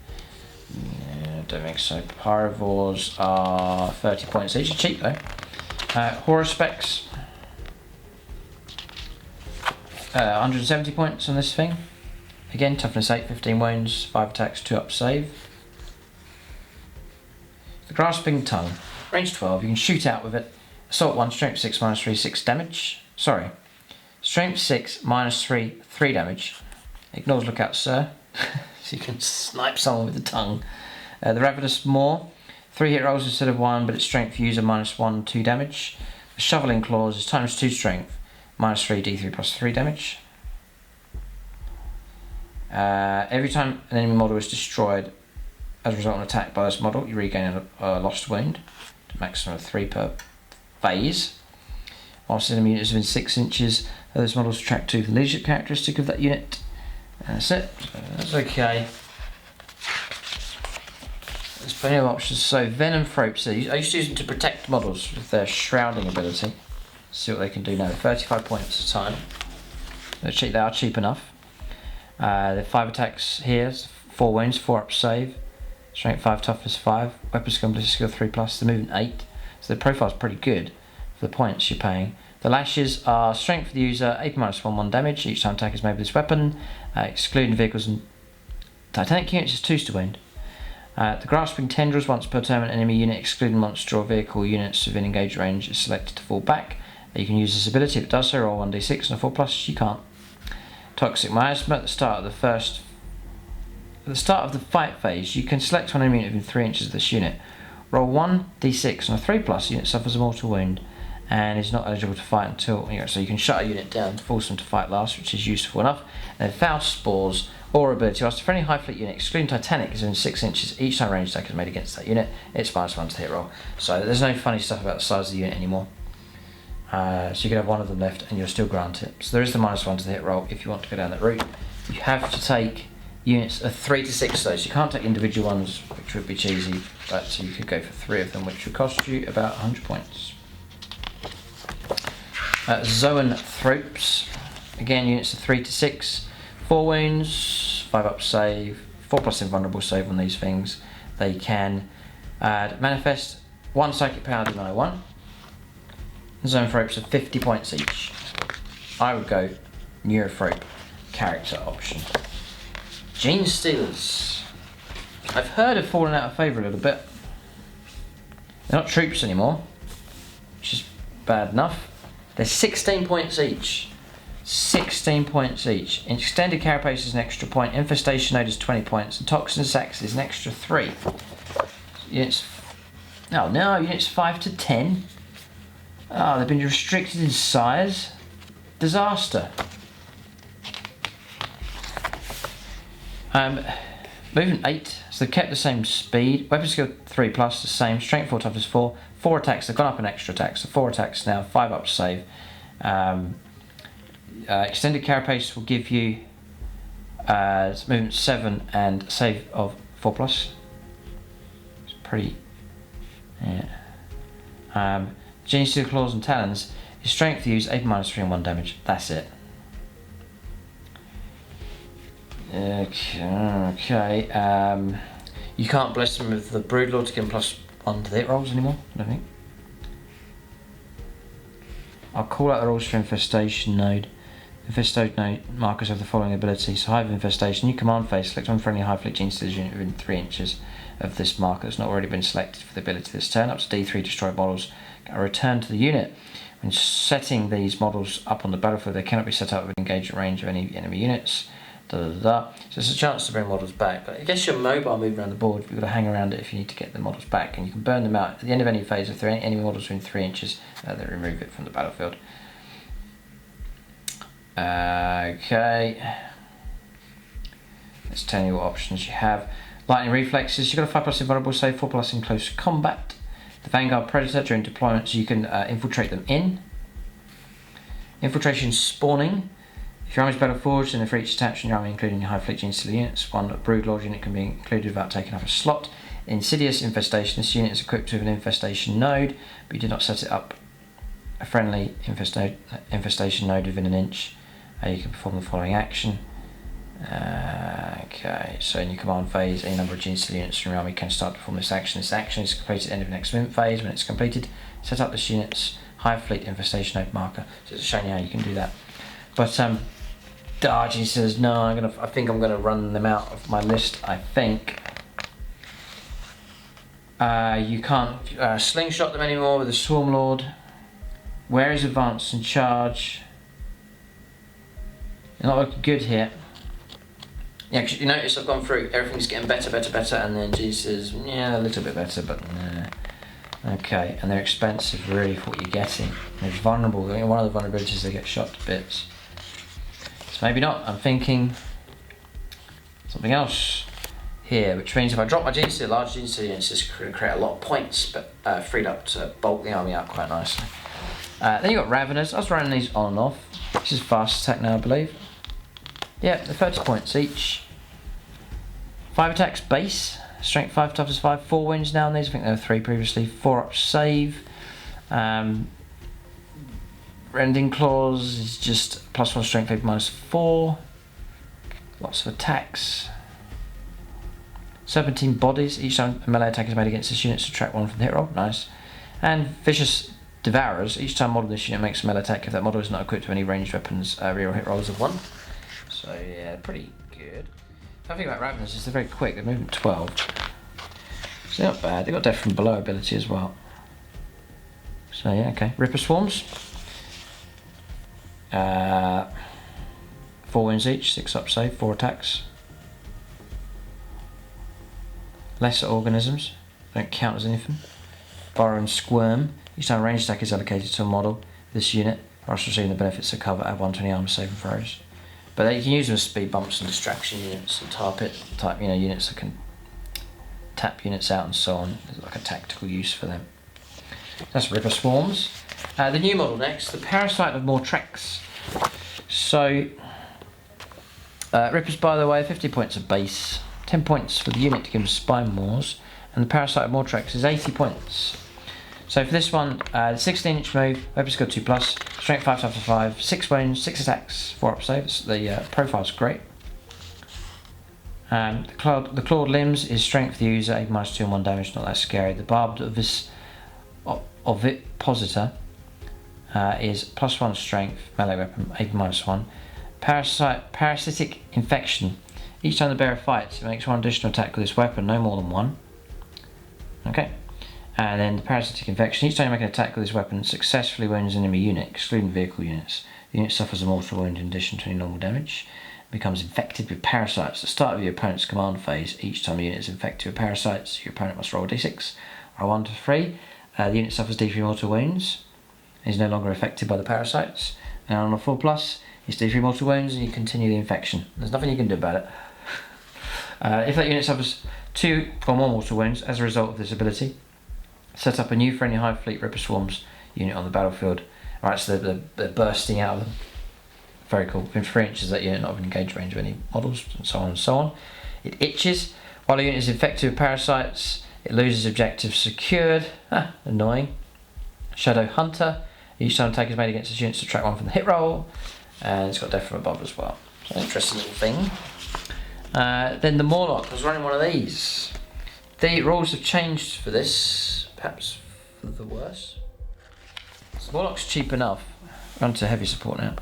Yeah, don't think so. Pyrovores are 30 points each. Cheap though. Horror Specs. 170 points on this thing. Again, toughness 8, 15 wounds, 5 attacks, 2 up save. The Grasping Tongue. Range 12. You can shoot out with it. Assault 1, Strength 6, -3, 6 damage. Sorry. Strength 6, -3, 3 damage. Ignores Lookout Sir. So you can snipe someone with the tongue. The Ravenous Maw. 3 hit rolls instead of 1, but its strength user -1, 2 damage. The Shoveling Claws is ×2 strength, -3, d3 +3 damage. Every time an enemy model is destroyed as a result of an attack by this model, you regain a lost wound, to a maximum of 3 per phase. Whilst enemy units within 6 inches of this model, subtract 2 from the leadership characteristic of that unit. That's it. So that's okay. There's plenty of options. So Venom Thropes. I used to use them to protect models with their shrouding ability. See what they can do now. 35 points a time. They're cheap. They are cheap enough. They're 5 attacks here. 4 wounds, 4 up save. Strength 5, toughness 5. Weapon skill, ballistic skill 3+. The movement 8. So the profile's pretty good for the points you're paying. The lashes are strength for the user, AP -1, 1 damage. Each time attack is made with this weapon. Excluding vehicles and Titanic units is 2 to wound. The Grasping Tendrils, once per turn, an enemy unit excluding monster or vehicle units within engaged range is selected to fall back. You can use this ability. If it does so, roll 1d6 and a 4+. You can't. Toxic Miasma. At the start of the fight phase, you can select one enemy unit within 3 inches of this unit. Roll 1d6 and a 3+. Unit suffers a mortal wound and is not eligible to fight until, so you can shut a unit down to force them to fight last, which is useful enough. And then Faust Spores, or ability, whilst a friendly high fleet unit excluding Titanic is within 6 inches, each time range attack is made against that unit, it's -1 to hit roll. So there's no funny stuff about the size of the unit anymore. So you can have one of them left and you'll still grant it. So there is the -1 to the hit roll if you want to go down that route. You have to take units of 3 to 6 though, so you can't take individual ones, which would be cheesy, but so you could go for 3 of them, which would cost you about 100 points. Zoanthropes. Again, units of 3 to 6. 4 wounds, 5 up save, 4+ invulnerable save on these things. They can manifest 1 psychic power, deny 1. Zoanthropes are 50 points each. I would go Neurothrope character option. Gene Stealers. I've heard have fallen out of favour a little bit. They're not troops anymore, which is bad enough. They're 16 points each. 16 points each. Extended Carapace is an extra point. Infestation Node is 20 points. And Toxin Sacs is an extra 3. Units. Oh no, units 5 to 10. Oh, they've been restricted in size. Disaster. Movement 8, so they've kept the same speed. Weapon skill 3+, the same. Strength 4, toughness 4. 4 attacks, they've gone up an extra attack, so 4 attacks now, 5 up to save. Extended Carapace will give you movement 7 and save of 4+. It's pretty. Yeah. Genie Steel Claws and Talons. His strength use 8 -3 and 1 damage. That's it. Okay. You can't bless them with the Broodlord to give them +1 to the hit rolls anymore, I don't think. I'll call out the rules for Infestation Node. Infestation Node markers have the following abilities. Hive Infestation, new command phase, select one friendly Hive Fleet Gene Stealers unit within 3 inches of this marker that's not already been selected for the ability this turn. Up to D3 destroy models are returned to the unit. When setting these models up on the battlefield, they cannot be set up with engagement range of any enemy units. So it's a chance to bring models back, but I guess you're mobile moving around the board. You've got to hang around it if you need to get the models back, and you can burn them out at the end of any phase. If there are any models within 3 inches, they remove it from the battlefield. Okay, let's tell you what options you have. Lightning Reflexes, you've got a 5+ invulnerable save, 4+ in close combat. The Vanguard Predator, during deployment, so you can infiltrate them in. Infiltration Spawning. If your army's battle forged, then for each attachment in your army, including your Hive Fleet Gene units, one Broodlord unit can be included without taking up a slot. Insidious Infestation. This unit is equipped with an infestation node, but you did not set it up a friendly infestation node within an inch. You can perform the following action. Okay, so in your command phase, any number of Gene units from your army can start to perform this action. This action is completed at the end of the next movement phase. When it's completed, set up this unit's Hive Fleet infestation node marker. So it's showing you how you can do that. But Dargy says no. I think I'm gonna run them out of my list. I think you can't slingshot them anymore with the Swarm Lord. Where is advanced and charge? You're not looking good here. Yeah, because you notice I've gone through, everything's getting better, and then G says, yeah, a little bit better, but nah. Okay, and they're expensive really for what you're getting. They're vulnerable. One of the vulnerabilities, they get shot to bits. So maybe not. I'm thinking something else here, which means if I drop my GC, large GC units, this could create a lot of points, but freed up to bulk the army out quite nicely. Then you've got Raveners. I was running these on and off. This is fast attack now, I believe. Yeah, they're 30 points each. 5 attacks base, strength 5, toughness 5, 4 wins now on these. I think there were 3 previously. 4 up save. Rending Claws is just +1 strength, -4. Lots of attacks. Serpentine Bodies, each time a melee attack is made against this unit, subtract 1 from the hit roll. Nice. And Vicious Devourers, each time model this unit makes a melee attack, if that model is not equipped with any ranged weapons, reroll hit rolls of 1. So yeah, pretty good. The thing about Raveners is they're very quick, they're moving 12. So they're not bad, they've got death from below ability as well. So yeah, okay. Ripper Swarms. 4 wins each, 6 up save, 4 attacks. Lesser Organisms, don't count as anything. Burrow and Squirm. Each time a ranged attack is allocated to a model, this unit, whilst receiving the benefits of cover, add 120 armor saving throws. But you can use them as speed bumps and distraction units and type units that can tap units out and so on. There's like a tactical use for them. That's Ripper Swarms. The new model next, the Parasite of Mortrex. So, Rippers, by the way, 50 points of base, 10 points for the unit to give them Spine Maws, and the Parasite of Mortrex is 80 points. So for this one, 16-inch move, weapon skill 2+, strength 5, toughness 5, 6 wounds, 6 attacks, 4 up saves. The profile's great. The clawed limbs is strength for the user, 8 -2 and 1 damage, not that scary. The barbed ovipositor is +1 strength, melee weapon, 8 -1. Parasitic infection. Each time the bearer fights, it makes 1 additional attack with this weapon, no more than 1. Okay. And then the parasitic infection. Each time you make an attack with this weapon, successfully wounds an enemy unit, excluding vehicle units. The unit suffers a mortal wound in addition to any normal damage. It becomes infected with parasites. At the start of your opponent's command phase, each time a unit is infected with parasites, your opponent must roll a d6, roll 1 to 3. The unit suffers d3 mortal wounds, and is no longer affected by the parasites. And on a 4+, it's d3 mortal wounds, and you continue the infection. There's nothing you can do about it. If that unit suffers 2 or more mortal wounds as a result of this ability, set up a new friendly Hive Fleet Ripper Swarms unit on the battlefield. Alright, so they're bursting out of them. Very cool. Within 3 inches of that unit, not within engage range of any models, and so on and so on. It itches. While a unit is infected with parasites, it loses objectives secured. Annoying. Shadow Hunter. Each time attack is made against this unit, subtract 1 from the hit roll. And it's got death from above as well. So interesting little thing. Then the Morlock. I was running one of these. The rules have changed for this, perhaps for the worse. So Morlock's cheap enough. Run to heavy support now.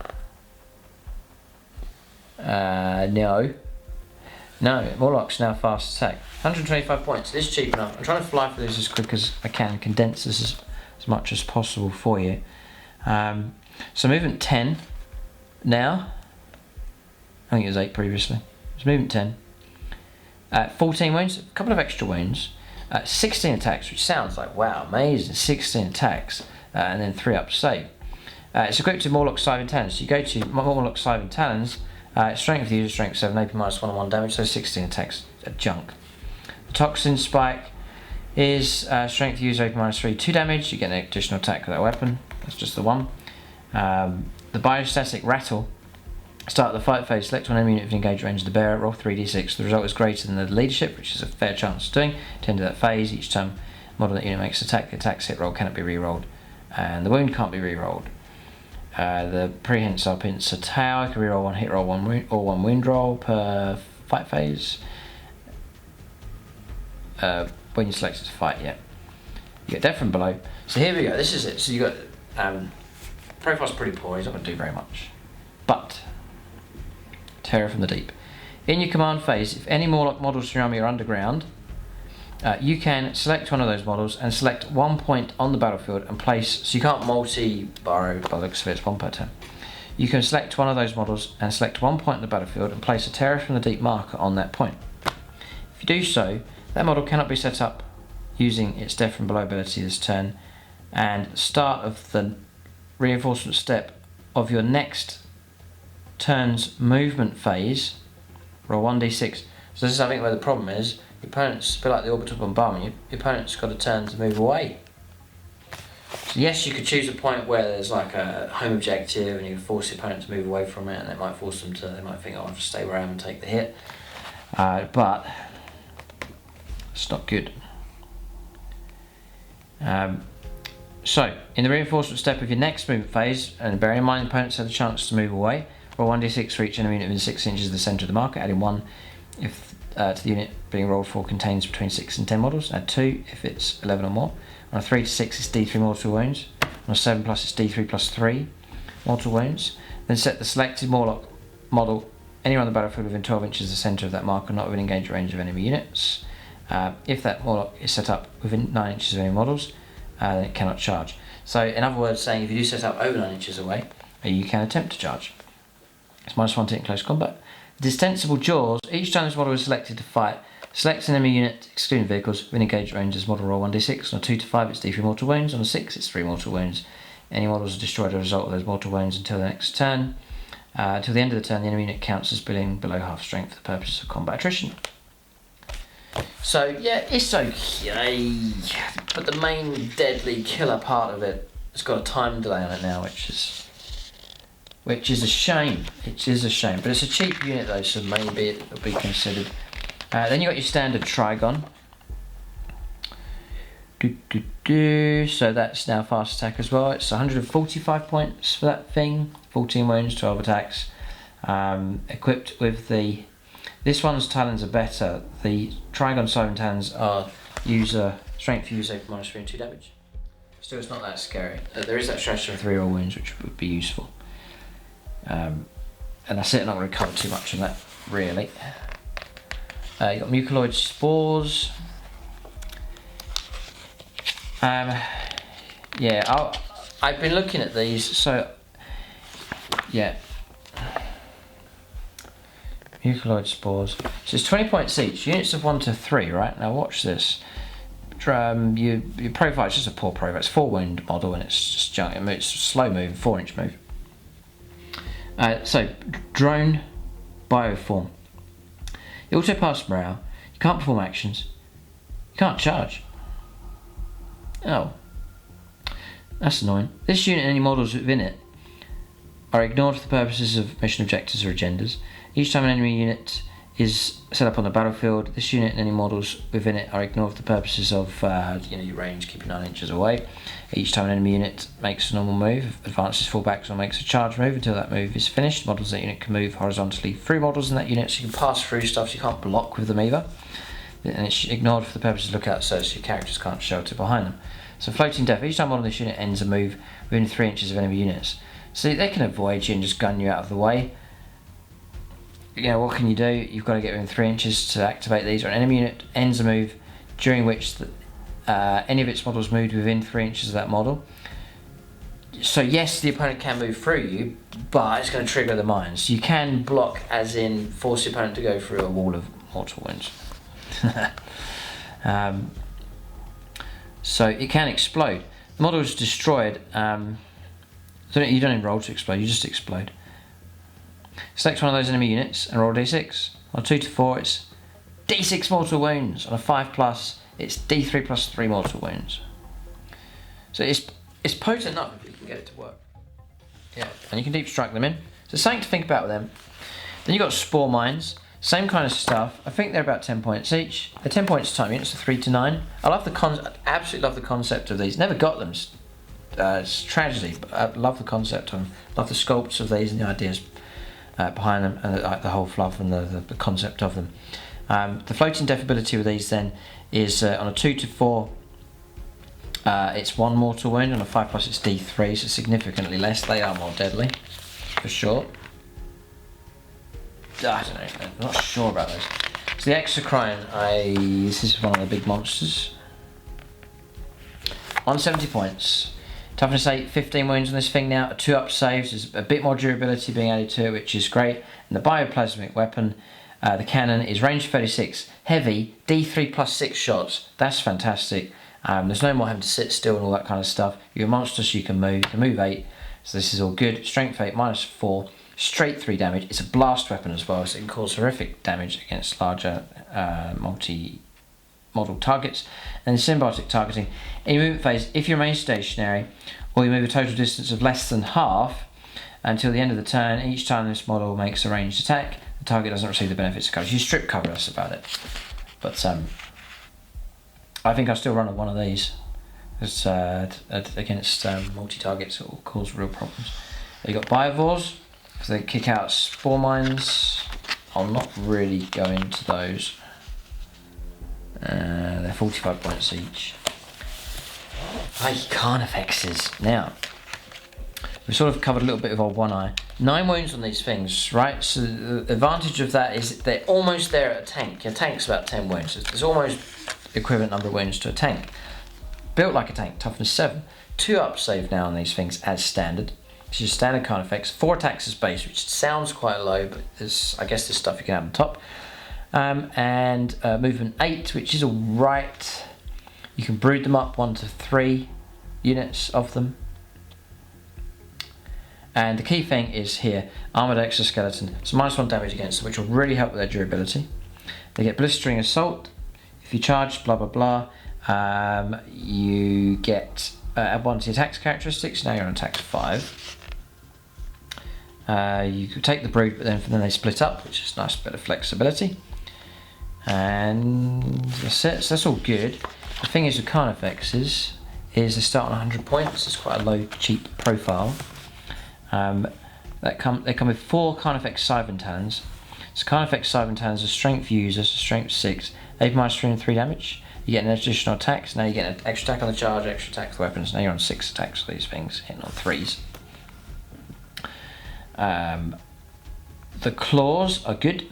No, Morlock's now fast attack. 125 points, it is cheap enough. I'm trying to fly through this as quick as I can, condense this as much as possible for you. So movement 10 now. I think it was 8 previously. It's movement 10. 14 wounds, a couple of extra wounds. 16 attacks, which sounds like, wow, amazing. 16 attacks, and then 3 up save. It's equipped to Morlock Scythe and Talons. So you go to Morlock Scythe and Talons, strength of the user, strength 7, AP -1 and 1 damage, so 16 attacks, junk. The Toxin Spike is strength of the user, AP -3, 2 damage. You get an additional attack with that weapon. That's just the one. The Biostatic Rattle Start the fight phase, select one enemy unit within engaged range of the bearer, roll 3d6. The result is greater than the leadership, which is a fair chance of doing. At the end of that phase, each time model that unit makes attack, the attack's hit roll cannot be re-rolled, and the wound can't be re-rolled. The pre-hints are pints a tail, you can re-roll one hit roll or one wound roll per fight phase. When you select it to fight, yeah. You get death from below. So here we go, this is it. So you got profile's pretty poor, he's not going to do very much. But terror from the deep. In your command phase, if any Morlock models from your army are underground, you can select one of those models and select 1 point on the battlefield and place, so you can't multi-borrow by the looks of it, it's 1 per turn. You can select one of those models and select 1 point on the battlefield and place a terror from the deep marker on that point. If you do so, that model cannot be set up using its death from below ability this turn, and start of the reinforcement step of your next turn's movement phase, roll 1d6. So this is something where the problem is, your opponent's a bit like the orbital bombardment, your opponent's got a turn to move away. So yes, you could choose a point where there's like a home objective and you can force the opponent to move away from it, and it might force them to, they might think, oh, I'll have to stay where I am and take the hit. But it's not good. So, in the reinforcement step of your next movement phase, and bearing in mind the opponents had a chance to move away, roll 1d6 for each enemy unit within 6 inches of the centre of the marker, adding 1 if to the unit being rolled for contains between 6 and 10 models, add 2 if it's 11 or more. On a 3 to 6 it's D3 mortal wounds, on a 7 plus it's D3 plus 3 mortal wounds. Then set the selected Morlock model anywhere on the battlefield within 12 inches of the centre of that marker, not within engaged range of enemy units. If that Morlock is set up within 9 inches of any models, then it cannot charge. So in other words, saying if you do set up over 9 inches away, you can attempt to charge. It's -1 to hit in close combat. Distensible jaws, each time this model is selected to fight, select an enemy unit, excluding vehicles, within engaged range as model roll 1d6. On a 2 to 5 it's D3 mortal wounds, on a 6 it's 3 mortal wounds. Any models are destroyed as a result of those mortal wounds until the next turn. Until the end of the turn, the enemy unit counts as being below half strength for the purposes of combat attrition. So yeah, it's okay, but the main deadly killer part of it has got a time delay on it now, which is a shame. It is a shame, but it's a cheap unit though, so maybe it'll be considered. Then you got your standard Trigon. So that's now fast attack as well. It's 145 points for that thing, 14 wounds, 12 attacks. Equipped with the, this one's talons are better. The Trigon Siren talons are user strength user -3 and 2 damage. Still, it's not that scary. There is that stretch of 3 roll wounds, which would be useful. And that's it. I'm not going to cover too much on that, really. You got mucoid spores. Yeah, I've been looking at these. So, yeah, mucoid spores. So it's 20 points each. Units of 1 to 3. Right now, watch this. Your profile is just a poor profile. It's 4 wound model, and it's just junk. It's a slow move, 4-inch move. So, drone bioform. You auto pass morale. You can't perform actions. You can't charge. Oh, that's annoying. This unit and any models within it are ignored for the purposes of mission objectives or agendas. Each time an enemy unit is set up on the battlefield, this unit and any models within it are ignored for the purposes of your range, keeping 9 inches away. Each time an enemy unit makes a normal move, advances, fallbacks, or makes a charge move until that move is finished, models in that unit can move horizontally through models in that unit, so you can pass through stuff, so you can't block with them either. And it's ignored for the purpose of lookout, so your characters can't shelter behind them. So floating death, each time one of this unit ends a move within 3 inches of enemy units. So they can avoid you and just gun you out of the way. You know, what can you do? You've got to get within 3 inches to activate these, or an enemy unit ends a move during which any of its models moved within 3 inches of that model. So yes, the opponent can move through you, but it's going to trigger the mines. You can block, as in force the opponent to go through a wall of mortal wounds. So it can explode. The model is destroyed. So you don't even roll to explode, you just explode. Select one of those enemy units and roll d6. On 2 to 4 it's d6 mortal wounds. On a 5 plus it's d3 plus 3 mortal wounds. So it's potent enough if you can get it to work. Yeah, and you can deep strike them in. So something to think about with them. Then you've got Spore Mines, same kind of stuff. I think they're about 10 points each. They're 10 points time units, so 3 to 9. I absolutely love the concept of these. Never got them. It's a tragedy, but I love the concept of them. Love the sculpts of these and the ideas behind them, and the whole fluff and the concept of them. The floating death ability with these then is on a 2 to 4. It's 1 mortal wound. On a 5+ it's D3, so significantly less. They are more deadly, for sure. I don't know, I'm not sure about those. So the Exocrine, this is one of the big monsters. On 70 points. Toughness 8, 15 wounds on this thing now. A 2-up saves, there's a bit more durability being added to it, which is great. And the bioplasmic weapon, the cannon, is range 36, heavy, D3 plus 6 shots. That's fantastic. There's no more having to sit still and all that kind of stuff. You're a monster, so you can move 8. So this is all good. Strength 8, -4, straight 3 damage. It's a blast weapon as well, so it can cause horrific damage against larger multi-model targets. And symbiotic targeting. In your movement phase, if you remain stationary, or you move a total distance of less than half until the end of the turn, each time this model makes a ranged attack, the target doesn't receive the benefits of coverage. You strip cover us about it. But I think I'll still run one of these. It's, against multi-targets, it will cause real problems. You've got Biovores, because they kick out Spore Mines. I'll not really go into those. They're 45 points each. Carnifexes. Now, we've sort of covered a little bit of our one eye. 9 wounds on these things, right? So the advantage of that is that they're almost there at a tank. Your tank's about 10 wounds. It's almost equivalent number of wounds to a tank. Built like a tank, toughness 7. 2-up save now on these things as standard. This is standard Carnifex. 4 attacks as base, which sounds quite low, but I guess there's stuff you can have on top. And movement 8, which is alright. You can brood them up 1 to 3 units of them. And the key thing is here, Armoured Exoskeleton. So -1 damage against them, which will really help with their durability. They get Blistering Assault. If you charge, blah blah blah, you get add 1 to the attacks characteristics. Now you're on attack 5. You could take the brood, but then they split up, which is a nice bit of flexibility. And that's it. So that's all good. The thing is with Carnifexes is they start on 100 points. It's quite a low, cheap profile. They come with 4 Carnifex Scyventans. So Carnifex Scyventans are strength users, strength 6, 8 -3 and 3 damage. You get an additional attack, so now you get an extra attack on the charge, extra attack with weapons. Now you're on 6 attacks for these things, hitting on 3s. The claws are good,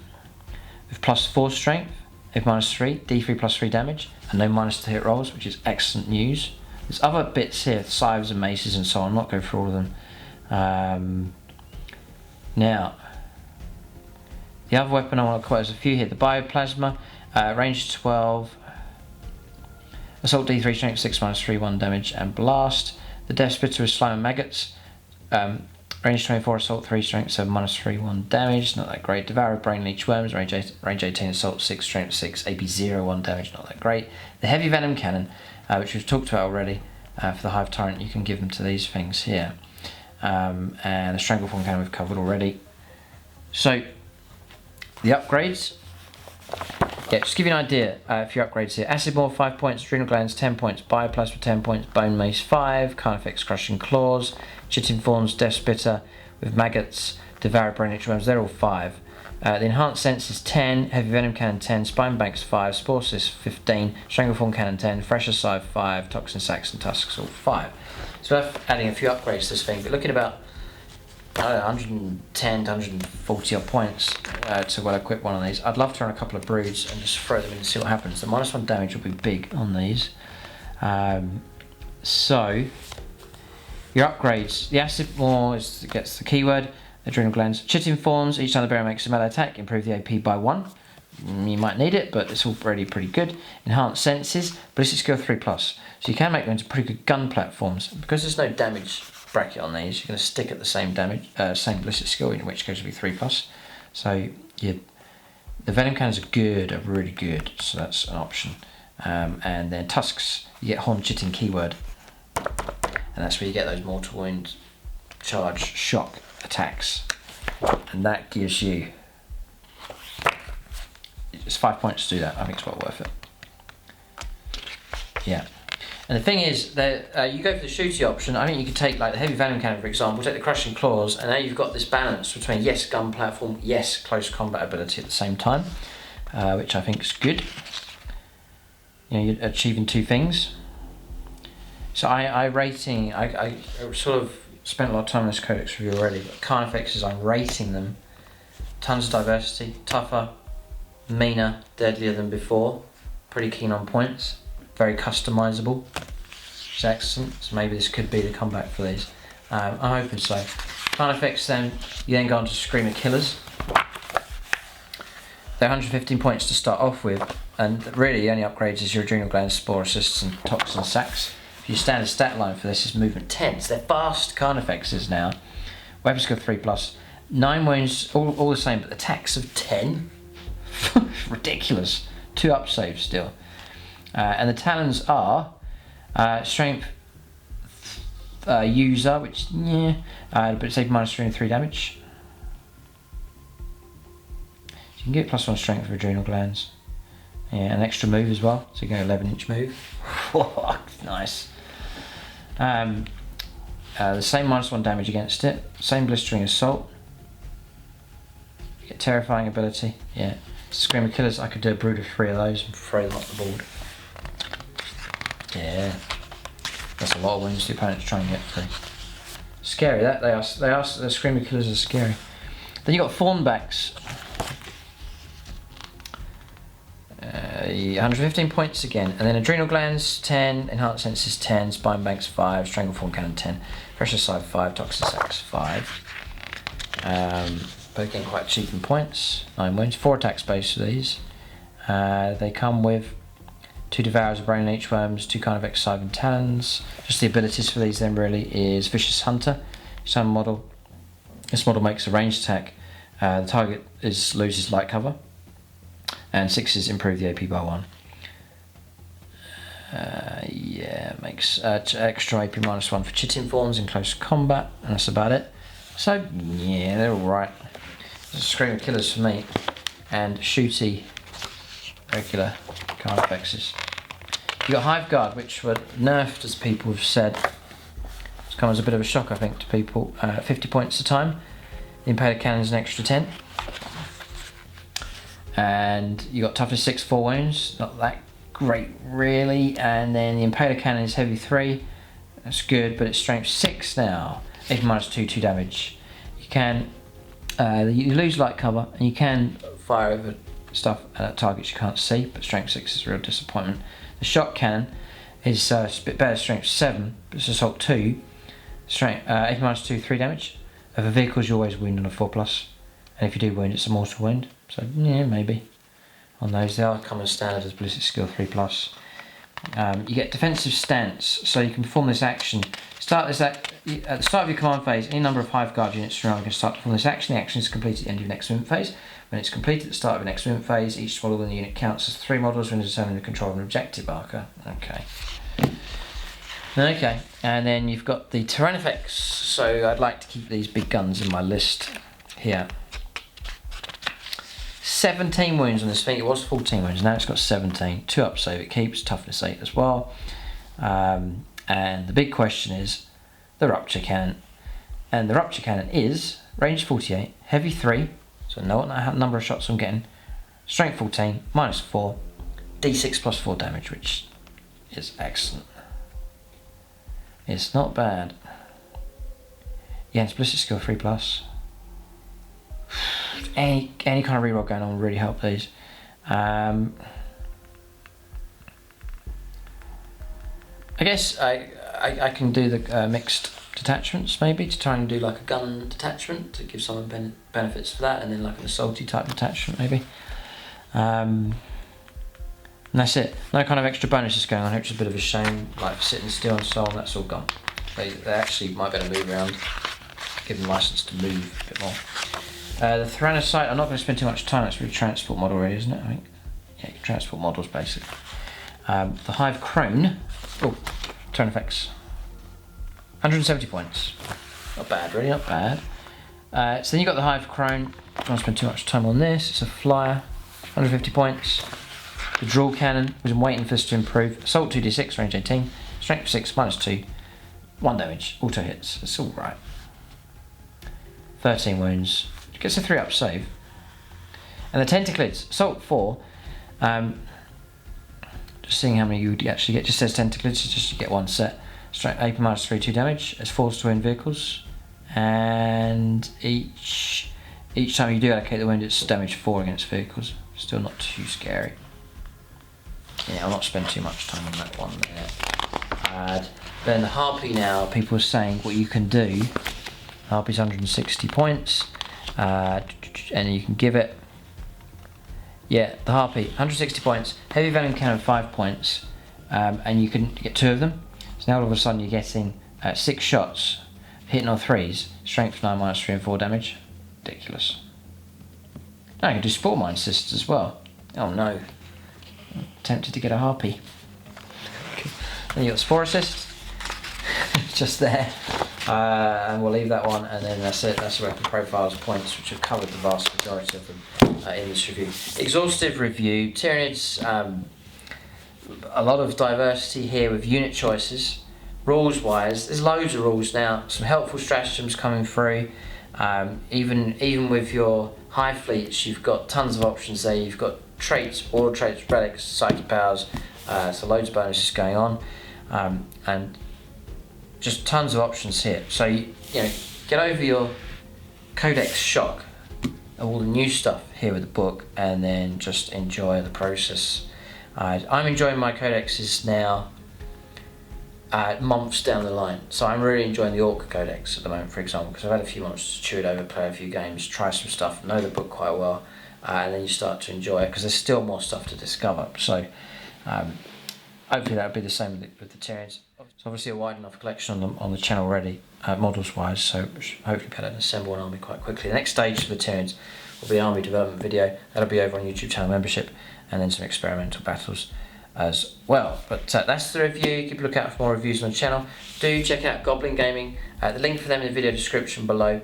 with +4 strength, 8 -3, D3 +3 damage, and no minus to hit rolls, which is excellent news. There's other bits here, scythes and maces and so on. I'm not going through all of them. Now, the other weapon I want to quote, there's a few here. The Bioplasma, range 12, assault D3, strength 6 -3, 1 damage, and blast. The Death Spitter with Slime and Maggots, range 24, assault 3, strength 7, -3, 1 damage, not that great. Devour of Brain Leech Worms, range 18, assault 6, strength 6, AP 0, 1 damage, not that great. The Heavy Venom Cannon, which we've talked about already, for the Hive Torrent, you can give them to these things here. And the Strangleform Cannon we've covered already. So, the upgrades. Yeah, just to give you an idea, for your upgrades here. Acid Maw 5 points, Adrenal Glands 10 points, Bioplasma 10 points, Bone Mace 5, Carnifex Crushing Claws, Chitin Fawns, Death Spitter with Maggots, Devour Brain Leech Worms, they're all 5. The Enhanced Sense is 10, Heavy Venom Cannon 10, Spine Banks 5, Spore Cyst 15, Strangleform Cannon 10, Fresher Scythe 5, Toxin Sacs and Tusks all 5. So we're adding a few upgrades to this thing, but looking about 110 to 140 odd points to well equip one of these. I'd love to run a couple of broods and just throw them in and see what happens. The -1 damage will be big on these. So your upgrades, the Acid Maw gets the keyword, Adrenal Glands, Chitin Fawns, each time the bearer makes a melee attack, improve the AP by 1. You might need it, but it's already pretty good. Enhanced Senses, Ballistic Skill 3+. So you can make them into pretty good gun platforms. Because there's no damage bracket on these, you're going to stick at the same damage, same ballistic skill, in which case it'll be 3+. So the Venom Cannons are really good, so that's an option. And then Tusks, you get Horn Chitin keyword, and that's where you get those mortal wound, charge, shock attacks. And that gives you, it's 5 points to do that. I think it's well worth it. Yeah. And the thing is that you go for the shooty option. I think you could take like the heavy venom cannon, for example, take the crushing claws, and now you've got this balance between yes, gun platform, yes, close combat ability at the same time, which I think is good. You know, you're achieving two things. So I sort of spent a lot of time on this codex review already, but Carnifexes, I'm rating them. Tons of diversity, tougher, meaner, deadlier than before. Pretty keen on points. Very customizable. It's excellent. So maybe this could be the comeback for these. I'm hoping so. Carnifex, then you then go on to Screamer Killers. They're 115 points to start off with, and really the only upgrades is your adrenal glands, spore assists, and toxin sacs. If your standard stat line for this is movement 10, so they're fast Carnifexes now. Weapon skill 3+, 9 wounds, all the same, but attacks of 10. Ridiculous. 2 up saves still. And the talons are strength user, which yeah, but it's -3 and 3 damage. So you can get +1 strength for adrenal glands. Yeah, an extra move as well, so you get an 11-inch move. Nice. The same -1 damage against it, same blistering assault. You get terrifying ability. Yeah. Screamer Killers, I could do a brood of 3 of those and throw them up the board. Yeah, that's a lot of wounds the opponent to try and get through. Scary, that the Screamer Killers are scary. Then you got Thornbacks. 115 points again, and then Adrenal Glands 10, Enhanced Senses 10, Spine Banks 5, Stranglethorn Cannon 10, Pressure Side 5, Toxin Sacs 5. But again, quite cheap in points. 9 wounds, 4 attack space for these. They come with 2 Devourers of Brain and H-Worms, 2 Carnifex Scythe and Talons. Just the abilities for these then really is Vicious Hunter. Some model. This model makes a ranged attack. The target loses light cover. And 6s improve the AP by 1. Yeah, makes extra AP -1 for Chitin forms in close combat, and that's about it. So yeah, they're alright. Screamer Killers for me, and shooty regular Carnifexes. You got Hive Guard, which were nerfed, as people have said. It's come as a bit of a shock, I think, to people. 50 points a time. The Impaler Cannon's an extra 10. And you got Toughness 6, 4 wounds. Not that great, really. And then the Impaler Cannon is heavy 3. That's good, but it's strength 6 now. AP -2, 2 damage. You can you lose light cover, and you can fire over stuff at targets you can't see, but strength 6 is a real disappointment. The Shot Cannon is a bit better, strength 7, but it's assault 2. Strength AP -2, 3 damage. Over vehicles, you always wound on a 4+, and if you do wound, it's a mortal wound. So yeah, maybe on those they are common standard as ballistic skill 3+. You get defensive stance, so you can perform this action. At the start of your command phase, any number of Hive Guard units around can start to perform this action. The action is completed at the end of your next movement phase. When it's completed at the start of your next movement phase, each model in the unit counts as 3 models when determining the control of an objective marker. Okay, and then you've got the Tyranids. So I'd like to keep these big guns in my list here. 17 wounds on this thing. It was 14 wounds, now it's got 17. 2 up save it keeps, toughness 8 as well. And the big question is the Rupture Cannon. And the Rupture Cannon is range 48, heavy 3, so know what number of shots I'm getting, strength 14, -4, d6 +4 damage, which is excellent. It's not bad. Yeah, it's ballistic skill 3+. Any kind of reroll going on will really help these. I guess I can do the mixed detachments maybe, to try and do like a gun detachment to give someone benefits for that, and then like an assaulty type detachment maybe. And that's it. No kind of extra bonuses going on, which is a bit of a shame, like for sitting still and so on. That's all gone. They actually might be able to move around, give them license to move a bit more. The Tyranids, I'm not going to spend too much time. That's really transport model, really, isn't it? I think. Yeah, transport models basically. The Hive Crone. Oh, turn effects. 170 points. Not bad, really, not bad. So then you've got the Hive Crone. I don't want to spend too much time on this. It's a flyer, 150 points. The Draw Cannon, which I'm waiting for this to improve. Assault 2d6, range 18. Strength 6, -2. 1 damage, auto hits. It's alright. 13 wounds. Gets a 3-up save. And the Tentaclids, Assault 4. Just seeing how many you would actually get. Just says Tentaclids, just you get 1 set. Strength 8, -3, 2 damage. It's forced to win vehicles. And each time you do allocate the wound, it's damage 4 against vehicles. Still not too scary. Yeah, I'll not spend too much time on that one there. Then the Harpy now, people are saying what you can do. Harpy's 160 points. And you can give it. Yeah, the Harpy, 160 points. Heavy Venom Cannon, 5 points. And you can get 2 of them. So now all of a sudden you're getting 6 shots. Hitting on 3s, strength 9, -3 and 4 damage. Ridiculous. Now I can do Spore Mine Sisters as well. Oh no. I'm tempted to get a Harpy. Then you got Spore Assist. Just there. And we'll leave that one, and then that's it. That's the weapon profiles points, which have covered the vast majority of them in this review. Exhaustive review. Tyranids, a lot of diversity here with unit choices. Rules wise, there's loads of rules now, some helpful stratagems coming through. Even with your high fleets, you've got tons of options there. You've got traits, auto traits, relics, psychic powers, so loads of bonuses going on, and just tons of options here. So you know, get over your Codex shock of all the new stuff here with the book, and then just enjoy the process. I'm enjoying my codexes now. Months down the line, so I'm really enjoying the Orc Codex at the moment, for example, because I've had a few months to chew it over, play a few games, try some stuff, know the book quite well, and then you start to enjoy it because there's still more stuff to discover. So hopefully that'll be the same with the Tyranids. It's obviously a wide enough collection on the channel already, models wise, so hopefully be able to assemble an army quite quickly. The next stage for the Tyranids will be an army development video. That'll be over on YouTube channel membership, and then some experimental battles as well. But that's the review. Keep a look out for more reviews on the channel. Do check out Goblin Gaming. The link for them in the video description below.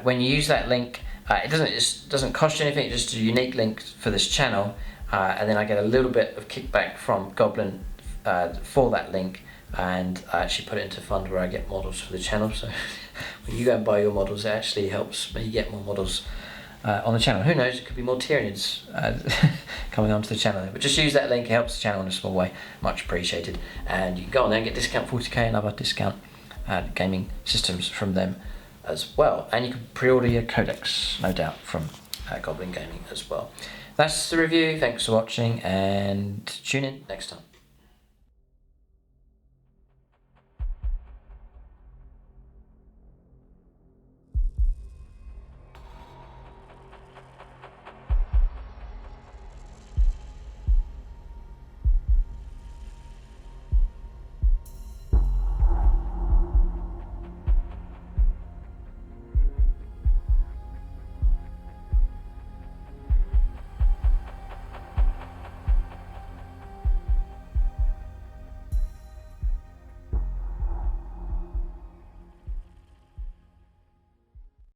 When you use that link, it doesn't cost you anything. It's just a unique link for this channel, and then I get a little bit of kickback from Goblin for that link, and I actually put it into a fund where I get models for the channel. So when you go and buy your models, it actually helps me get more models on the channel. Who knows, it could be more Tyranids coming onto the channel. But just use that link, it helps the channel in a small way. Much appreciated. And you can go on there and get discount 40k and other discount gaming systems from them as well. And you can pre-order your Codex, no doubt, from Goblin Gaming as well. That's the review. Thanks for watching, and tune in next time.